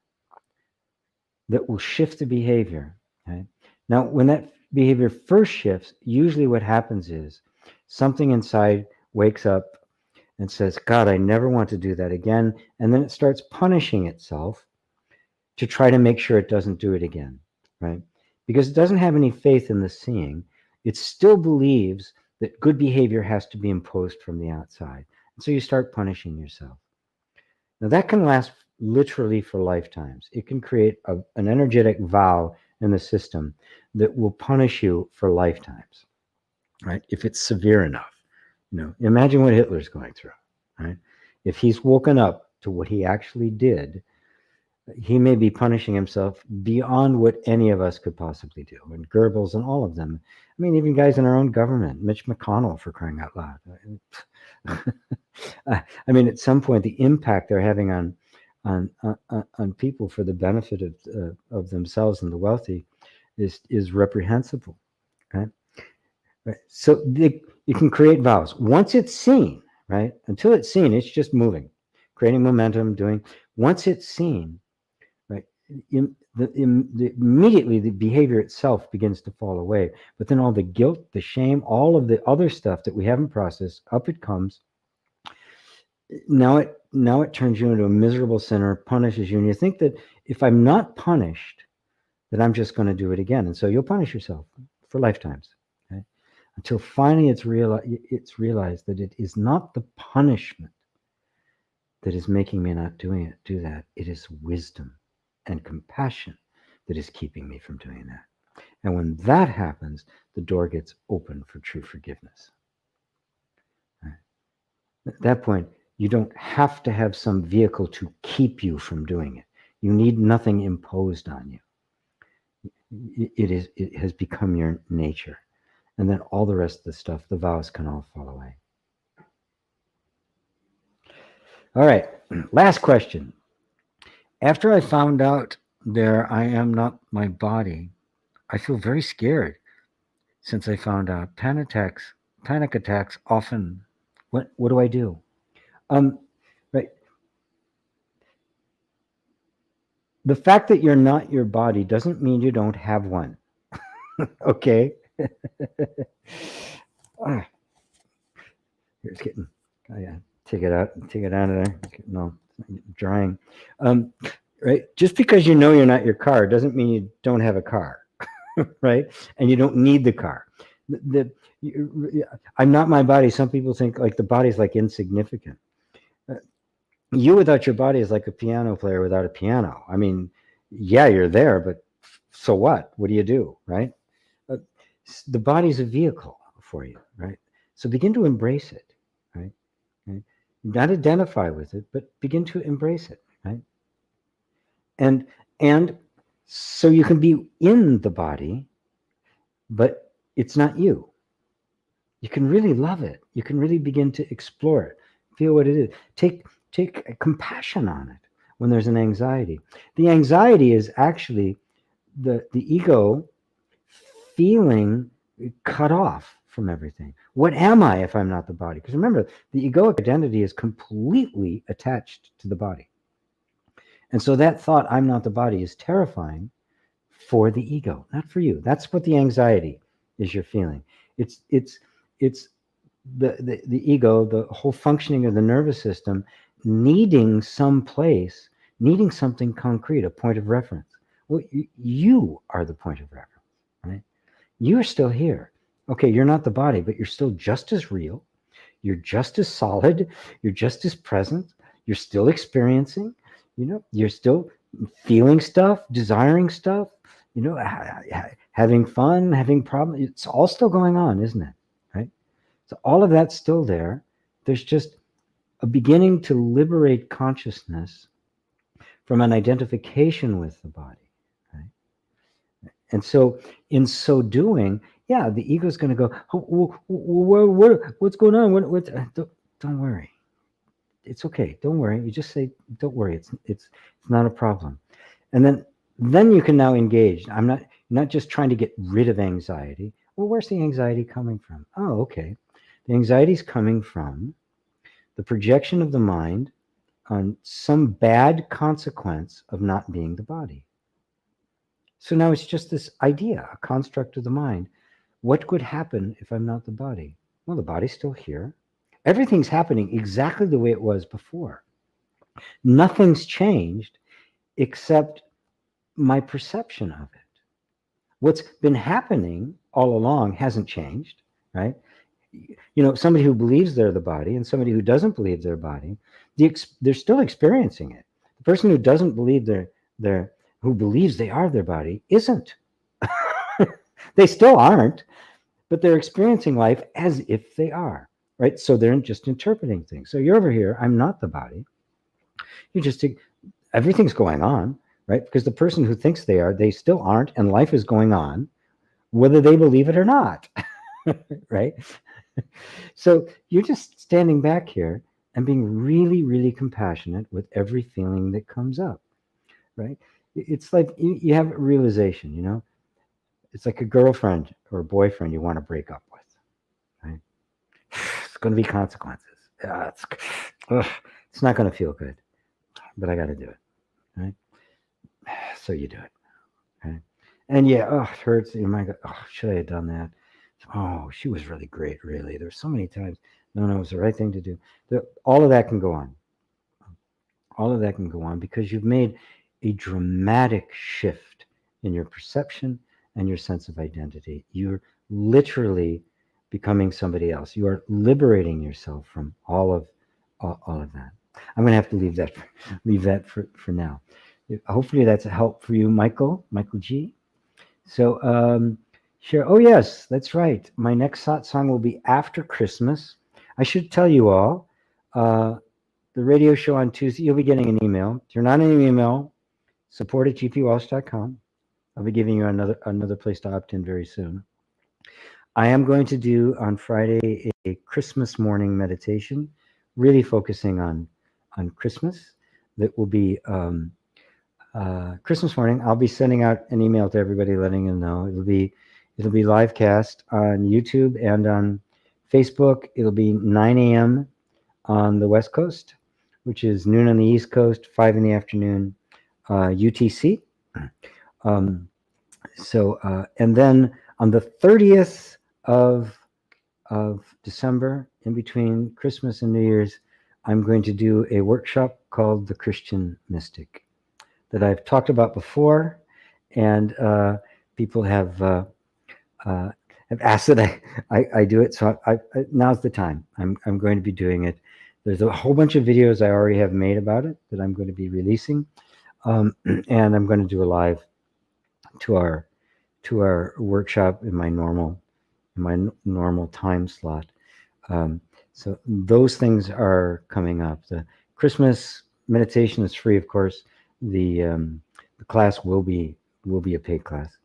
that will shift the behavior. Okay? Now, when that behavior first shifts, usually what happens is something inside wakes up and says, God, I never want to do that again. And then it starts punishing itself to try to make sure it doesn't do it again, right? Because it doesn't have any faith in the seeing. It still believes that good behavior has to be imposed from the outside. And so you start punishing yourself. Now that can last literally for lifetimes. It can create an energetic vow in the system that will punish you for lifetimes, right? If it's severe enough. Imagine what Hitler's going through, right? If he's woken up to what he actually did, he may be punishing himself beyond what any of us could possibly do. And Goebbels and all of them. I mean, even guys in our own government, Mitch McConnell, for crying out loud. I mean, at some point, the impact they're having on people for the benefit of themselves and the wealthy is reprehensible, right? Right. So you can create vows. Once it's seen, right? Until it's seen, it's just moving, creating momentum, doing. Once it's seen, right? Immediately the behavior itself begins to fall away. But then all the guilt, the shame, all of the other stuff that we haven't processed, up it comes. Now it turns you into a miserable sinner, punishes you, and you think that if I'm not punished, that I'm just going to do it again, and so you'll punish yourself for lifetimes, okay? Until finally it's realized that it is not the punishment that is making me not do that. It is wisdom and compassion that is keeping me from doing that. And when that happens, the door gets open for true forgiveness. Right? At that point, you don't have to have some vehicle to keep you from doing it. You need nothing imposed on you. It has become your nature. And then all the rest of the stuff, the vows, can all fall away. All right, last question. After I found out I am not my body, I feel very scared since I found out. Panic attacks often. What do I do? Right. The fact that you're not your body doesn't mean you don't have one. Okay. Here's getting. Oh yeah. Take it out of there. No, drying. Right. Just because you know you're not your car doesn't mean you don't have a car. Right. And you don't need the car. I'm not my body. Some people think like the body's like insignificant. You without your body is like a piano player without a piano. I mean, yeah, you're there, but so what? What do you do, right? The body's a vehicle for you, right? So begin to embrace it, right? Not identify with it, but begin to embrace it, right? And so you can be in the body, but it's not you. You can really love it. You can really begin to explore it, feel what it is. Take compassion on it when there's an anxiety. The anxiety is actually the ego feeling cut off from everything. What am I if I'm not the body? Because remember, the egoic identity is completely attached to the body. And so that thought, I'm not the body, is terrifying for the ego, not for you. That's what the anxiety is you're feeling. It's the ego, the whole functioning of the nervous system, needing some place, needing something concrete, a point of reference. Well, you are the point of reference, right? You're still here. Okay, you're not the body, but you're still just as real. You're just as solid. You're just as present. You're still experiencing. You're still feeling stuff, desiring stuff. Having fun, having problems. It's all still going on, isn't it? Right? So all of that's still there. There's just a beginning to liberate consciousness from an identification with the body. And so in so doing, yeah, the ego is going to go, what's going on? Don't worry. It's okay. Don't worry. You just say, don't worry. It's not a problem. And then you can now engage. I'm not just trying to get rid of anxiety. Well, where's the anxiety coming from? Oh, okay. The anxiety is coming from the projection of the mind on some bad consequence of not being the body. So now it's just this idea, a construct of the mind. What could happen if I'm not the body? Well, the body's still here. Everything's happening exactly the way it was before. Nothing's changed except my perception of it. What's been happening all along hasn't changed, right? Somebody who believes they're the body and somebody who doesn't believe they're body, they're still experiencing it. The person who doesn't believe who believes they are their body isn't. They still aren't, but they're experiencing life as if they are, right? So they're just interpreting things. So you're over here, I'm not the body. You're just everything's going on, right? Because the person who thinks they are, they still aren't, and life is going on, whether they believe it or not, right? So you're just standing back here and being really, really compassionate with every feeling that comes up, right? It's like you have a realization, you know? It's like a girlfriend or a boyfriend you want to break up with, right? It's going to be consequences. Ugh, it's not going to feel good, but I got to do it, right? So you do it, right? And yeah, oh, it hurts. You might go, oh, should I have done that? Oh, she was really great, really. There's so many times. No, it was the right thing to do. All of that can go on. All of that can go on because you've made a dramatic shift in your perception and your sense of identity. You're literally becoming somebody else. You are liberating yourself from all of that. I'm going to have to leave that for now. Hopefully that's a help for you, Michael G. So, sure. Oh, yes, that's right. My next satsang will be after Christmas. I should tell you all, the radio show on Tuesday, you'll be getting an email. If you're not in an email, support at gpwalsh.com. I'll be giving you another place to opt in very soon. I am going to do on Friday a Christmas morning meditation, really focusing on Christmas. That will be Christmas morning. I'll be sending out an email to everybody, letting them know. It'll be live cast on YouTube and on Facebook. It'll be 9 a.m. on the West Coast, which is noon on the East Coast, 5 in the afternoon, UTC. And then on the 30th of December, in between Christmas and New Year's, I'm going to do a workshop called The Christian Mystic that I've talked about before, and people have asked that I do it. So now's the time. I'm going to be doing it. There's a whole bunch of videos I already have made about it that I'm going to be releasing, and I'm going to do a live to our workshop in my normal time slot. So those things are coming up. The Christmas meditation is free, of course. The class will be a paid class.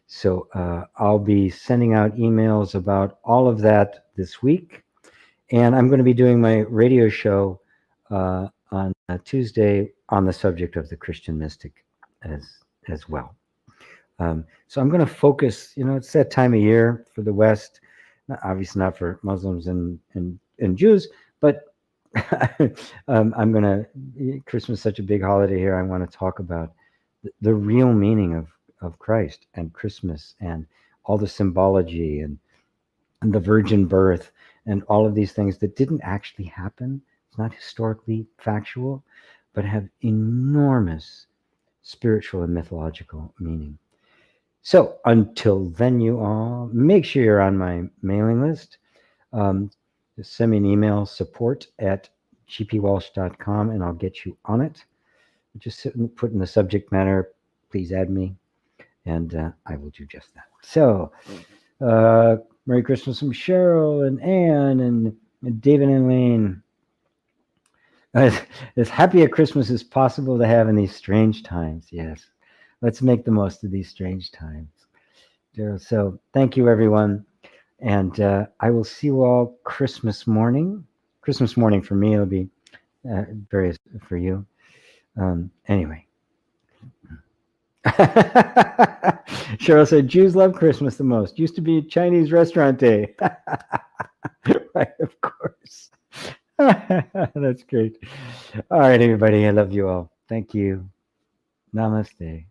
So I'll be sending out emails about all of that this week. And I'm going to be doing my radio show on Tuesday on the subject of the Christian mystic as well. So I'm going to focus, it's that time of year for the West, obviously not for Muslims and Jews, but I'm going to, Christmas is such a big holiday here. I want to talk about the real meaning of Christ and Christmas and all the symbology and the virgin birth and all of these things that didn't actually happen. It's not historically factual, but have enormous spiritual and mythological meaning. So until then, you all, make sure you're on my mailing list. Just send me an email, support@gpwalsh.com, and I'll get you on it. Just put in the subject matter, please add me, and I will do just that. So, Merry Christmas from Cheryl and Anne and David and Lane. As happy a Christmas as possible to have in these strange times. Yes. Let's make the most of these strange times. So thank you, everyone. And I will see you all Christmas morning. Christmas morning for me, it'll be various for you. Anyway. Cheryl said, Jews love Christmas the most. Used to be a Chinese restaurant day. Right, of course. That's great. All right, everybody. I love you all. Thank you. Namaste.